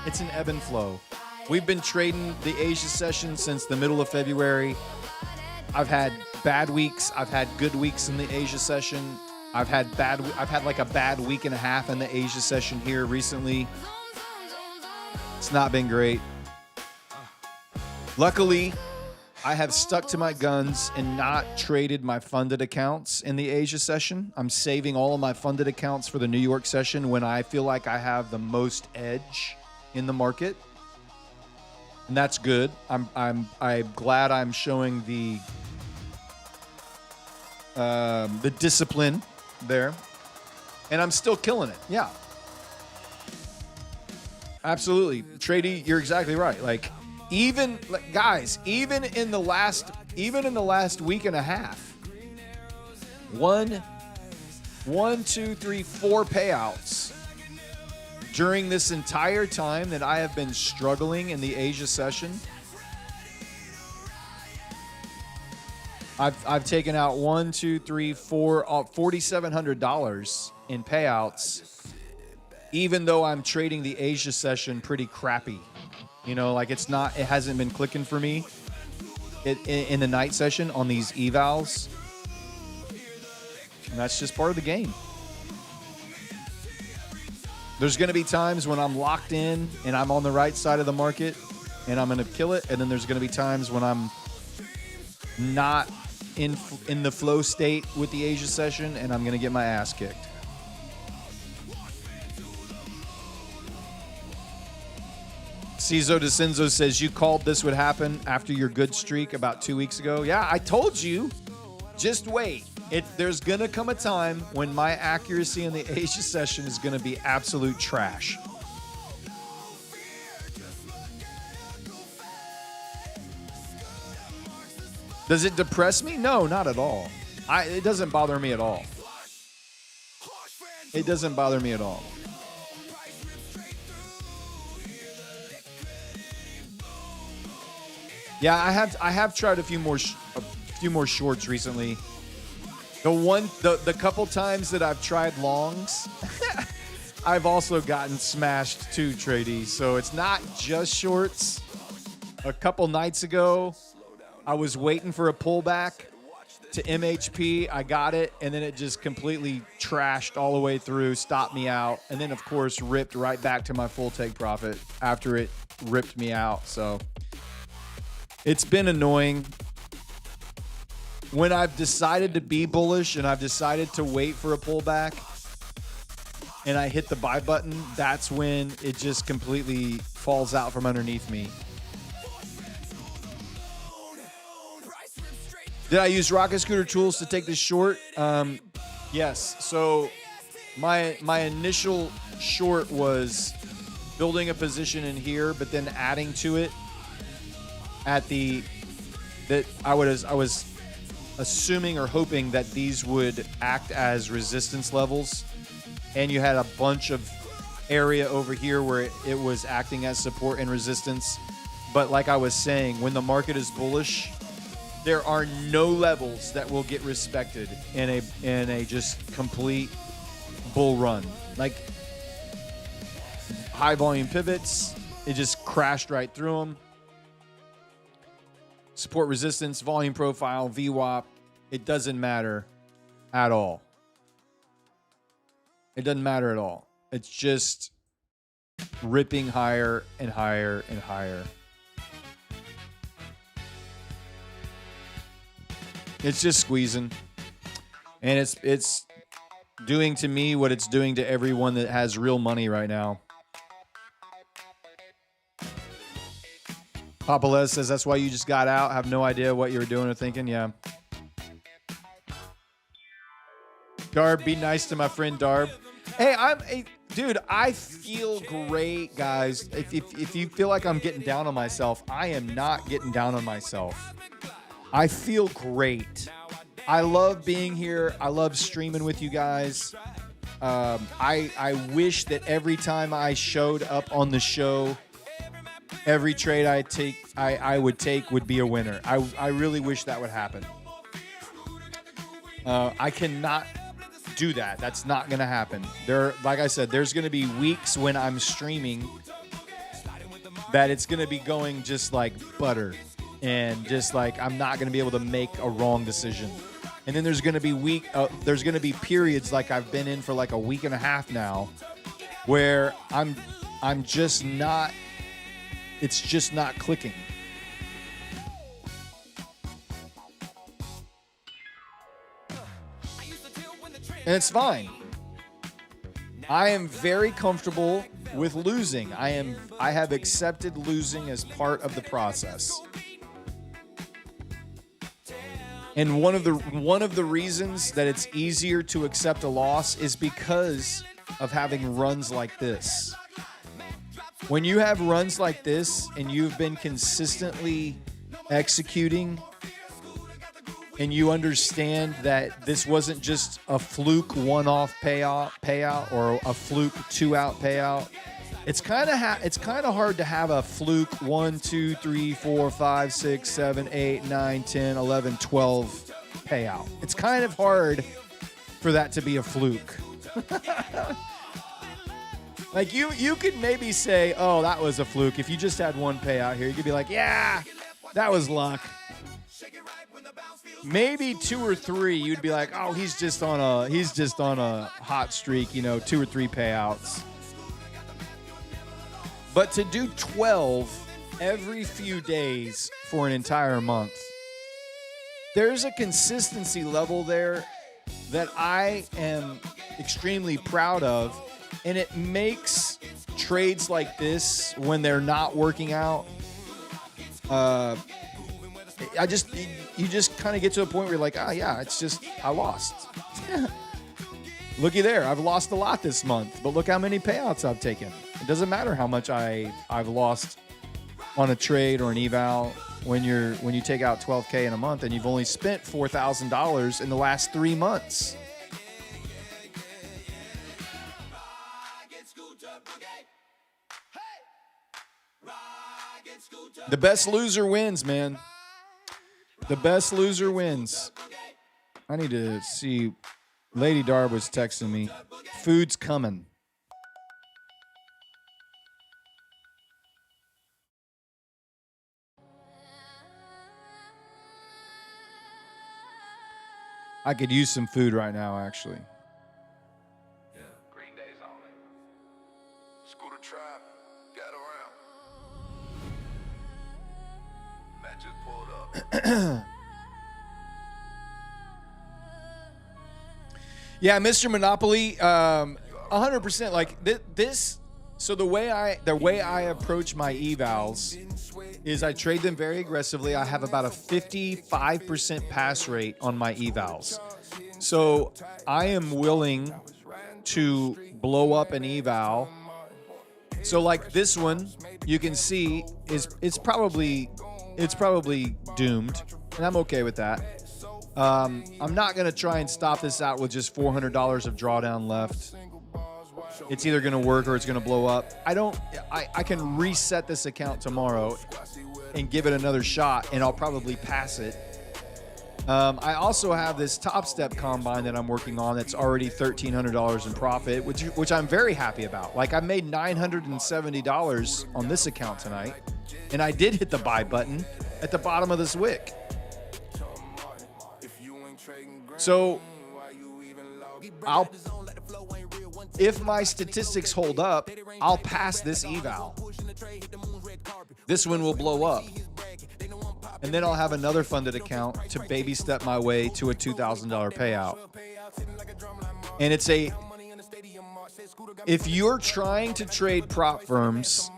It's an ebb and flow. We've been trading the Asia session since the middle of February. I've had bad weeks. I've had good weeks in the Asia session. I've had like a bad week and a half in the Asia session here recently. It's not been great. Luckily, I have stuck to my guns and not traded my funded accounts in the Asia session. I'm saving all of my funded accounts for the New York session when I feel like I have the most edge in the market. And that's good. I'm glad I'm showing the discipline there, and I'm still killing it. Yeah, absolutely, Trady, you're exactly right. Like, even in the last week and a half, 1, 2, 3, 4 payouts during this entire time that I have been struggling in the Asia session. I've taken out $4,700 in payouts, even though I'm trading the Asia session pretty crappy. Like it hasn't been clicking for me in the night session on these evals. And that's just part of the game. There's going to be times when I'm locked in and I'm on the right side of the market and I'm going to kill it. And then there's going to be times when I'm not in the flow state with the Asia session, and I'm gonna get my ass kicked. Cizo DeCenzo says, you called this would happen after your good streak about 2 weeks ago. Yeah, I told you. Just wait. There's going to come a time when my accuracy in the Asia session is going to be absolute trash. Does it depress me? No, not at all. It doesn't bother me at all. It doesn't bother me at all. Yeah, I have tried a few more shorts recently. The couple times that I've tried longs, I've also gotten smashed too, Trady. So it's not just shorts. A couple nights ago, I was waiting for a pullback to MHP. I got it, and then it just completely trashed all the way through, stopped me out, and then of course ripped right back to my full take profit after it ripped me out. So it's been annoying. When I've decided to be bullish and I've decided to wait for a pullback and I hit the buy button, that's when it just completely falls out from underneath me. Did I use Rocket Scooter tools to take this short? Yes. So my initial short was building a position in here, but then adding to it I was assuming or hoping that these would act as resistance levels, and you had a bunch of area over here where it was acting as support and resistance. But like I was saying, when the market is bullish, there are no levels that will get respected in a just complete bull run. Like high volume pivots, it just crashed right through them. Support resistance, volume profile, VWAP, it doesn't matter at all. It doesn't matter at all. It's just ripping higher and higher and higher. It's just squeezing. And it's doing to me what it's doing to everyone that has real money right now. Papa Les says, that's why you just got out. Have no idea what you were doing or thinking. Yeah. Darb, be nice to my friend Darb. Hey, dude, I feel great, guys. If you feel like I'm getting down on myself, I am not getting down on myself. I feel great. I love being here. I love streaming with you guys. I wish that every time I showed up on the show, every trade I would take would be a winner. I really wish that would happen. I cannot do that. That's not going to happen. Like I said, there's going to be weeks when I'm streaming that it's going to be going just like butter, and just like I'm not going to be able to make a wrong decision. And then there's going to be periods like I've been in for like a week and a half now, where I'm just not. It's just not clicking. And it's fine. I am very comfortable with losing. I have accepted losing as part of the process. And one of the reasons that it's easier to accept a loss is because of having runs like this. When you have runs like this and you've been consistently executing, and you understand that this wasn't just a fluke one-off payout or a fluke two-out payout, it's kind of hard to have a fluke 1, 2, 3, 4, 5, 6, 7, 8, 9, 10, 11, 12 payout. It's kind of hard for that to be a fluke. Like you could maybe say, oh, that was a fluke. If you just had one payout here, you could be like, yeah, that was luck. Maybe 2 or 3, you'd be like, oh, he's just on a hot streak, 2 or 3 payouts. But to do 12 every few days for an entire month, there's a consistency level there that I am extremely proud of, and it makes trades like this, when they're not working out, you just kind of get to a point where you're like, yeah, it's just, I lost. Looky there, I've lost a lot this month, but look how many payouts I've taken. It doesn't matter how much I've lost on a trade or an eval when you take out $12K in a month and you've only spent $4,000 in the last 3 months. The best loser wins, man. The best loser wins. I need to see. Lady Darb was texting me. Food's coming. I could use some food right now, actually. Yeah, Green Day's on it. Scooter Trap, got around. Matt just pulled up. Yeah, Mr. Monopoly, 100%. Like this. So the way I approach my evals is I trade them very aggressively. I have about a 55% pass rate on my evals. So I am willing to blow up an eval. So like this one, you can see it's probably doomed, and I'm okay with that. I'm not going to try and stop this out with just $400 of drawdown left. It's either going to work or it's going to blow up. I can reset this account tomorrow and give it another shot, and I'll probably pass it. I also have this Top Step combine that I'm working on that's already $1,300 in profit, which I'm very happy about. Like, I made $970 on this account tonight, and I did hit the buy button at the bottom of this wick. So if my statistics hold up, I'll pass this eval. This one will blow up. And then I'll have another funded account to baby step my way to a $2,000 payout. And if you're trying to trade prop firms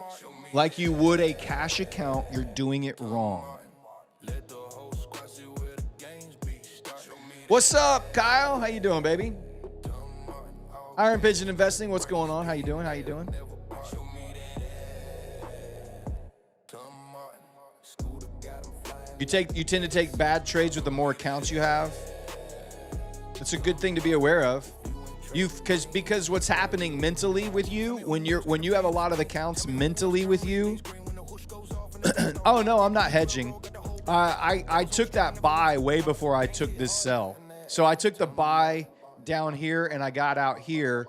like you would a cash account, you're doing it wrong. What's up, Kyle? How you doing, baby? Iron Pigeon Investing, what's going on? How you doing? You tend to take bad trades with the more accounts you have. It's a good thing to be aware of. Because what's happening mentally with you when you have a lot of accounts mentally with you. Oh no, I'm not hedging. I took that buy way before I took this sell. So I took the buy down here and I got out here,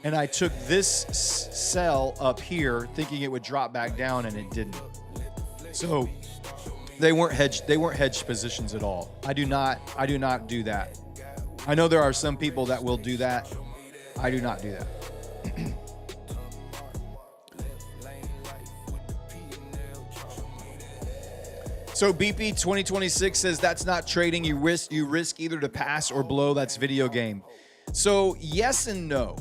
and I took this sell up here thinking it would drop back down, and it didn't. So they weren't hedged positions at all. I do not do that. I know there are some people that will do that. I do not do that. So BP 2026 says that's not trading. You risk either to pass or blow. That's video game. So yes and no.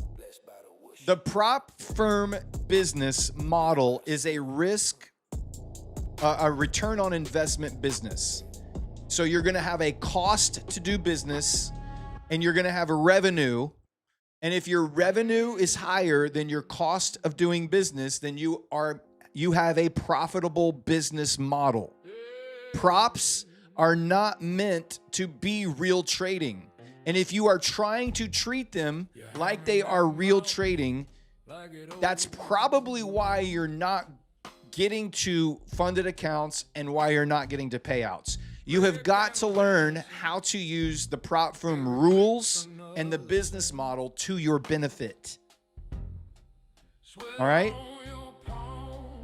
The prop firm business model is a return on investment business. So you're going to have a cost to do business, and you're going to have a revenue. And if your revenue is higher than your cost of doing business, then you have a profitable business model. Props are not meant to be real trading. And if you are trying to treat them like they are real trading, that's probably why you're not getting to funded accounts and why you're not getting to payouts. You have got to learn how to use the prop firm rules and the business model to your benefit. All right?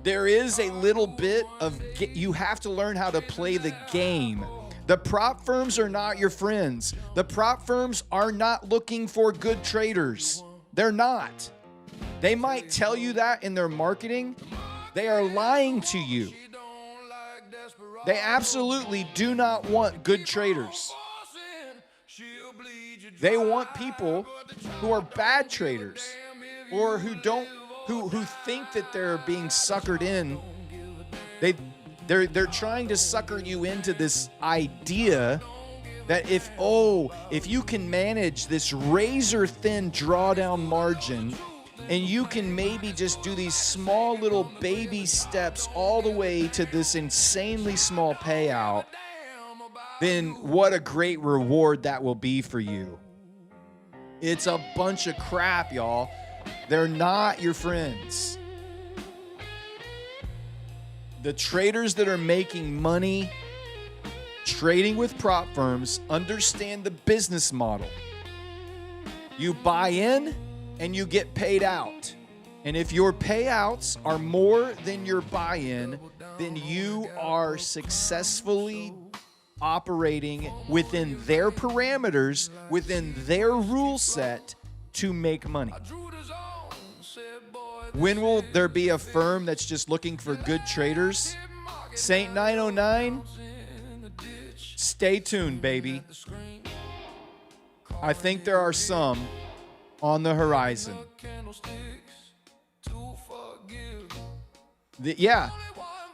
There is a little bit of, you have to learn how to play the game. The prop firms are not your friends. The prop firms are not looking for good traders. They're not. They might tell you that in their marketing. They are lying to you. They absolutely do not want good traders. They want people who are bad traders or who think that they're being suckered in. They're trying to sucker you into this idea that if you can manage this razor thin drawdown margin and you can maybe just do these small little baby steps all the way to this insanely small payout, then what a great reward that will be for you. It's a bunch of crap, y'all. They're not your friends. The traders that are making money trading with prop firms understand the business model. You buy in and you get paid out. And if your payouts are more than your buy-in, then you are successfully operating within their parameters, within their rule set to make money. When will there be a firm that's just looking for good traders? Saint 909, stay tuned, baby. I think there are some on the horizon. Yeah,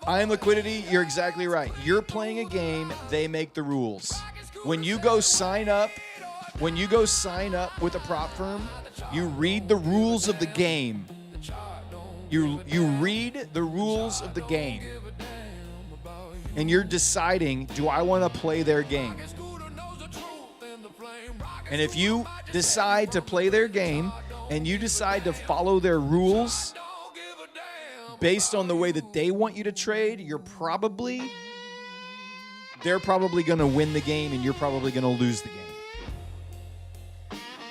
I Am Liquidity, you're exactly right. You're playing a game, they make the rules. When you go sign up with a prop firm, you read the rules of the game. You read the rules of the game. And you're deciding, do I want to play their game? And if you decide to play their game and you decide to follow their rules based on the way that they want you to trade, they're probably going to win the game and you're probably going to lose the game.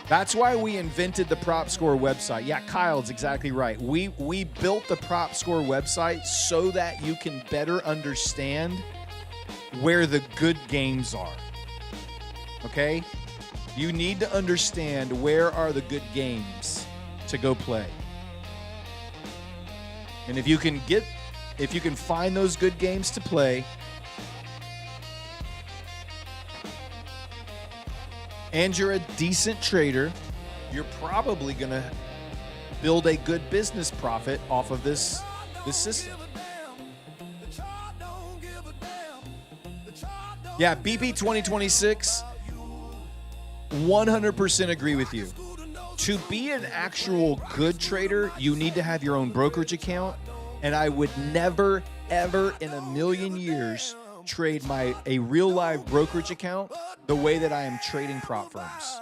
That's why we invented the Prop Score website. Yeah, Kyle's exactly right. We built the Prop Score website so that you can better understand where the good games are. Okay? You need to understand where are the good games to go play. And if you can find those good games to play, and you're a decent trader, you're probably going to build a good business profit off of this system. Yeah, BP 2026, 100% agree with you. To be an actual good trader, you need to have your own brokerage account, and I would never, ever in a million years trade a real live brokerage account the way that I am trading prop firms.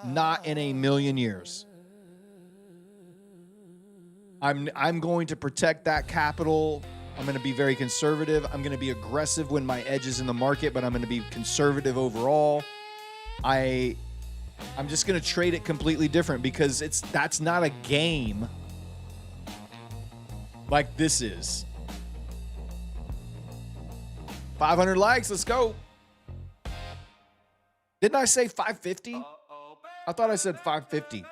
Not in a million years. I'm going to protect that capital. I'm going to be very conservative. I'm going to be aggressive when my edge is in the market, but I'm going to be conservative overall. I'm just going to trade it completely different because that's not a game like this is. 500 likes, let's go. Didn't I say 550? I thought I said 550.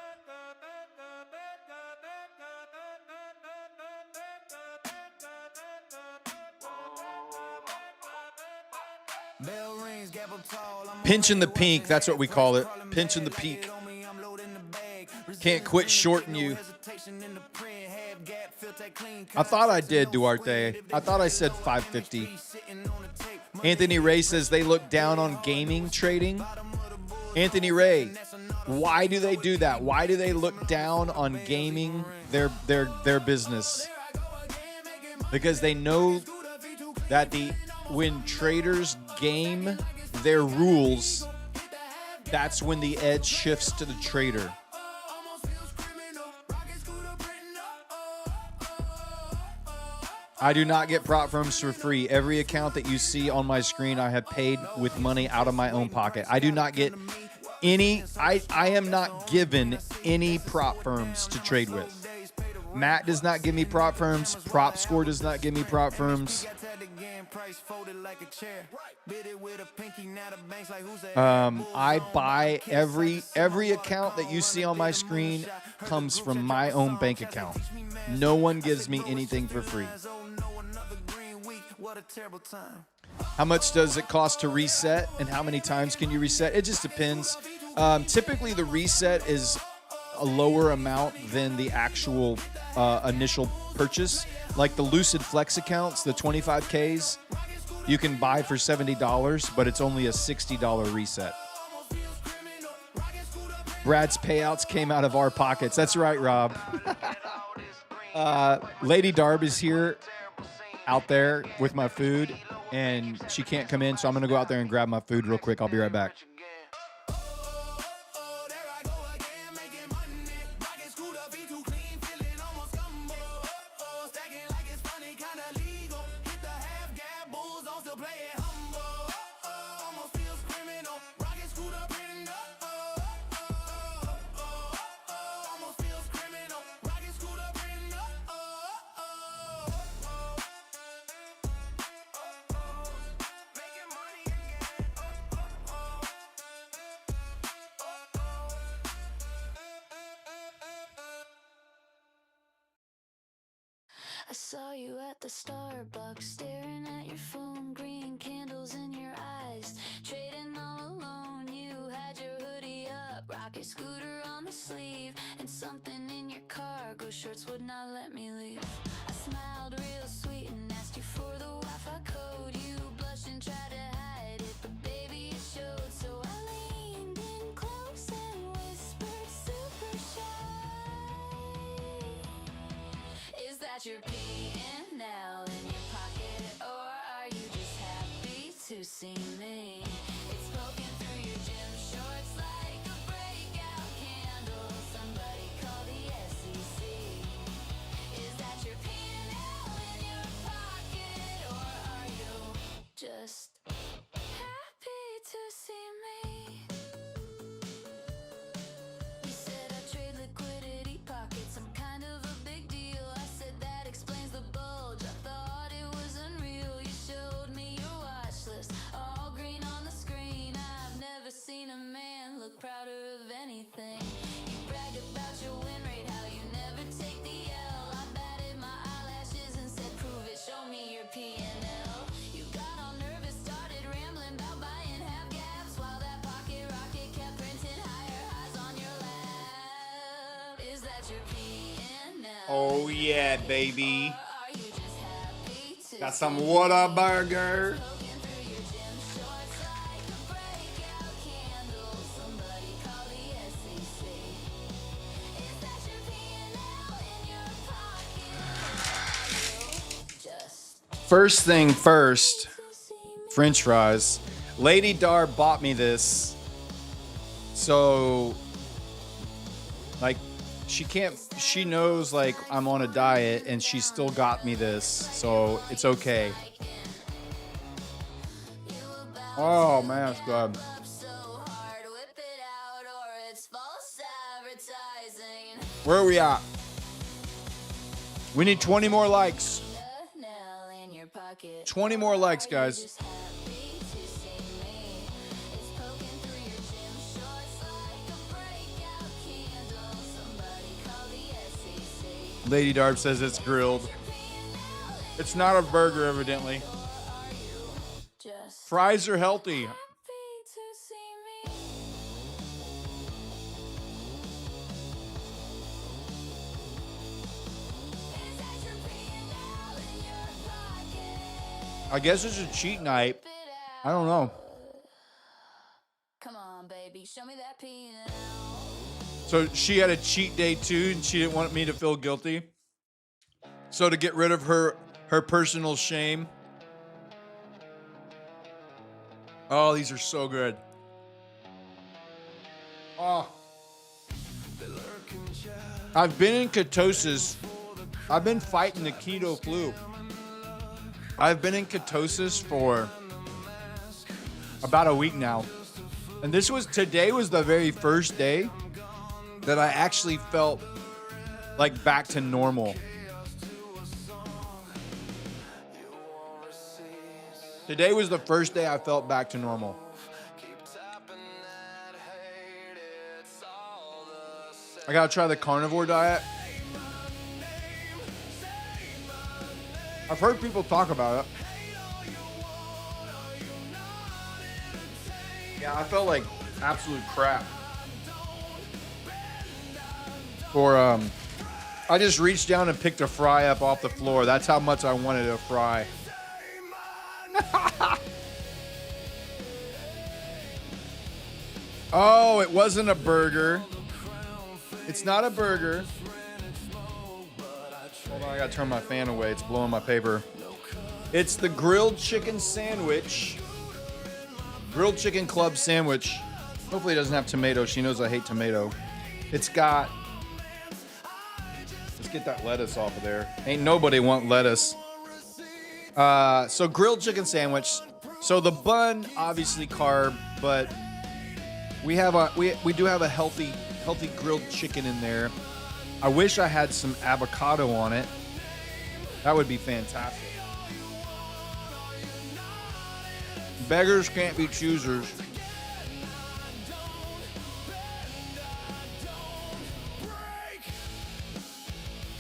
Pinching the pink, that's what we call it. Pinching the peak. Can't quit shorting you. I thought I did, Duarte. I thought I said 550. Anthony Ray says they look down on gaming trading. Anthony Ray, why do they do that? Why do they look down on gaming their business? Because they know that when traders game their rules, that's when the edge shifts to the trader. I do not get prop firms for free. Every account that you see on my screen, I have paid with money out of my own pocket. I do not get any, I am not given any prop firms to trade with. Matt does not give me prop firms. Prop Score does not give me prop firms. I buy every account that you see on my screen comes from my own bank account. No one gives me anything for free. How much does it cost to reset, and how many times can you reset? It just depends. Typically, the reset is a lower amount than the actual initial purchase. Like the Lucid Flex accounts, the 25Ks, you can buy for $70, but it's only a $60 reset. Brad's payouts came out of our pockets. That's right, Rob. Lady Darb is here out there with my food, and she can't come in, so I'm going to go out there and grab my food real quick. I'll be right back. I saw you at the Starbucks, staring at your phone, green candles in your eyes, trading all alone. You had your hoodie up, rocket scooter on the sleeve, and something in your cargo shorts would not let me leave. I smiled real sweet and asked you for the Wi-Fi code. You blushed and tried to hide it, but baby it showed. So I leaned in close and whispered super shy, is that your now in your pocket, or are you just happy to see me? It's poking through your gym shorts like a breakout candle. Somebody call the SEC. Is that your P&L in your pocket, or are you just happy to see me? You said I trade liquidity pockets, I'm kind of a big deal. I said that explains the bulge. I thought it was unreal. You showed me your watch list, all green on the screen. I've never seen a man look prouder of anything. You bragged about your win rate, how you never take the L. I batted my eyelashes and said, prove it, show me your P&L. You got all nervous, started rambling about buying half gaps, while that pocket rocket kept printing higher highs on your lap. Is that your P&L? Oh, yeah, baby. Are you just happy to Got some Whataburger. poking through your gym shorts like a breakout candle? Somebody call the SEC. Is that your P&L in your pocket? Or are you just First thing first, to see me? French fries. Lady Darb bought me this. So, like, she knows, like, I'm on a diet, and she still got me this. So, it's okay. Oh, man, it's good. So hard, whip it out, or it's false advertising. Where are we at? We need 20 more likes. Nail in your pocket. 20 more likes, guys. Just happy to see me. It's poking through your gym shorts like a breakout candle. Somebody call the SEC. Lady Darb says it's grilled. It's not a burger, evidently. Just Fries are healthy. happy to see me. Is that your P&L in your pocket? I guess it's a cheat night. Whip it I don't know. Come on, baby, show me that P&L. So she had a cheat day too, and she didn't want me to feel guilty. So to get rid of her personal shame. Oh, these are so good. Oh. I've been in ketosis. I've been fighting the keto flu. I've been in ketosis for about a week now. And today was the very first day that I actually felt like back to normal. Today was the first day I felt back to normal. I gotta try the carnivore diet. I've heard people talk about it. Yeah, I felt like absolute crap. Or I just reached down and picked a fry up off the floor. That's how much I wanted a fry. Oh, it wasn't a burger. It's not a burger. Hold on, I gotta turn my fan away. It's blowing my paper. It's the grilled chicken sandwich. Grilled chicken club sandwich. Hopefully it doesn't have tomato. She knows I hate tomato. It's got... Let's get that lettuce off of there. Ain't nobody want lettuce. So grilled chicken sandwich. So the bun, obviously carb, but we do have a healthy grilled chicken in there. I wish I had some avocado on it. That would be fantastic. Beggars can't be choosers.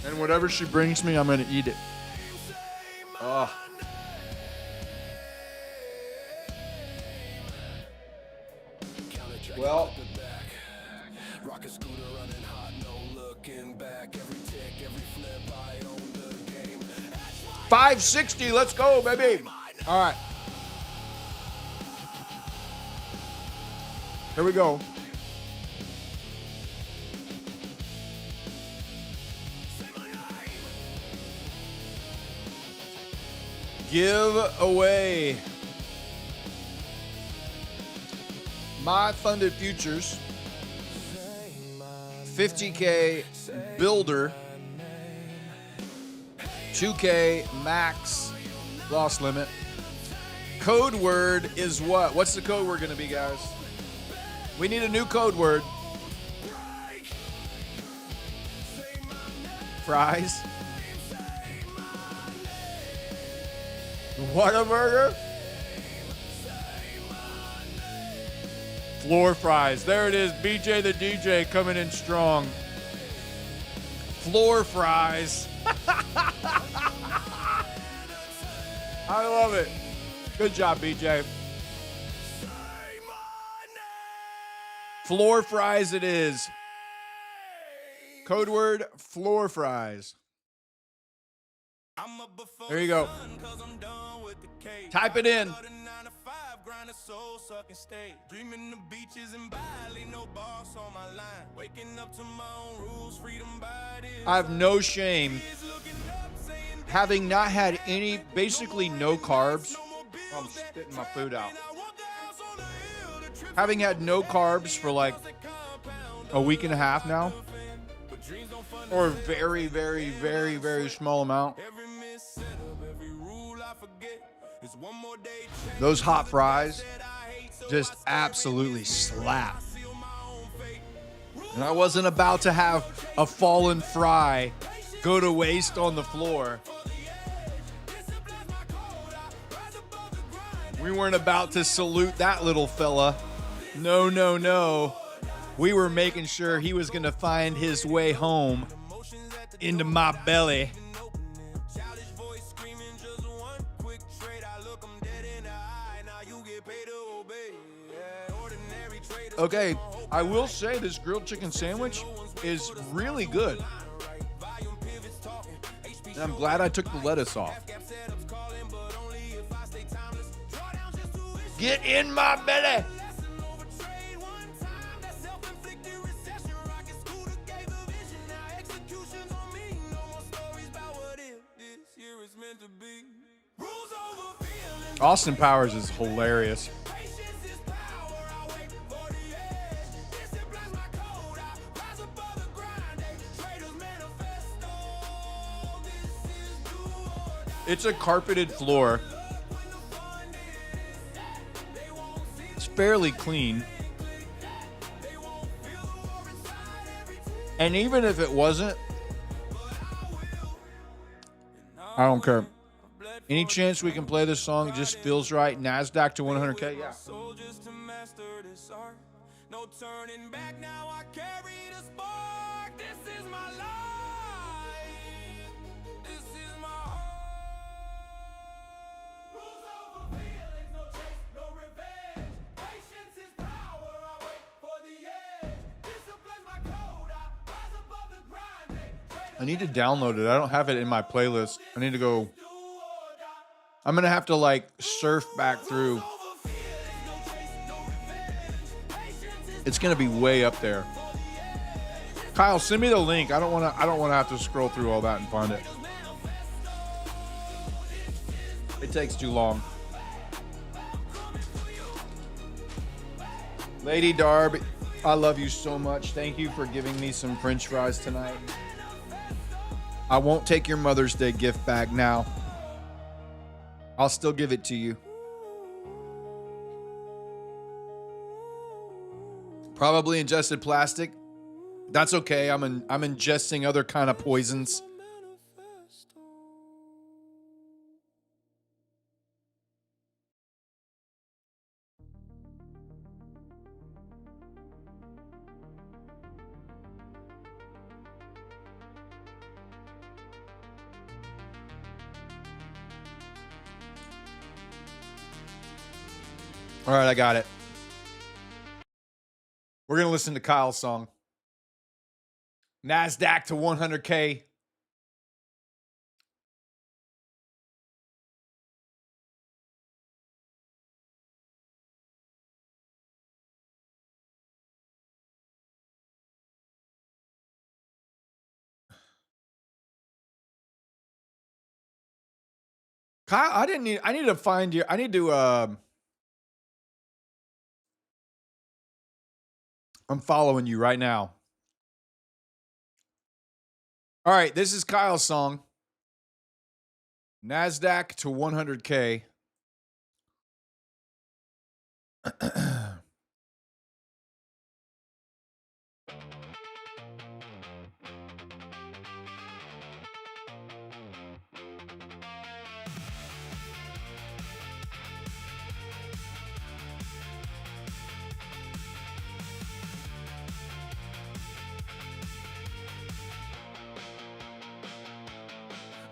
And whatever she brings me, I'm going to eat it. Oh. Well, 560, let's go, baby. All right. Here we go. Give away my funded futures 50K builder 2K max loss limit. Code word is what? What's the code word going to be, guys? We need a new code word. Fries. Whataburger. Floor fries. There it is. BJ the DJ coming in strong. Floor fries. I love it. Good job, BJ. Floor fries it is. Code word, floor fries. There you go. Type it in. I have no shame having not had any, basically no carbs. I'm spitting my food out. Having had no carbs for like a week and a half now, or a very, very, very, very small amount. Those hot fries just absolutely slap. And I wasn't about to have a fallen fry go to waste on the floor. We weren't about to salute that little fella. No, no, no. We were making sure he was going to find his way home into my belly. Okay, I will say this grilled chicken sandwich is really good. And I'm glad I took the lettuce off. Get in my belly. Austin Powers is hilarious. It's a carpeted floor. It's fairly clean. And even if it wasn't, I don't care. Any chance we can play this song? It just feels right. NASDAQ to 100K. Yeah. No turning back now. I carry the spark. This is my life. This is my heart. Rules over feelings, no chase, no revenge. Patience is I need to download it. I don't have it in my playlist. I need to go. I'm going to have to like surf back through. It's going to be way up there. Kyle, send me the link. I don't want to have to scroll through all that and find it. It takes too long. Lady Darb, I love you so much. Thank you for giving me some French fries tonight. I won't take your Mother's Day gift back now. I'll still give it to you. Probably ingested plastic. That's okay. I'm ingesting other kind of poisons. All right, I got it. We're going to listen to Kyle's song. NASDAQ to 100K. Kyle, I need to find you. I'm following you right now. All right, this is Kyle's song. NASDAQ to 100K.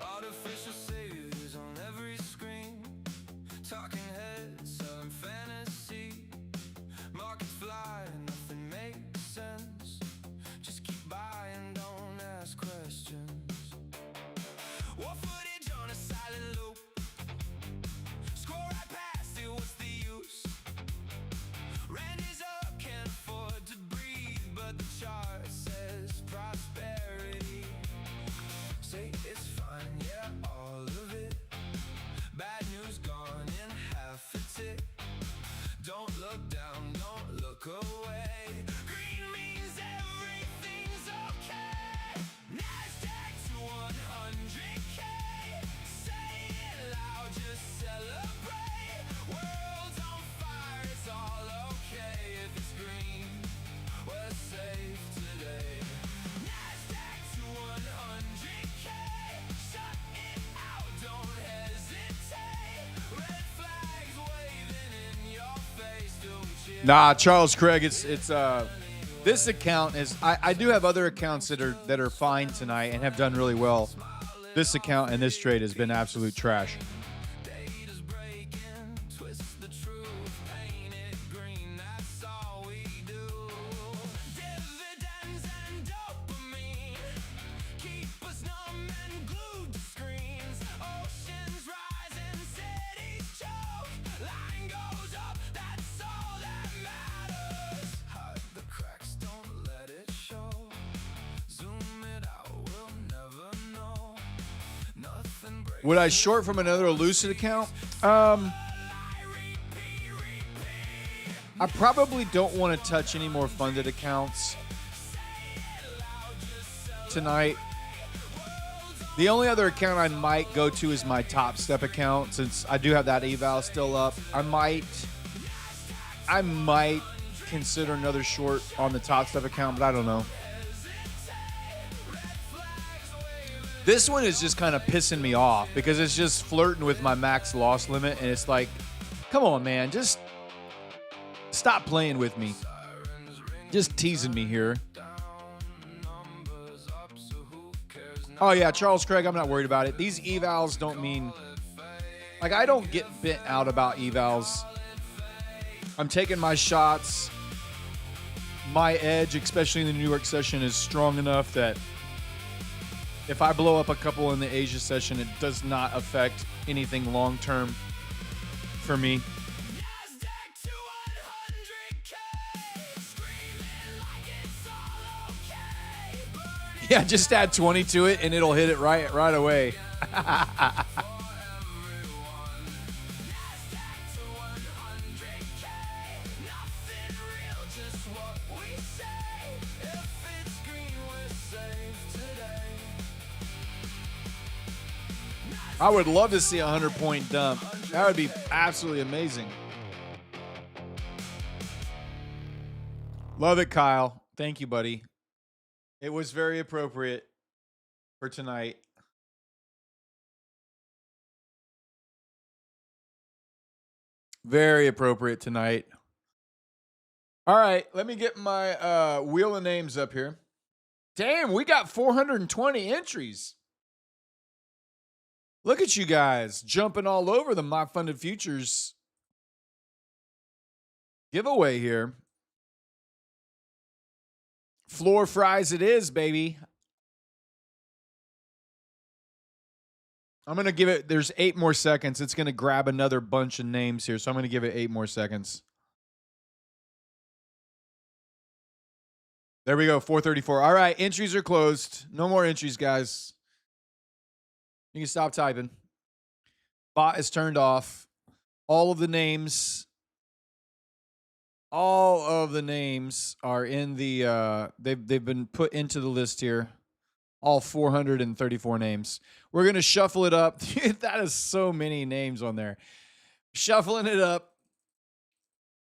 Artificial saviors on every screen, talking heads selling fantasy. Markets fly, nothing makes sense. Just keep buying, don't ask questions. War footage on a silent loop. Scroll right past it, what's the use? Rent is up, can't afford to breathe, but the chart says prosperity. Say it's fine, yeah, all of it. Bad news gone in half a tick. Don't look down, don't look away. Green means everything's okay. NASDAQ to 100K. Say it loud, just celebrate. World's on fire, it's all okay. If it's green, we're safe today. NASDAQ to 100K. Shut it out, don't hesitate. Red flags waving in your face. Nah, Charles Craig, it's this account is I do have other accounts that are fine tonight and have done really well. This account and this trade has been absolute trash. Data's breaking, twist the truth, paint it green, that's all we do. Dividends and dopamine keep us numb and glued to screens. Oceans rise and cities choke. Line goes up, that's all that matters. Hide the cracks, don't let it show. Zoom it out, we'll never know. Nothing breaks. Would I short from another Lucid account? I probably don't want to touch any more funded accounts tonight. The only other account I might go to is my Top Step account, since I do have that eval still up. I might consider another short on the Top Step account, but I don't know. This one is just kind of pissing me off because it's just flirting with my max loss limit, and it's like, come on, man, just stop playing with me. Just teasing me here. Oh yeah, Charles Craig, I'm not worried about it. These evals don't mean, like, I don't get bent out about evals. I'm taking my shots. My edge, especially in the New York session, is strong enough that If I blow up a couple in the Asia session, it does not affect anything long term for me. NASDAQ to 100K, screaming like it's all okay. Yeah, just add 20 to it and it'll hit it right away. NASDAQ to 100K, nothing real, just what we say. If it's green, we're safe today. I would love to see a 100-point dump. That would be absolutely amazing. Love it, Kyle. Thank you, buddy. It was very appropriate for tonight. Very appropriate tonight. All right, let me get my wheel of names up here. Damn, we got 420 entries. Look at you guys jumping all over the My Funded Futures giveaway here. Floor fries it is, baby. I'm going to give it, there's 8 more seconds. It's going to grab another bunch of names here, so I'm going to give it 8 more seconds. There we go, 434. All right, entries are closed. No more entries, guys. You can stop typing. Bot is turned off. All of the names are in the they've been put into the list here. All 434 names. We're going to shuffle it up. Dude, that is so many names on there. Shuffling it up.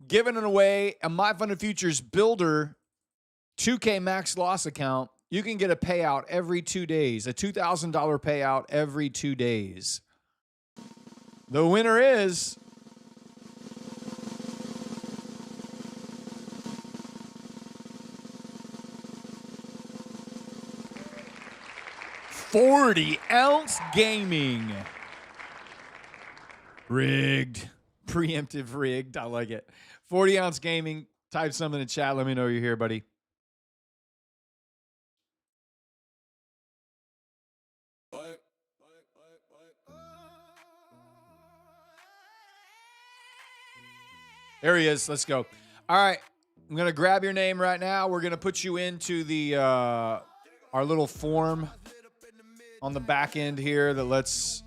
Giving it away a My Funded Futures Builder 2K max loss account. You can get a payout every 2 days, a $2,000 payout every 2 days. The winner is $40-ounce gaming. Rigged. Preemptive rigged. I like it. 40-ounce gaming. Type something in the chat. Let me know you're here, buddy. There he is. Let's go. All right. I'm going to grab your name right now. We're going to put you into the our little form on the back end here that lets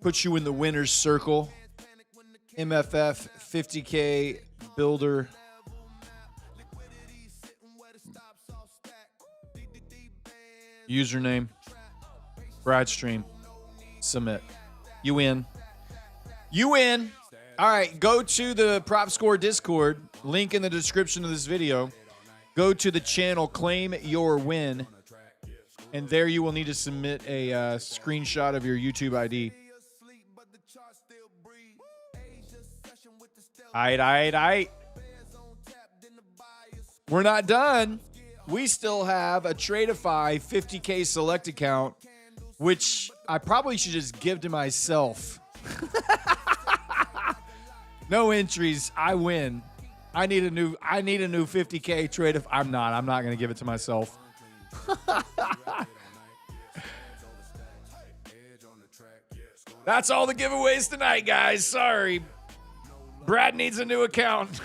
put you in the winner's circle. MFF 50K builder. Username. Brad Stream. Submit. You win. You win. All right, go to the Prop Score Discord, link in the description of this video. Go to the channel, claim your win, and there you will need to submit a screenshot of your YouTube ID. All right. We're not done. We still have a Tradeify 50K select account, which I probably should just give to myself. No entries. I win. I need a new 50K trade. I'm not going to give it to myself. That's all the giveaways tonight, guys. Sorry. Brad needs a new account.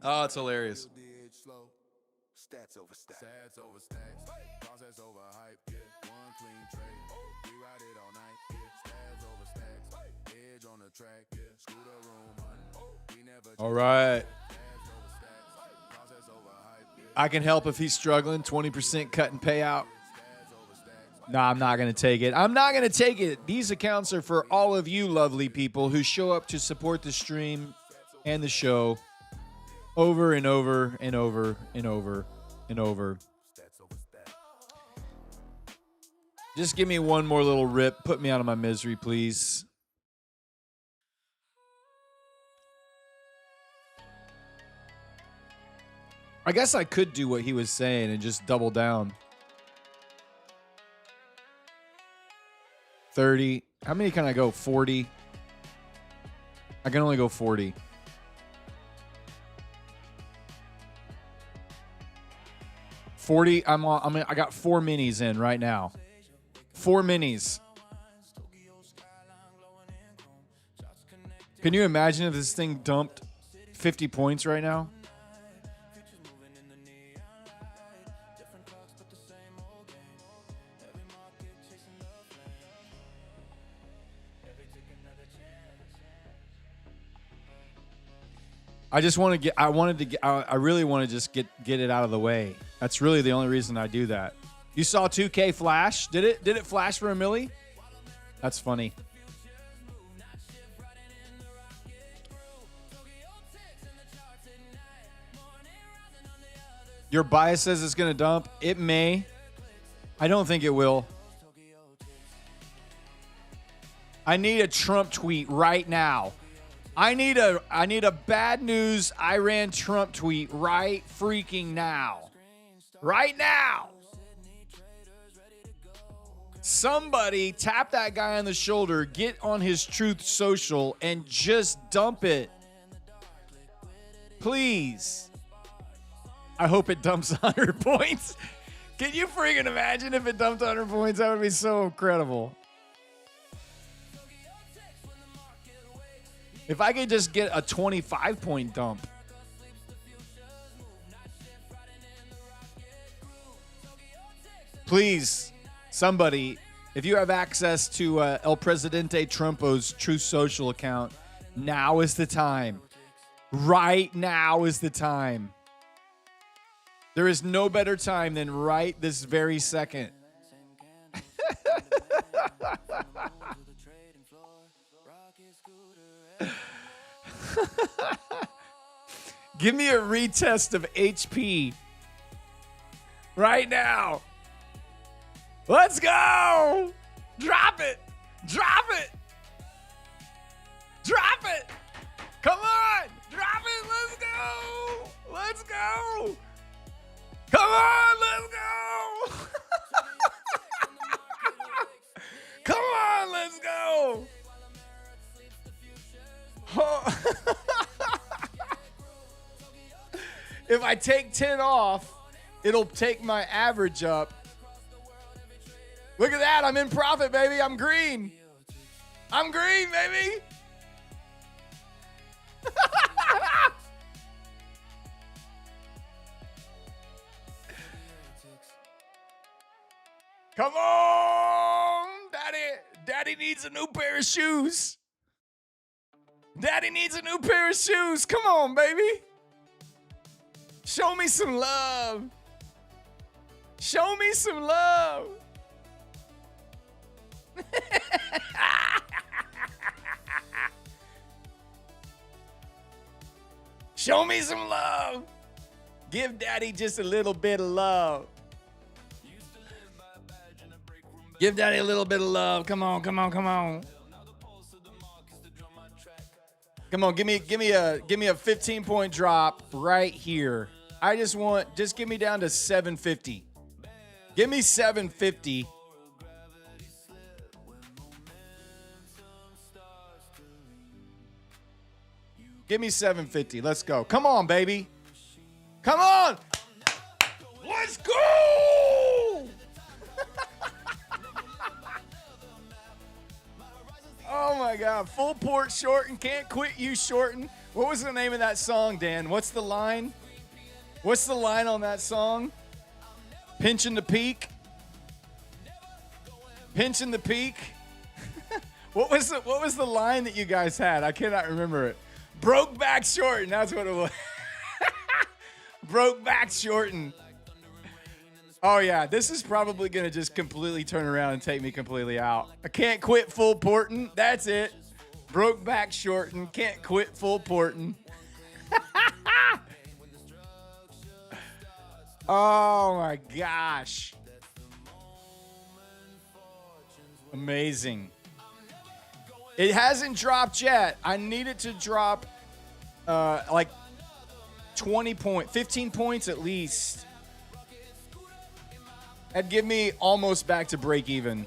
Oh, it's hilarious. Stats over stacks. Process over hype. One clean trade. We ride it all night. Stats over stacks. Edge on the track. Scooter room. We never. All right. I can help if he's struggling. 20% cut and payout. No, I'm not going to take it. I'm not going to take it. These accounts are for all of you lovely people who show up to support the stream and the show over and over and over and over and over. Just give me one more little rip. Put me out of my misery, please. I guess I could do what he was saying and just double down. 30. How many can I go? 40. I can only go 40. 40. I got 4 minis in right now. 4 minis. Can you imagine if this thing dumped 50 points right now? I really want to just get it out of the way. That's really the only reason I do that. You saw 2K flash? Did it flash for a milli? That's funny. Your bias says it's going to dump. It may. I don't think it will. I need a Trump tweet right now. I need a bad news Iran Trump tweet right freaking now. Right now. Somebody tap that guy on the shoulder, get on his Truth Social, and just dump it. Please. I hope it dumps 100 points. Can you freaking imagine if it dumped 100 points? That would be so incredible. If I could just get a 25-point dump. Please, somebody, if you have access to El Presidente Trumpo's Truth Social account, now is the time. Right now is the time. There is no better time than right this very second. Give me a retest of HP right now. Let's go. Drop it. Drop it. Drop it. Come on. Drop it. Let's go. Let's go. Come on. Let's go. Come on. Let's go. Oh. If I take 10 off, it'll take my average up. Look at that. I'm in profit, baby. I'm green. I'm green, baby. Come on, Daddy. Daddy needs a new pair of shoes. Daddy needs a new pair of shoes. Come on, baby. Show me some love. Show me some love. Show me some love. Give Daddy just a little bit of love. Give Daddy a little bit of love. Come on, come on, come on. Come on, give me a 15-point drop right here. I just give me down to 750. Give me 750. Give me 750. Let's go. Come on, baby. Come on. Let's go. Oh my God. Full port shorten. Can't quit you shorten. What was the name of that song, Dan? What's the line? What's the line on that song? Pinching the peak. Pinching the peak. What was the line that you guys had? I cannot remember it. Broke back shorten. That's what it was. Broke back shorten. Oh yeah, this is probably gonna just completely turn around and take me completely out. I can't quit full porting. That's it. Broke back shorten. Can't quit full porting. Oh my gosh. Amazing. It hasn't dropped yet. I need it to drop like 15 points at least. That'd give me almost back to break even.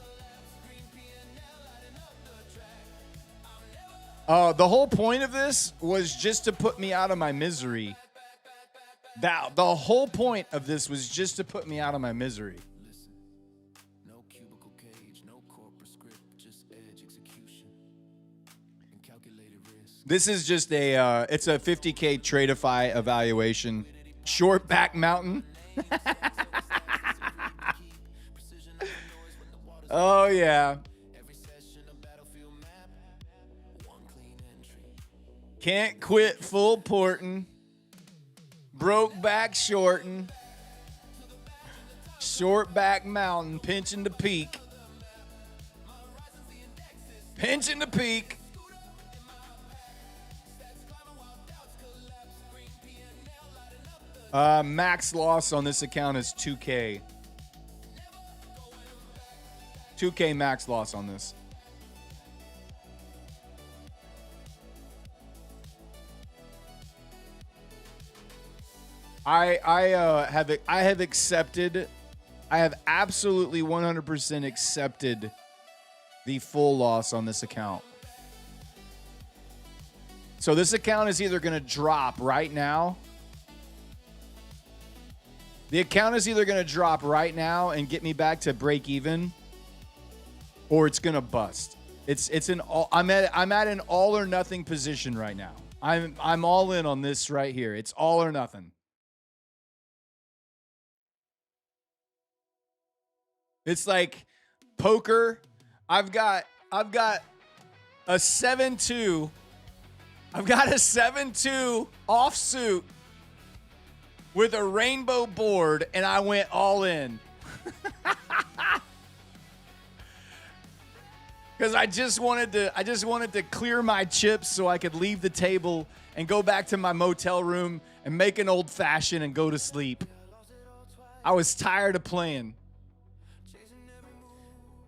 The whole point of this was just to put me out of my misery. That the whole point of this was just to put me out of my misery. No cubicle cage, no corporate script, just edge execution and calculated risk. This is just it's a 50K Tradeify evaluation. Short back mountain. Oh, yeah. Can't quit full portin'. Broke back shortin'. Short back mountain. Pinching the peak. Pinching the peak. Max loss on this account is 2K. 2K max loss on this. I have accepted. I have absolutely 100% accepted the full loss on this account. So this account is either going to drop right now. The account is either going to drop right now and get me back to break even, or it's going to bust. It's an all, I'm at an all or nothing position right now. I'm all in on this right here. It's all or nothing. It's like poker. I've got a 7-2. I've got a 7-2 offsuit with a rainbow board, and I went all in. Because I just wanted to clear my chips so I could leave the table and go back to my motel room and make an old fashioned and go to sleep. I was tired of playing.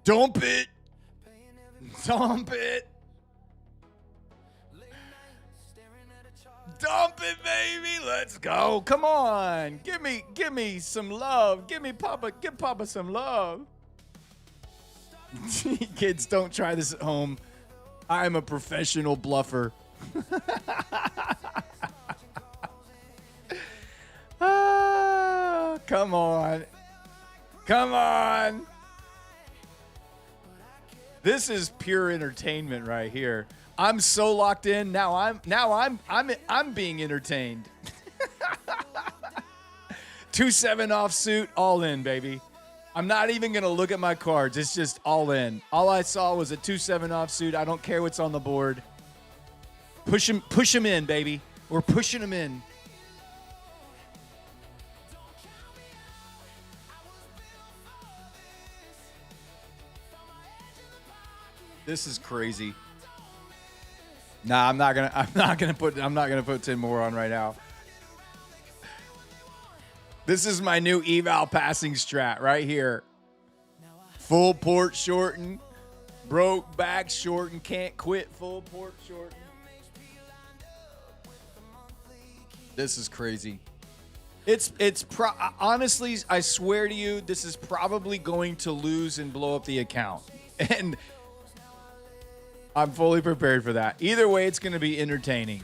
Dump it. Dump it. Dump it, baby. Let's go. Come on. Give me some love. Give Papa some love. Kids, don't try this at home. I'm a professional bluffer. Come on. Come on. This is pure entertainment right here. I'm so locked in. Now I'm being entertained. 2-7 offsuit, all in, baby. I'm not even going to look at my cards. It's just all in. All I saw was a 2-7 offsuit. I don't care what's on the board. Push him in, baby. We're pushing him in. This is crazy. Nah, I'm not gonna put 10 more on right now. This is my new eval passing strat right here. Full port shorten, broke back shorten, can't quit full port shorten. This is crazy. Honestly, I swear to you, this is probably going to lose and blow up the account. And I'm fully prepared for that. Either way, it's going to be entertaining.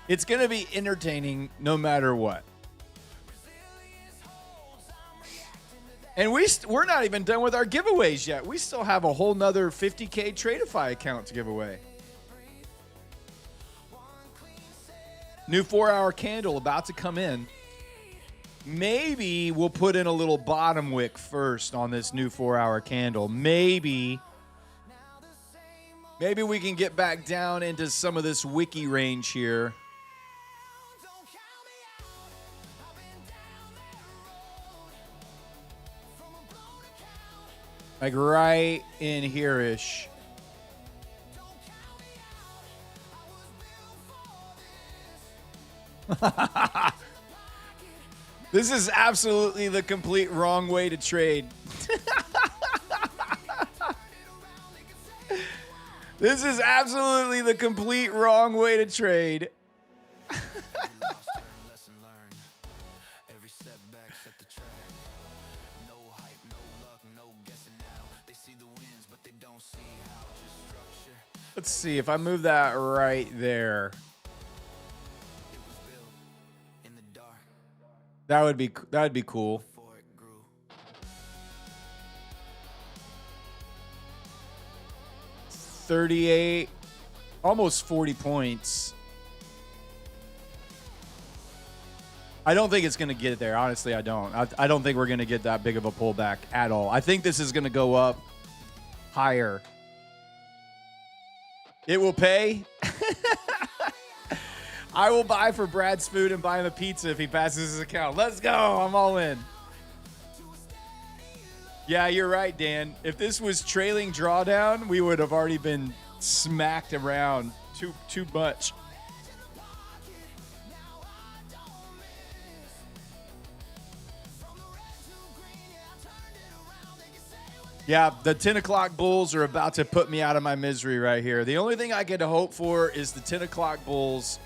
It's going to be entertaining no matter what. And we're not even done with our giveaways yet. We still have a whole nother 50K Tradeify account to give away. New 4-hour candle about to come in. Maybe we'll put in a little bottom wick first on this new 4-hour candle. Maybe we can get back down into some of this wiki range here. Like right in here-ish. This is absolutely the complete wrong way to trade. This is absolutely the complete wrong way to trade. Let's see if I move that right there. That would be cool. 38, almost 40 points. I don't think it's going to get there. Honestly, I don't. I don't think we're going to get that big of a pullback at all. I think this is going to go up higher. It will pay. I will buy for Brad's food and buy him a pizza if he passes his account. Let's go. I'm all in. Yeah, you're right, Dan. If this was trailing drawdown, we would have already been smacked around too much. Yeah, the 10 o'clock bulls are about to put me out of my misery right here. The only thing I get to hope for is the 10 o'clock bulls.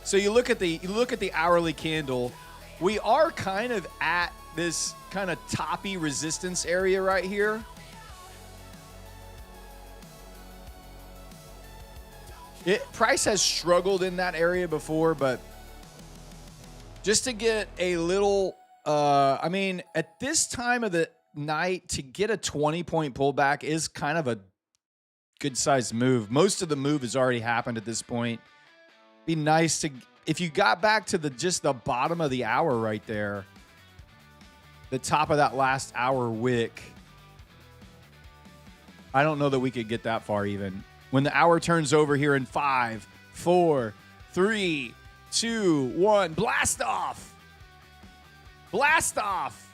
So you look at the hourly candle. We are kind of at this kind of toppy resistance area right here. Price has struggled in that area before, but just to get a little, I mean, at this time of the night, to get a 20-point pullback is kind of a good-sized move. Most of the move has already happened at this point. Be nice to, if you got back to just the bottom of the hour right there, the top of that last hour wick, I don't know that we could get that far even. When the hour turns over here in 5, 4, 3, 2, 1, blast off! Blast off!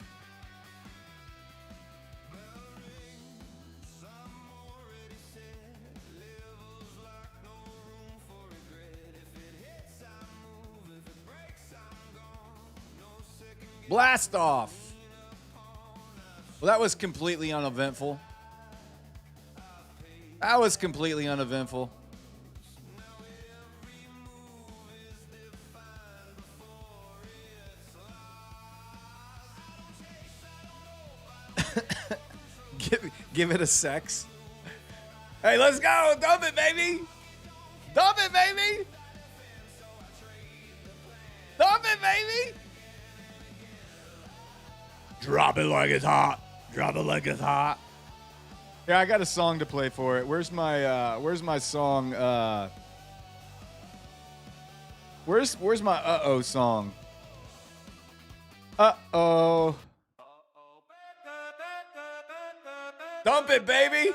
Blast off. Well, that was completely uneventful. That was completely uneventful. Give it a sex. Hey, let's go. Dump it, baby. Dump it, baby. Dump it, baby. Drop it like it's hot. Drop it like it's hot. Yeah, I got a song to play for it. Where's my song? Where's my uh-oh song? Uh-oh. Dump it, baby.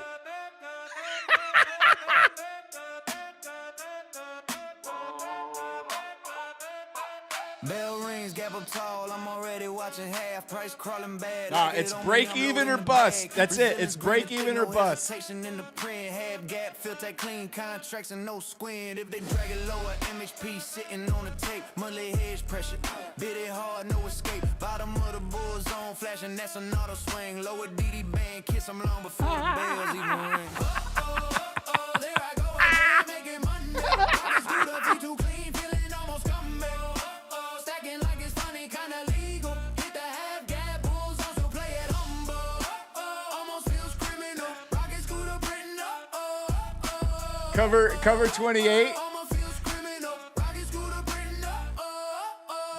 Bell rings, gap up tall. I'm already watching half price crawling bad. Nah, it's break even or bust. That's it. It's break even or bust. In the print, half gap, filter clean contracts and no squint. If they drag it lower, MHP sitting on the tape. Monthly hedge pressure, bid it hard, no escape. Bottom of the bull zone, flashing, that's an auto swing. Lower DD band, kiss them long before the bells even ring. There I go again, making money. I screwed up T2 clean, feeling almost come back. Stacking like it's funny, kinda legal. Hit the half gap, bulls on, so play it humble. Almost feels criminal. Rocket scooter Britain, Cover 28. almost feels criminal. Rocket scooter Britain,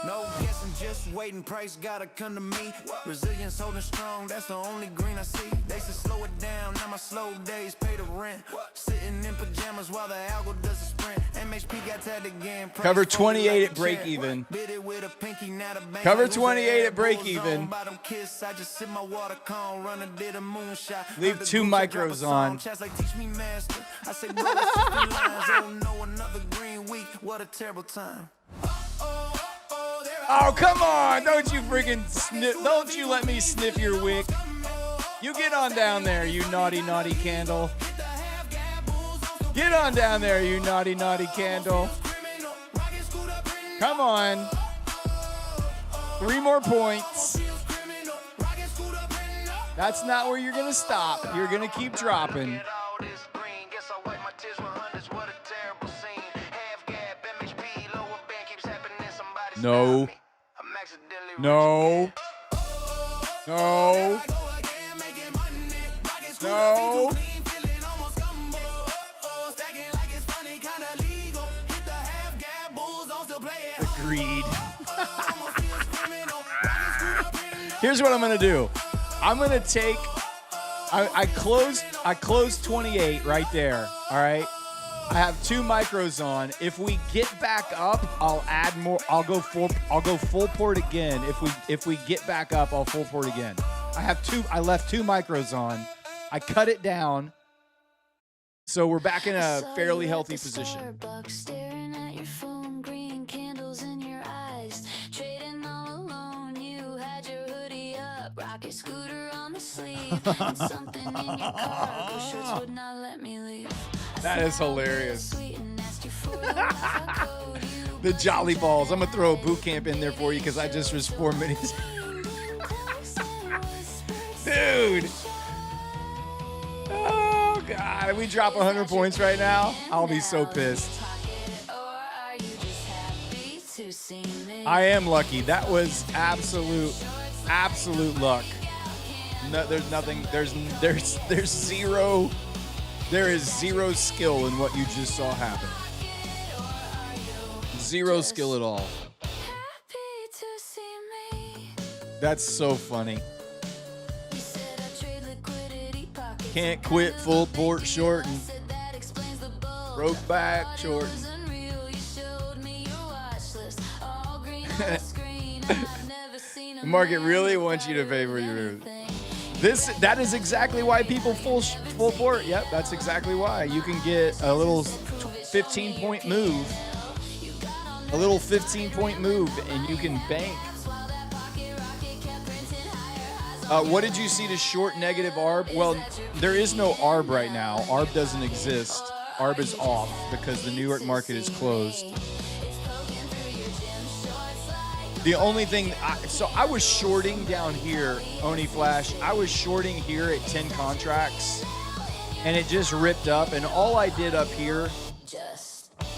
no guessing, just waiting. Price gotta come to me. Resilience holding strong, that's the only green I see. They said slow it down, now my slow days pay the rent. Sitting in pajamas while the algo does a sprint. MHP got tagged again. Price Cover folded 28 like at a break check. even. Bid it with a pinky, now the bank Cover lose 28 their at break bulls even. on. Bottom kiss, I just sip my water cone, runner did a moonshot. Leave Heard the 2 group chat, drop a micros song, on. chats like teach me master. I say bro, it's 50 lines. Oh no, another green week. What a terrible time. Oh, come on. Don't you freaking sniff. Don't you let me sniff your wick. You get on down there, you naughty, naughty candle. Get on down there, you naughty, naughty candle. Come on. 3 more points. That's not where you're going to stop. You're going to keep dropping. No. No. No. No. Agreed. Here's what I'm gonna do. I'm gonna take. I closed 28 right there. All right. I have 2 micros on. If we get back up, I'll add more. I'll go full port again. If we get back up, I'll full port again. I left 2 micros on. I cut it down. So we're back in a fairly healthy position. Starbucks, staring at your phone, green candles in your eyes, trading all alone. You had your hoodie up, rocket scooter on the sleeve, and something in your cargo shorts would not let me leave. That is hilarious. The Jolly Balls. I'm gonna throw a boot camp in there for you because I just was 4 minutes. Dude. Oh, God. If we drop 100 points right now, I'll be so pissed. I am lucky. That was absolute luck. No, there's nothing. There is zero skill in what you just saw happen. Zero skill at all. That's so funny. Can't quit full port shorting. Broke back shorting. The market really wants you to favor your. That is exactly why people full port. Yep, that's exactly why. You can get a little 15-point move. A little 15-point move, and you can bank. What did you see to short negative ARB? Well, there is no ARB right now. ARB doesn't exist. ARB is off because the New York market is closed. The only thing, I was shorting down here, Oni Flash. I was shorting here at 10 contracts, and it just ripped up. And all I did up here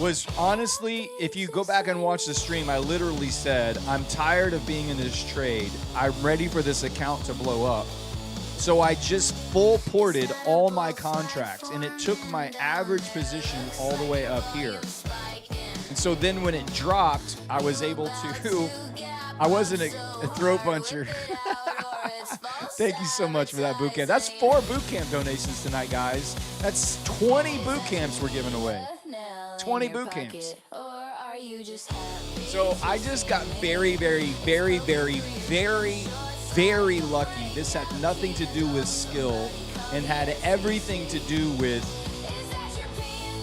was, honestly, if you go back and watch the stream, I literally said, I'm tired of being in this trade. I'm ready for this account to blow up. So I just full ported all my contracts, and it took my average position all the way up here. And so then when it dropped, I was able to, I wasn't a throat puncher. Thank you so much for that boot camp. That's 4 boot camp donations tonight, guys. That's 20 boot camps we're giving away. 20 boot camps. So I just got very, very, very, very, very, very lucky. This had nothing to do with skill and had everything to do with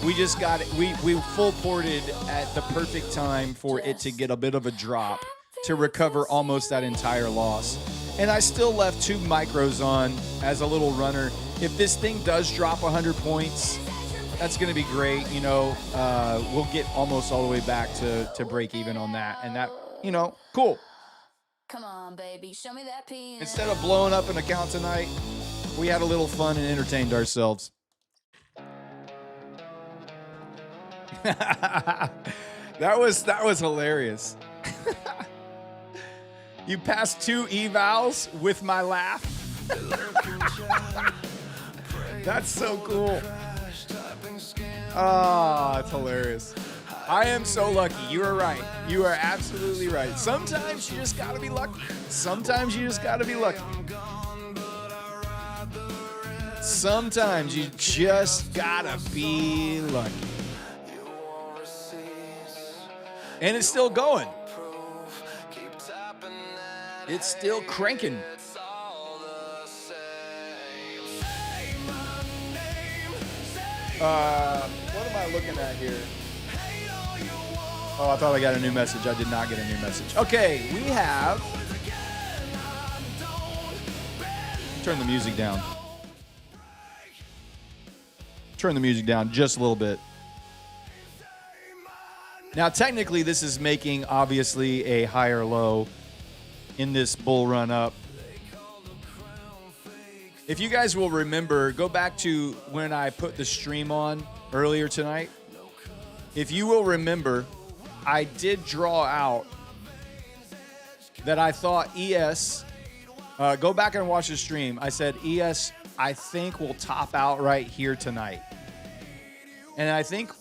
we just got it. We full ported at the perfect time for it to get a bit of a drop to recover almost that entire loss. And I still left 2 micros on as a little runner. If this thing does drop 100 points, that's going to be great. You know, we'll get almost all the way back to break even on that. And that, you know, cool. Come on, baby, show me that penis. Instead of blowing up an account tonight, we had a little fun and entertained ourselves. That was hilarious. You passed 2 evals with my laugh. That's so cool. Oh, it's hilarious. I am so lucky. You are right. You are absolutely right. Sometimes you just gotta be lucky. Sometimes you just gotta be lucky. Sometimes you just gotta be lucky. And it's still going. It's still cranking. What am I looking at here? Oh, I thought I got a new message. I did not get a new message. Okay, we have... Turn the music down. Turn the music down just a little bit. Now, technically, this is making, obviously, a higher low in this bull run up. If you guys will remember, go back to when I put the stream on earlier tonight. If you will remember, I did draw out that I thought ES, go back and watch the stream. I said ES, I think will top out right here tonight. And I think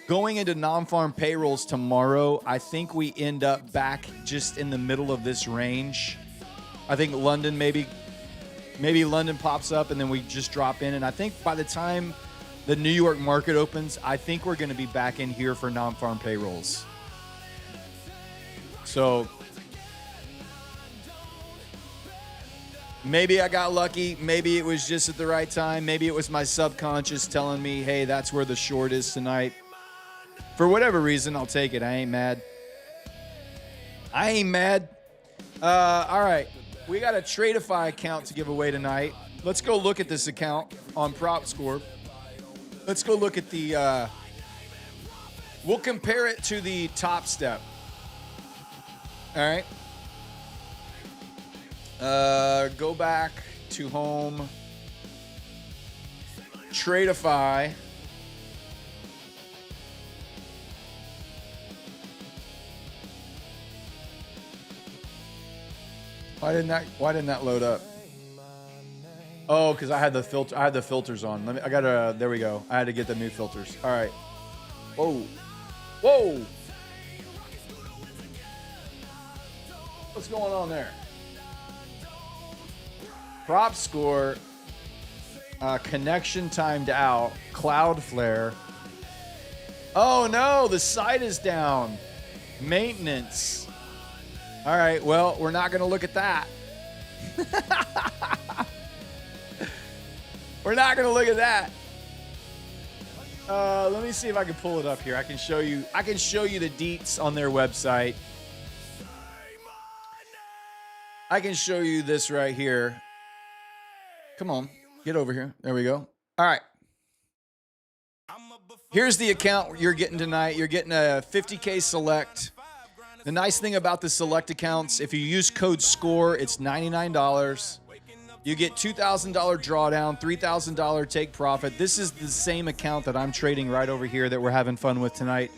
going into non-farm payrolls tomorrow, I think we end up back just in the middle of this range. I think London maybe London pops up and then we just drop in. And I think by the time the New York market opens, I think we're going to be back in here for non-farm payrolls. So maybe I got lucky. Maybe it was just at the right time. Maybe it was my subconscious telling me, hey, that's where the short is tonight. For whatever reason, I'll take it. I ain't mad. All right. We got a Tradeify account to give away tonight. Let's go look at this account on Prop Score. Let's go look at the... we'll compare it to the Top Step. All right. Go back to home. Tradeify. Why didn't that load up? Oh, because I had the filters on. There we go. I had to get the new filters. All right. Whoa. What's going on there? Prop Score, connection timed out, Cloudflare. Oh no, the site is down. Maintenance. All right, well, we're not going to look at that. We're not going to look at that. Let me see if I can pull it up here. I can show you the deets on their website. I can show you this right here. Come on, get over here. There we go. All right. Here's the account you're getting tonight. You're getting a 50K select. The nice thing about the select accounts, if you use code SCORE, it's $99. You get $2,000 drawdown, $3,000 take profit. This is the same account that I'm trading right over here that we're having fun with tonight.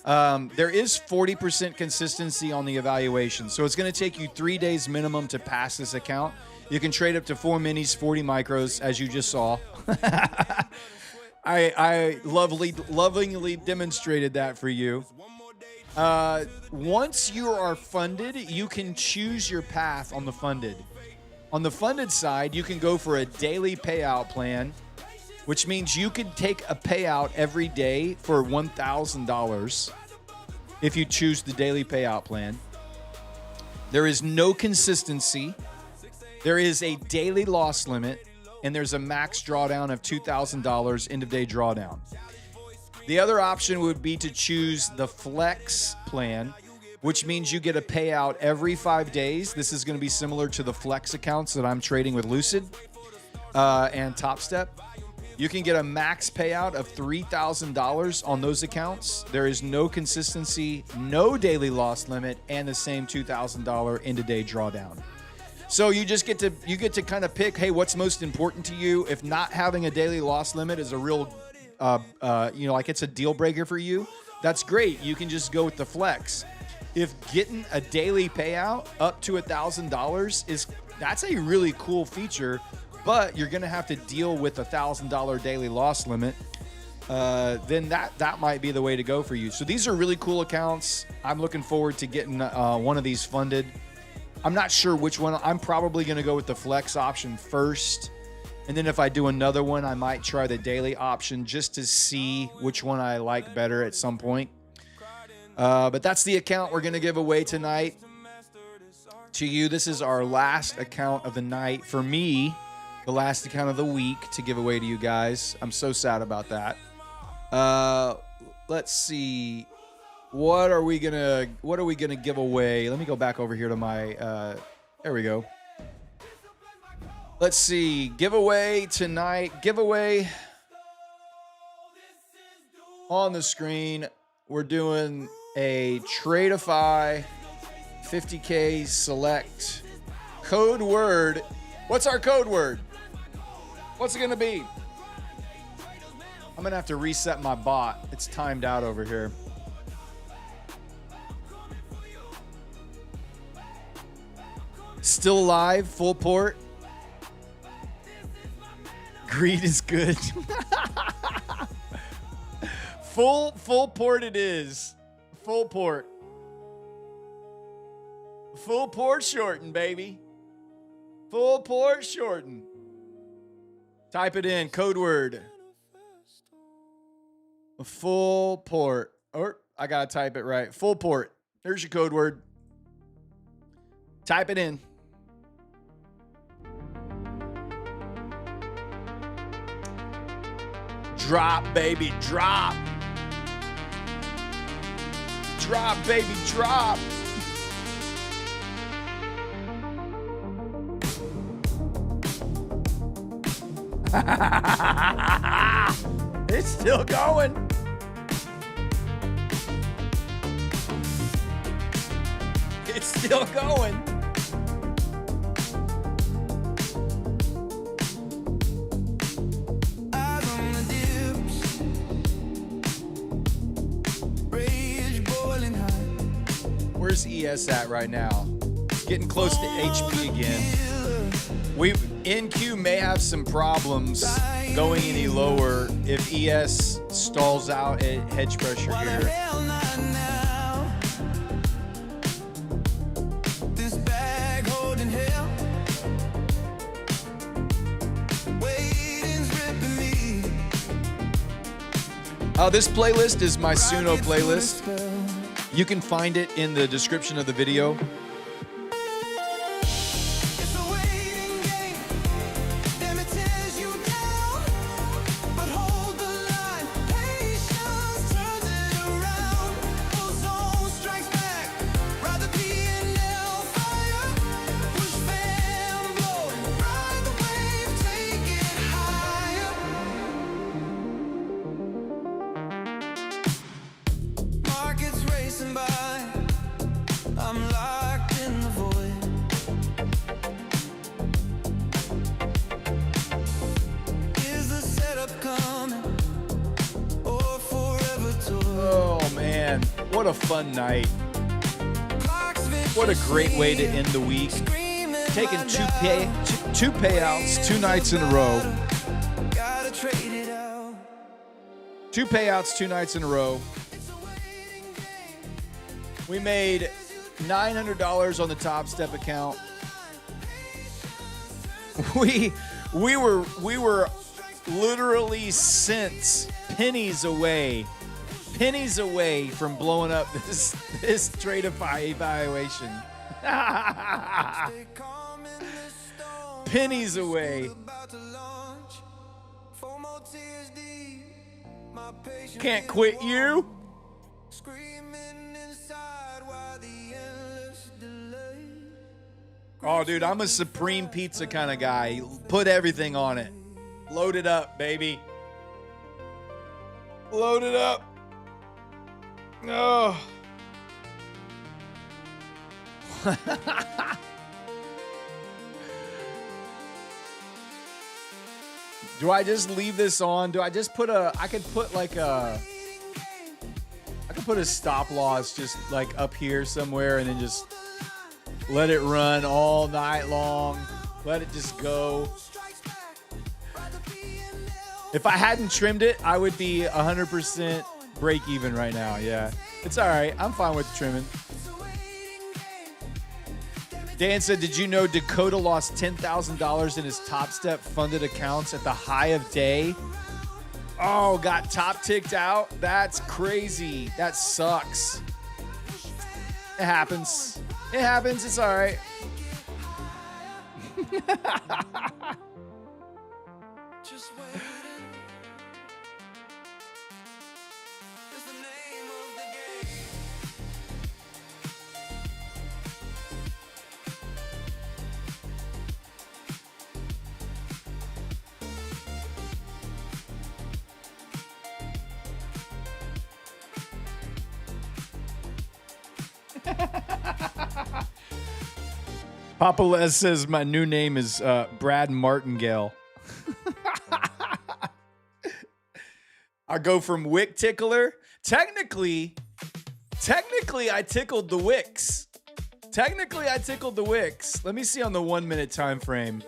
There is 40% consistency on the evaluation. So it's going to take you 3 days minimum to pass this account. You can trade up to 4 minis, 40 micros, as you just saw. I lovingly demonstrated that for you. Once you are funded, you can choose your path on the funded. On the funded side, you can go for a daily payout plan, which means you can take a payout every day for $1,000 if you choose the daily payout plan. There is no consistency. There is a daily loss limit, and there's a max drawdown of $2,000 end of day drawdown. The other option would be to choose the flex plan, which means you get a payout every 5 days. This is going to be similar to the flex accounts that I'm trading with Lucid and Top Step. You can get a max payout of $3,000 on those accounts. There is no consistency, no daily loss limit, and the same $2,000 end of day drawdown. So you just get to kind of pick, hey, what's most important to you? If not having a daily loss limit is a real like it's a deal breaker for you, that's great. You can just go with the flex. If getting a daily payout up to $1,000 that's a really cool feature, but you're going to have to deal with a $1,000 daily loss limit, then that might be the way to go for you. So these are really cool accounts. I'm looking forward to getting one of these funded. I'm not sure which one. I'm probably going to go with the flex option first. And then if I do another one, I might try the daily option just to see which one I like better at some point. But that's the account we're going to give away tonight to you. This is our last account of the night. For me, the last account of the week to give away to you guys. I'm so sad about that. Let's see. What are we gonna give away? Let me go back over here to my there we go. Let's see. Giveaway tonight. Giveaway on the screen. We're doing a Tradeify 50K select code word. What's our code word? What's it going to be? I'm going to have to reset my bot. It's timed out over here. Still alive, full port. Greed is good. Full port it is. Full port. Full port shorten, baby. Full port shorten. Type it in, code word. Full port. Or I gotta type it right. Full port. There's your code word. Type it in. Drop, baby, drop. Drop, baby, drop. It's still going. It's still going. Eyes on the dips, rage boiling high. Where's ES at right now? Getting close to HP again. NQ may have some problems going any lower if ES stalls out at hedge pressure here. Hell not now. This bag holding hell. Waiting's ripping me. This playlist is my Suno playlist. You can find it in the description of the video. It's a waiting game. Damn, it tears you down. But hold the line. Patience turns it around. Ozone strikes back. Rather be in hellfire. Push fan blowing. Ride the wave, take it higher. Markets racing by. I'm locked in the void. Is the setup coming or forever toy? Oh man, what a fun night. Clock's What a great way to end the week. Taking two payouts 2 nights in a row. Gotta trade it out. 2 payouts 2 nights in a row. We made $900 on the Top Step account. We were literally cents, pennies away from blowing up this Tradeify evaluation. Stay calm in this storm. Pennies away. About to launch. 4 more tears deep. My patience Can't is quit worn. you. Screaming inside while the endless delay. Oh, dude, I'm a supreme pizza kind of guy. Put everything on it. Load it up, baby. Load it up. Oh. Do I just leave this on? Do I just put I could put a stop loss just like up here somewhere and then just let it run all night long. Let it just go. If I hadn't trimmed it, I would be 100% break even right now. Yeah, it's all right. I'm fine with trimming. Dan said, did you know Dakota lost $10,000 in his Top Step funded accounts at the high of day? Oh, got top ticked out? That's crazy. That sucks. It happens. It happens. It's all right. Just waiting. Is the name of the game. Papa Les says my new name is Brad Martingale. I go from wick tickler. Technically, I tickled the wicks. Let me see on the 1 minute time frame.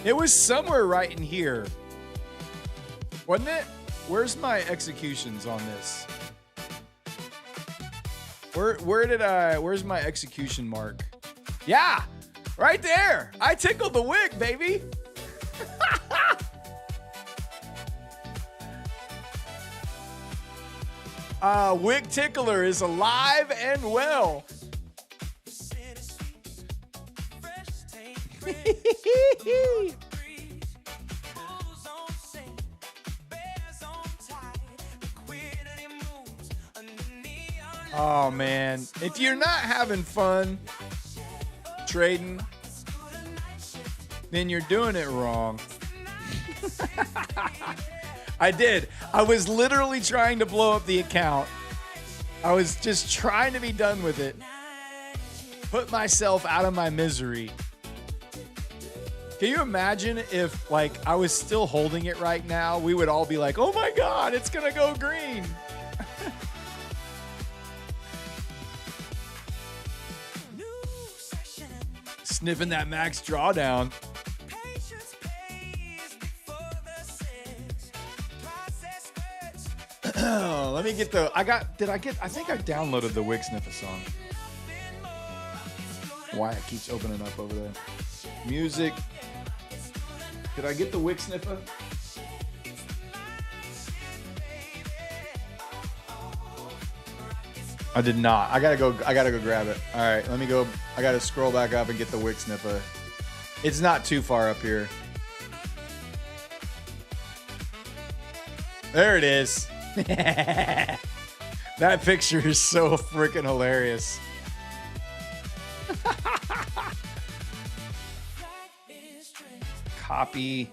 It was somewhere right in here. Wasn't it? Where's my executions on this? Where's my execution mark? Yeah, Right there. I tickled the wig, baby. Wig Tickler is alive and well. Oh man, if you're not having fun trading, then you're doing it wrong. I did. I was literally trying to blow up the account. I was just trying to be done with it. Put myself out of my misery. Can you imagine if, like, I was still holding it right now? We would all be like, oh my God, it's gonna go green. Sniffing that max drawdown. Let me get the, I think I downloaded the Wig Sniffer song. Why it keeps opening up over there. Music. Did I get the Wig Sniffer? I did not. I gotta go grab it. All right, let me go. I gotta scroll back up and get the Wig Sniffer. It's not too far up here. There it is. That picture is so freaking hilarious. Copy.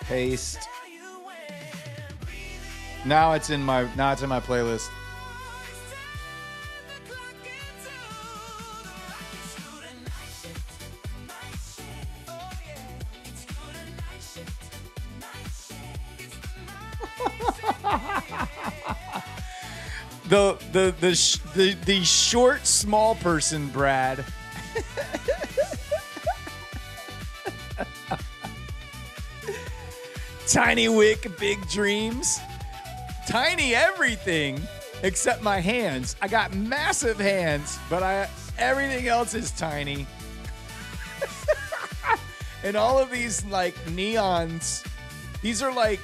Paste. Now it's in my playlist. The short small person, Brad. Tiny wick, big dreams. Tiny everything except my hands. I got massive hands, but everything else is tiny. And all of these like neons, these are like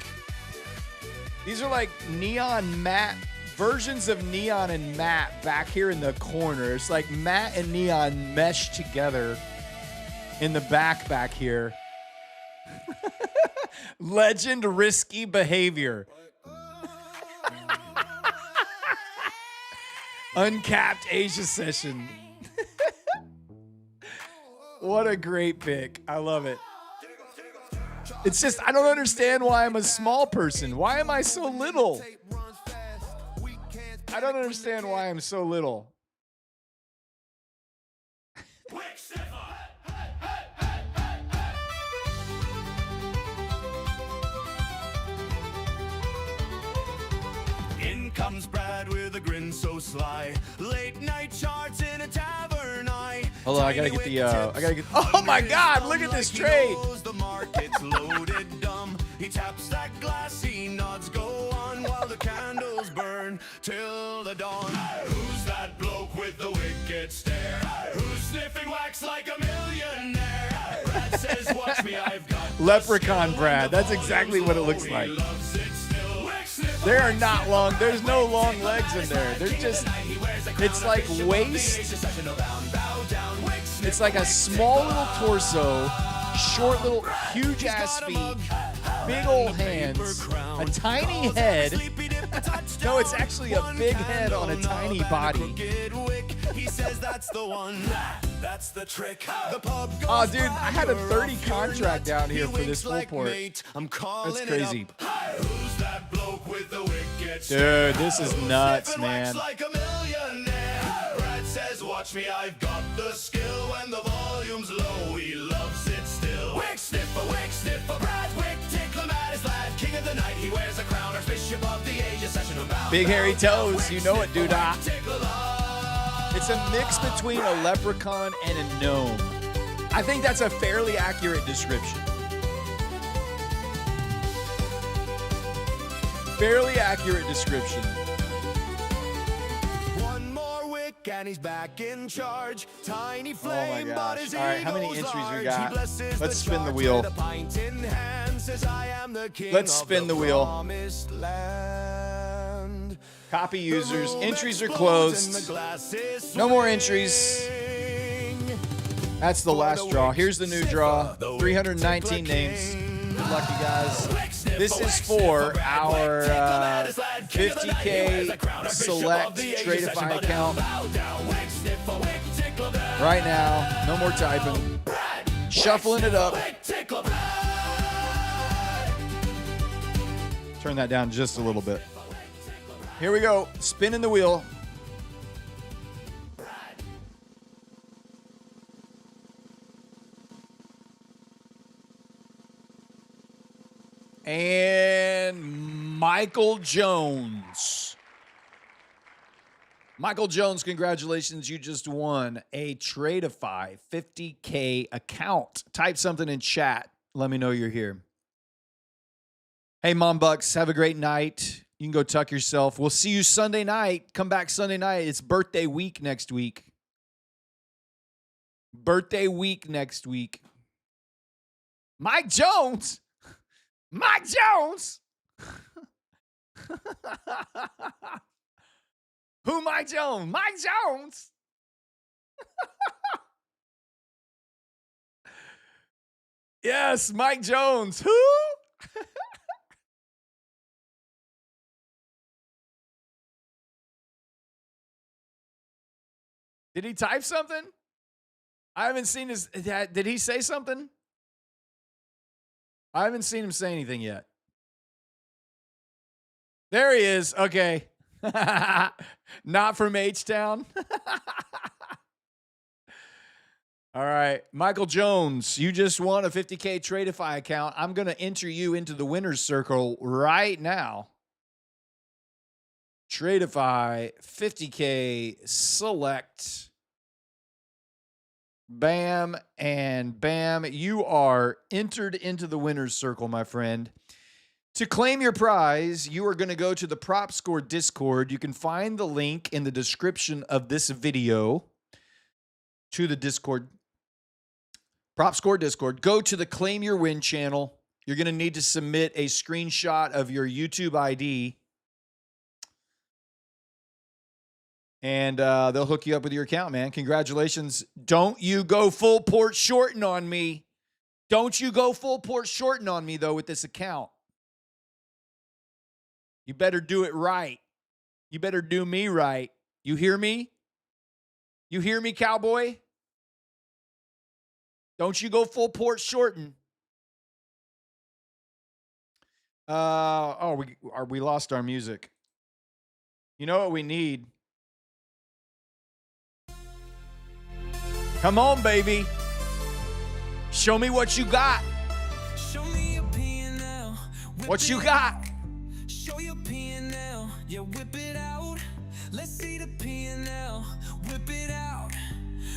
neon matte versions of neon and matte back here in the corner. It's like matte and neon meshed together in the back here. Legend risky behavior. Uncapped Asia session. What a great pick. I love it. It's just, I don't understand why I'm a small person. Why am I so little? I don't understand why I'm so little. In comes Brad with a grin so sly. Late night charts in a tavern. Hold on, I gotta get. Oh my God! Look at this trade. The market's loaded dumb. He taps that glass, he nods, go on while the candles burn till the dawn. Who's that bloke with the wicked stare? Who's sniffing wax like a millionaire? Brad says, "Watch me, I've got Leprechaun Brad. That's exactly what it looks like. There are not long. There's no long legs in there. They're just. It's like waist. It's like a small little torso, short little, huge ass feet, big old hands, a tiny head. No, it's actually a big head on a tiny body. He says that's the one. That's the trick. Oh, dude, I had a 30 contract down here for this full port. That's crazy. Who's that bloke with the wicked Dude, this is nuts, man. like a millionaire? Brad says, watch me, I've got the skill. When the volume's low, he loves it still. Wick sniffer, Brad Wick, tickle mad his lad. King of the night, he wears a crown. Archbishop of the Asia session about. Big hairy toes, you know it, doodah. It's a mix between a leprechaun and a gnome. I think that's a fairly accurate description. Fairly accurate description. One more wick and he's back in charge. Tiny Oh flame, my but gosh. his All right, how many ego's entries we large. got? He blesses Let's spin the charge wheel. with a pint in hand, says, I am the king Let's of spin the wheel. promised land. Copy users. The room Entries are explodes and closed. the glasses No more entries. swing. That's the last draw. Here's the new draw. The 319 names. Good luck, you guys. This is for our 50K select Tradeify account. Right now, no more typing. Shuffling it up. Turn that down just a little bit. Here we go. Spinning the wheel. And Michael Jones. Michael Jones, congratulations. You just won a Tradeify 50K account. Type something in chat. Let me know you're here. Hey, Mom Bucks, have a great night. You can go tuck yourself. We'll see you Sunday night. Come back Sunday night. It's birthday week next week. Birthday week next week. Mike Jones. Mike Jones. Who Mike Jones? Mike Jones. Yes, Mike Jones. Who? Did he type something? I haven't seen his. Did he say something? I haven't seen him say anything yet. There he is. Okay. Not from H-Town. All right. Michael Jones, you just won a 50K Tradeify account. I'm going to enter you into the winner's circle right now. Tradeify 50K select. Bam and bam. You are entered into the winner's circle, my friend. To claim your prize, you are going to go to the Prop Score Discord. You can find the link in the description of this video to the Discord. Prop Score Discord. Go to the Claim Your Win channel. You're going to need to submit a screenshot of your YouTube ID. And they'll hook you up with your account, man. Congratulations. Don't you go full port shorting on me. Don't you go full port shorting on me, though, with this account. You better do it right. You better do me right. You hear me? You hear me, cowboy? Don't you go full port shorting. We lost our music. You know what we need? Come on, baby. Show me what you got. Show me your P&L. What you got? Show your P&L. Yeah, whip it out. Let's see the P&L. Whip it out.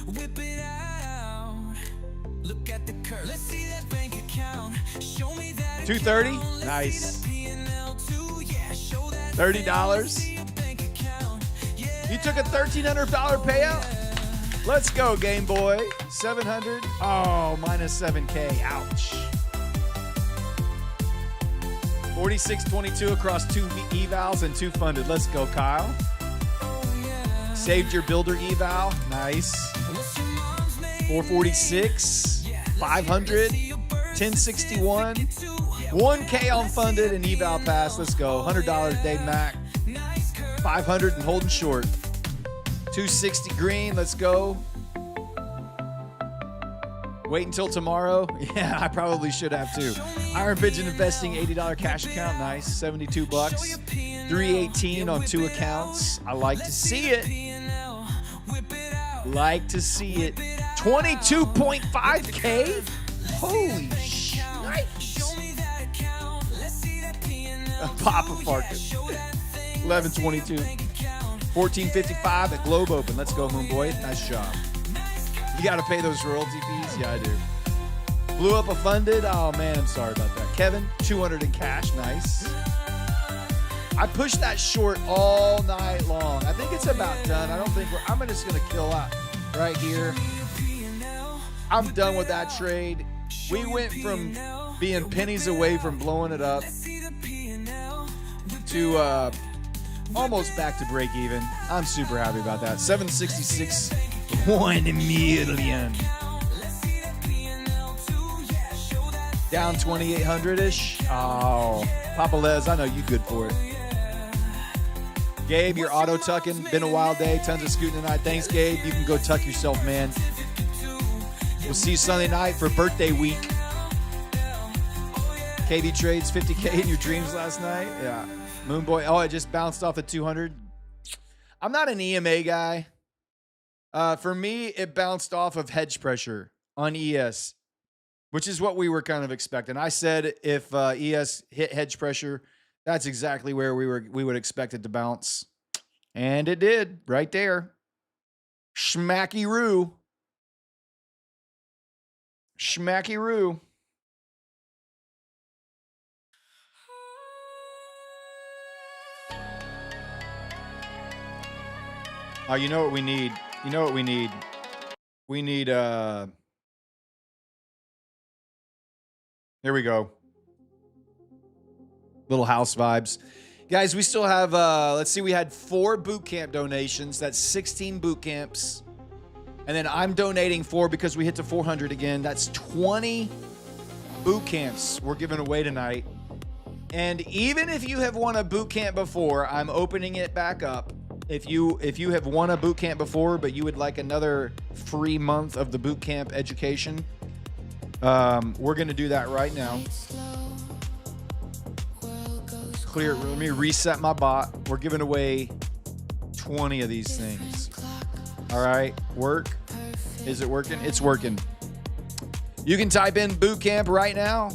Whip it out. Look at the curve. Let's see that bank account. Show me that. 230. account. Let's Nice. see that P&L too. Yeah, show that. $30. See your bank account. Yeah. You took a $1,300 payout? Let's go, Game Boy. 700. Oh, minus 7K. Ouch. 46.22 across 2 evals and 2 funded. Let's go, Kyle. Saved your builder eval. Nice. 446. 500. 1061. 1K on funded and eval pass. Let's go. $100 Dave Mac. 500 and holding short. 260 green. Let's go. Wait until tomorrow. Yeah, I probably should have too. Iron Pigeon investing $80 cash account. Nice. 72 bucks. 318 on 2 accounts. I like to see it. Like to see it. 22.5K. Holy shit. Papa Farkas. 1122. 1455 at Globe Open. Let's go, Moon Boy. Nice job. You got to pay those royalty fees? Yeah, I do. Blew up a funded. Oh, man. Sorry about that. Kevin, 200 in cash. Nice. I pushed that short all night long. I think it's about done. I don't think I'm just going to kill out right here. I'm done with that trade. We went from being pennies away from blowing it up to almost back to break even. I'm super happy about that. 766, 1 million. Down 2,800-ish. Oh, Papa Les, I know you good for it. Gabe, you're auto tucking. Been a wild day. Tons of scooting tonight. Thanks, Gabe. You can go tuck yourself, man. We'll see you Sunday night for birthday week. KD trades 50K in your dreams last night. Yeah. Moonboy. Oh, I just bounced off at 200. I'm not an EMA guy. For me, it bounced off of hedge pressure on ES, which is what we were kind of expecting. I said if ES hit hedge pressure, that's exactly where we would expect it to bounce. And it did right there. Schmacky-roo. Schmacky-roo. Oh, you know what we need? You know what we need? We need, here we go. Little house vibes. Guys, we still have, let's see, we had 4 boot camp donations. That's 16 boot camps. And then I'm donating 4 because we hit to 400 again. That's 20 boot camps we're giving away tonight. And even if you have won a boot camp before, I'm opening it back up. If you have won a boot camp before, but you would like another free month of the boot camp education, we're going to do that right now. Clear. Let me reset my bot. We're giving away 20 of these things. All right. Work. Is it working? It's working. You can type in boot camp right now.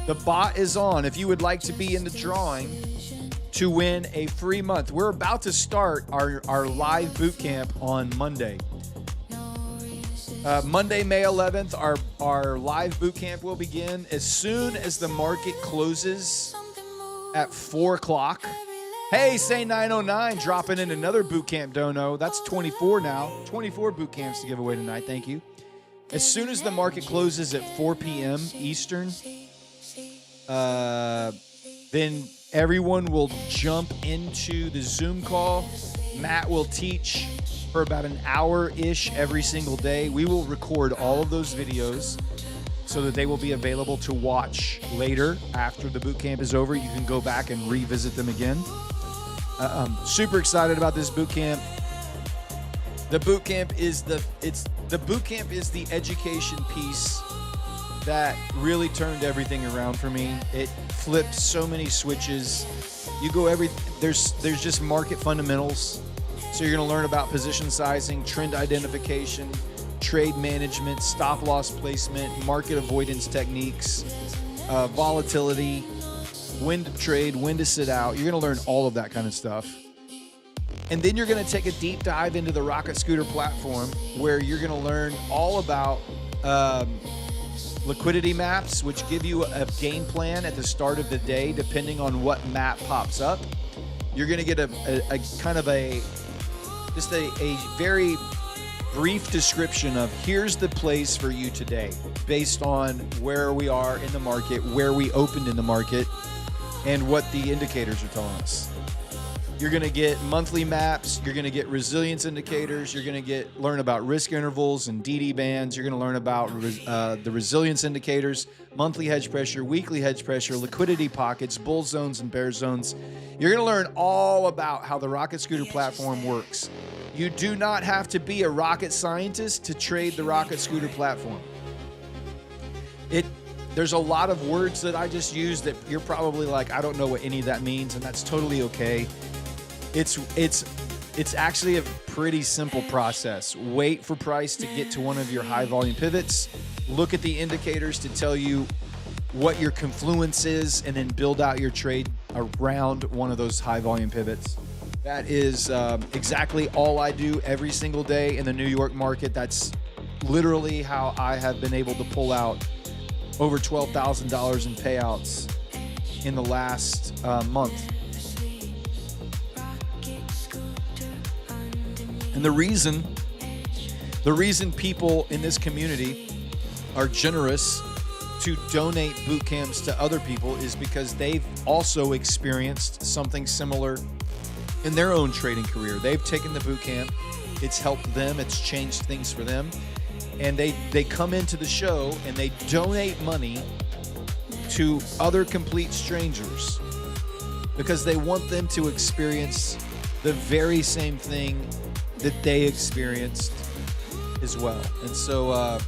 The bot is on. If you would like to be in the drawing to win a free month, we're about to start our live boot camp on Monday. Monday, May 11th, our live boot camp will begin as soon as the market closes at 4 o'clock. Hey, say 909, dropping in another boot camp dono. That's 24 now. 24 boot camps to give away tonight. Thank you. As soon as the market closes at 4 p.m. Eastern, then everyone will jump into the Zoom call. Matt will teach for about an hour-ish every single day. We will record all of those videos so that they will be available to watch later after the boot camp is over. You can go back and revisit them again. I'm super excited about this boot camp. The boot camp is the education piece that really turned everything around for me. It flipped so many switches. There's just market fundamentals. So you're going to learn about position sizing, trend identification, trade management, stop loss placement, market avoidance techniques, volatility, when to trade, when to sit out. You're going to learn all of that kind of stuff. And then you're going to take a deep dive into the Rocket Scooter platform where you're going to learn all about liquidity maps, which give you a game plan at the start of the day depending on what map pops up. You're going to get a kind of a very brief description of here's the place for you today based on where we are in the market, where we opened in the market, and what the indicators are telling us. You're going to get monthly maps. You're going to get resilience indicators. You're going to learn about risk intervals and DD bands. You're going to learn about the resilience indicators, monthly hedge pressure, weekly hedge pressure, liquidity pockets, bull zones and bear zones. You're going to learn all about how the Rocket Scooter platform works. You do not have to be a rocket scientist to trade the Rocket Scooter platform. There's a lot of words that I just used that you're probably like, I don't know what any of that means, and that's totally okay. It's actually a pretty simple process. Wait for price to get to one of your high volume pivots. Look at the indicators to tell you what your confluence is, and then build out your trade around one of those high volume pivots. That is exactly all I do every single day in the New York market. That's literally how I have been able to pull out over $12,000 in payouts in the last month. And the reason people in this community are generous to donate boot camps to other people is because they've also experienced something similar in their own trading career. They've taken the boot camp. It's helped them. It's changed things for them. And they come into the show and they donate money to other complete strangers because they want them to experience the very same thing that they experienced as well. And so,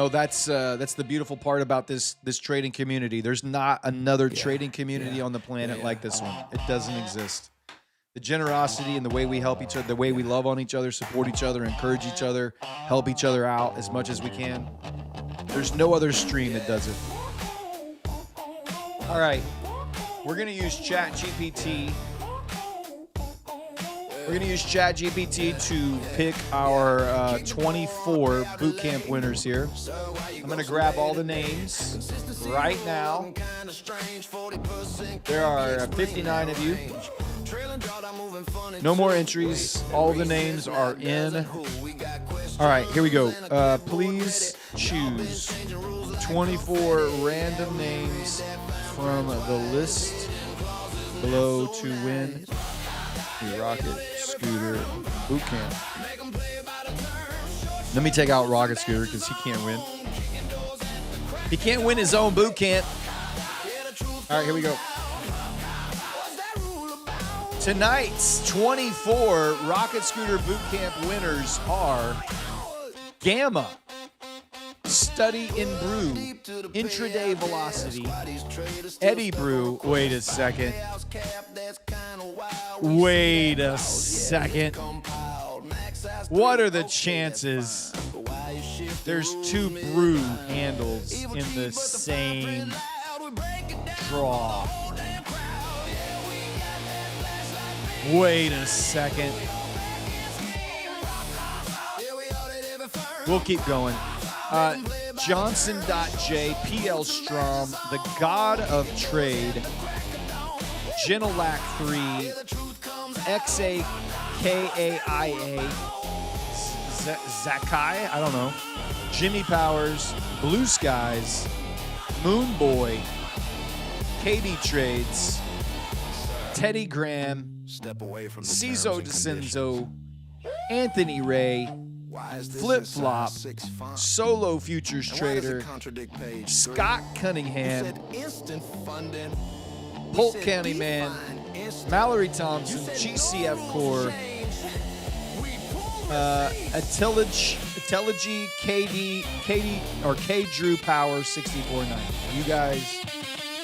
that's the beautiful part about this trading community. There's not another trading community on the planet like this one. It doesn't exist. The generosity and the way we help each other, the way we love on each other, support each other, encourage each other, help each other out as much as we can. There's no other stream that does it. All right. We're going to use ChatGPT. We're going to use ChatGPT to pick our 24 boot camp winners here. I'm going to grab all the names right now. There are 59 of you. No more entries. All the names are in. All right, here we go. Please choose 24 random names from the list below to win the Rocket Scooter boot camp. Let me take out Rocket Scooter because he can't win. He can't win his own boot camp. All right, here we go. Tonight's 24 Rocket Scooter boot camp winners are Gamma, Study in Brew, Intraday Velocity, Eddie Brew. Wait a second. What are the chances there's two brew handles in the same draw? Wait a second. We'll keep going. Johnson.J, PL Strom, the God of Trade, Genelac 3, XAKAIA, Zakai, I don't know, Jimmy Powers, Blue Skies, Moon Boy, Katie Trades, Teddy Graham, Ciso DeCenzo, Anthony Ray, Flip Flop, Solo Futures Trader, Scott Cunningham, Polk County Man, Mallory Thompson, GCF Core, Intelligy, KD, or K Drew Power 6490. You guys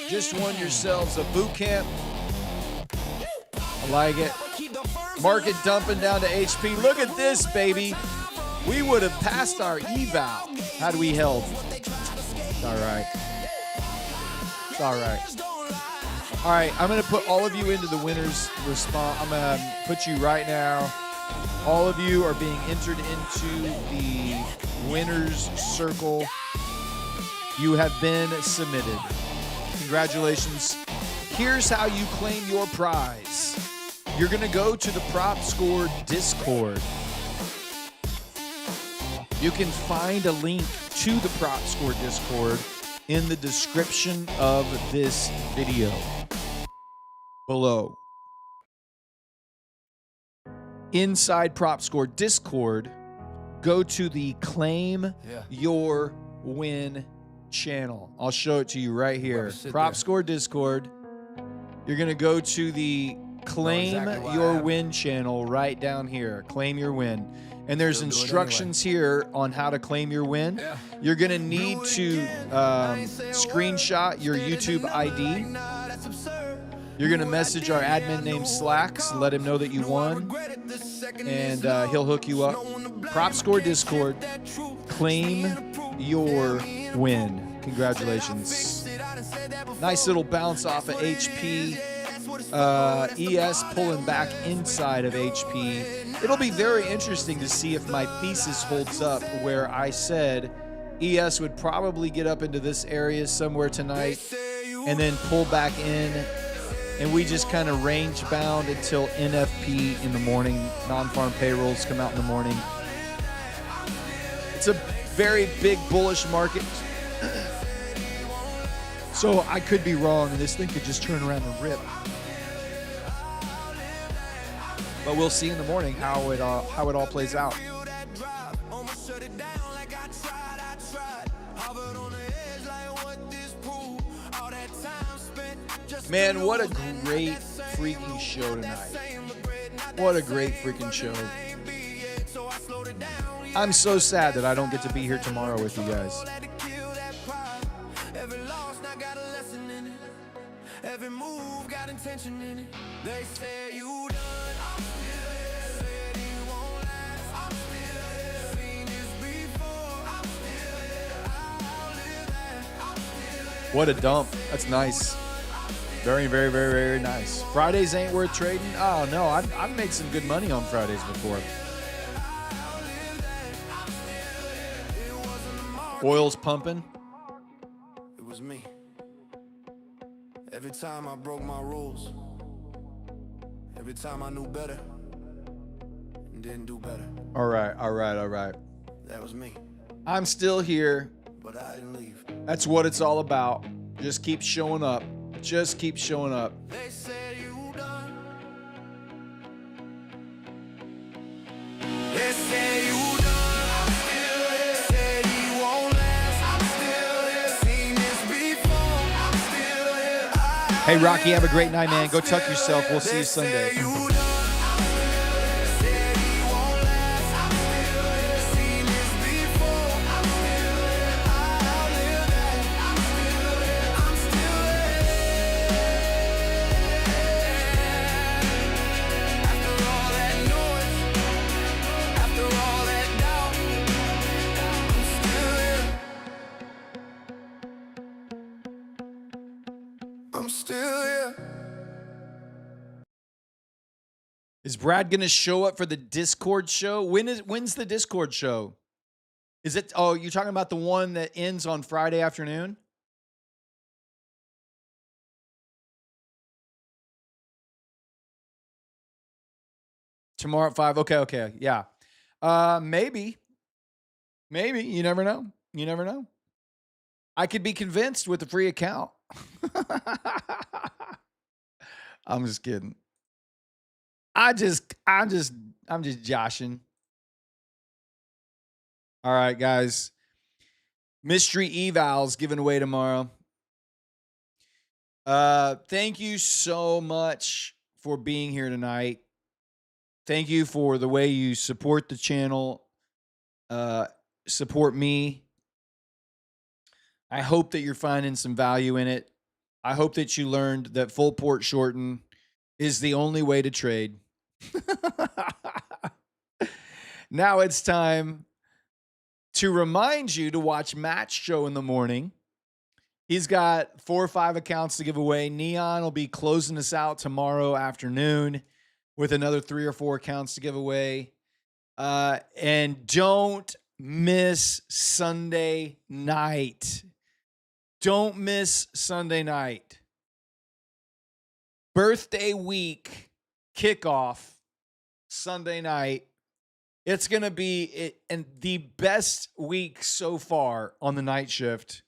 just won yourselves a boot camp. I like it. Market dumping down to HP. Look at this, baby. We would have passed our eval had we held. It's all right. It's all right. All right, I'm going to put all of you into the winner's response. I'm going to put you right now. All of you are being entered into the winner's circle. You have been submitted. Congratulations. Here's how you claim your prize. You're going to go to the Prop Score Discord. You can find a link to the Prop Score Discord in the description of this video below. Inside Prop Score Discord, go to the Claim Your Win channel. I'll show it to you right here. Prop Score Discord. You're going to go to the Claim Your Win channel right down here. Claim Your Win. And there's instructions here on how to claim your win. You're going to need to screenshot your YouTube ID. You're going to message our admin named Slacks, let him know that you won, and he'll hook you up. Prop Score Discord, claim your win. Congratulations. Nice little bounce off of HP. ES pulling back inside of HP. It'll be very interesting to see if my thesis holds up where I said ES would probably get up into this area somewhere tonight and then pull back in and we just kind of range bound until NFP in the morning. Non-farm payrolls come out in the morning. It's a very big bullish market. So I could be wrong, and this thing could just turn around and rip. But we'll see in the morning how it all plays out. Man, what a great freaking show tonight. What a great freaking show. I'm so sad that I don't get to be here tomorrow with you guys. Every move got intention in it. They say you done. I'm still here. Said you won't last. I'm still here. Seen this before. I'm still here. I'll live that. I'm still here. What a dump. That's nice. Very, very, very, very nice. Fridays ain't worth trading. Oh no, I've made some good money on Fridays before. Oil's pumping. It was me. Every time I broke my rules, every time I knew better and didn't do better. All right. That was me. I'm still here. But I didn't leave. That's what it's all about. Just keep showing up. Just keep showing up. They said you done. They said you done. I'm still here. Said you won't last. I'm still here. Seen this before. I'm still here. Hey, Rocky, have a great night, man. Go tuck yourself. We'll see you Sunday. I'm still here. Is Brad going to show up for the Discord show? When's the Discord show? Is it? Oh, you're talking about the one that ends on Friday afternoon? Tomorrow at 5. Okay. Yeah. Maybe. You never know. I could be convinced with a free account. I'm just kidding. I'm just joshing. All right, guys. Mystery evals given away tomorrow. Thank you so much for being here tonight. Thank you for the way you support the channel, support me. I hope that you're finding some value in it. I hope that you learned that full port shorten is the only way to trade. Now it's time to remind you to watch Matt's show in the morning. He's got 4 or 5 accounts to give away. Neon will be closing us out tomorrow afternoon with another 3 or 4 accounts to give away. And don't miss Sunday night. Don't miss Sunday night. Birthday week kickoff Sunday night. It's going to be the best week so far on the night shift,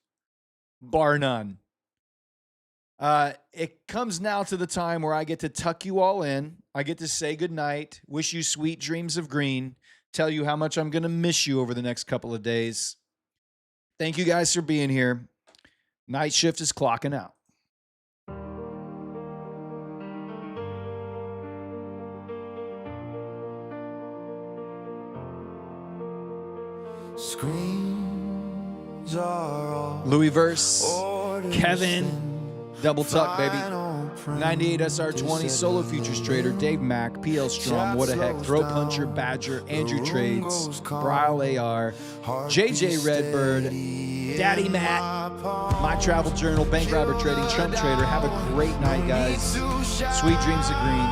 bar none. It comes now to the time where I get to tuck you all in. I get to say goodnight, wish you sweet dreams of green, tell you how much I'm going to miss you over the next couple of days. Thank you guys for being here. Night shift is clocking out. Screens are all Louis Verse, Kevin, double tuck, baby. 98 SR20, Solo Futures Trader, Dave Mack, PL Strom, What a Heck, Throw Puncher, Badger, Andrew Trades, Bryle AR, JJ Redbird, Daddy Matt, My Travel Journal, Bank Robber Trading, Trump Trader. Have a great night, guys. Sweet dreams of green.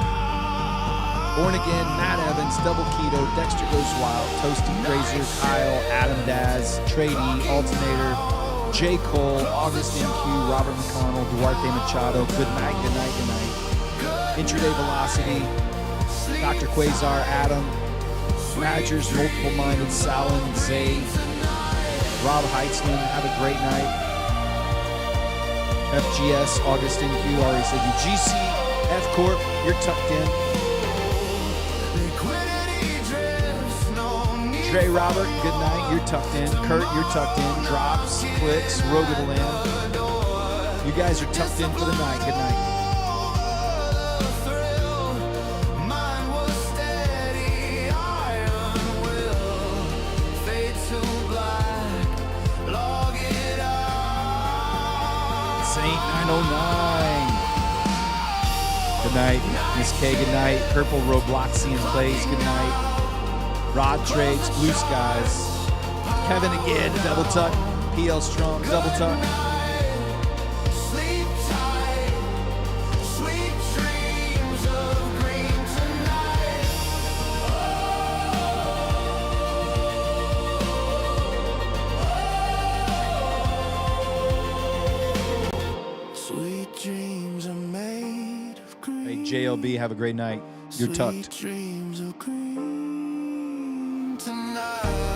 Born Again, Matt Evans, Double Keto, Dexter Goes Wild, Toasty Fraser, Kyle, Adam Daz, Trady, Alternator, J. Cole, Augustine Q, Robert McConnell, Duarte Machado. Good night. Intraday Velocity, Dr. Quasar, Adam, Badgers, Multiple Minded, Salin, Zay, Rob Heitzman, have a great night. FGS, Augustine Q already said you. GC, F Corp, you're tucked in. Dre Robert, good night, you're tucked in. Kurt, you're tucked in. Drops, Clicks, Rogue of the Land. You guys are tucked in for the night. Good night. Saint 909. Good night. Miss K, good night. Purple Robloxian plays, good night. Rod Trades, Blue Skies. Kevin again, double tuck. PL Strong, double tuck. Hey, JLB, have a great night. You're tucked.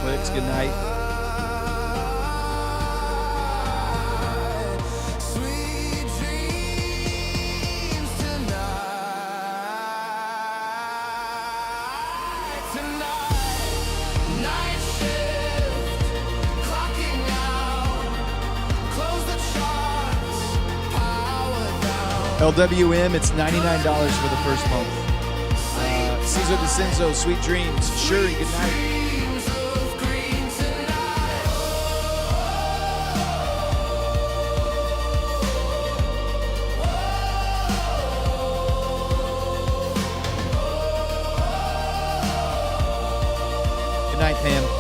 Clicks, good night. LWM, it's $99 for the first month. Cesar DeCenzo, Sweet Dreams. Shuri, good night. Good night, Pam.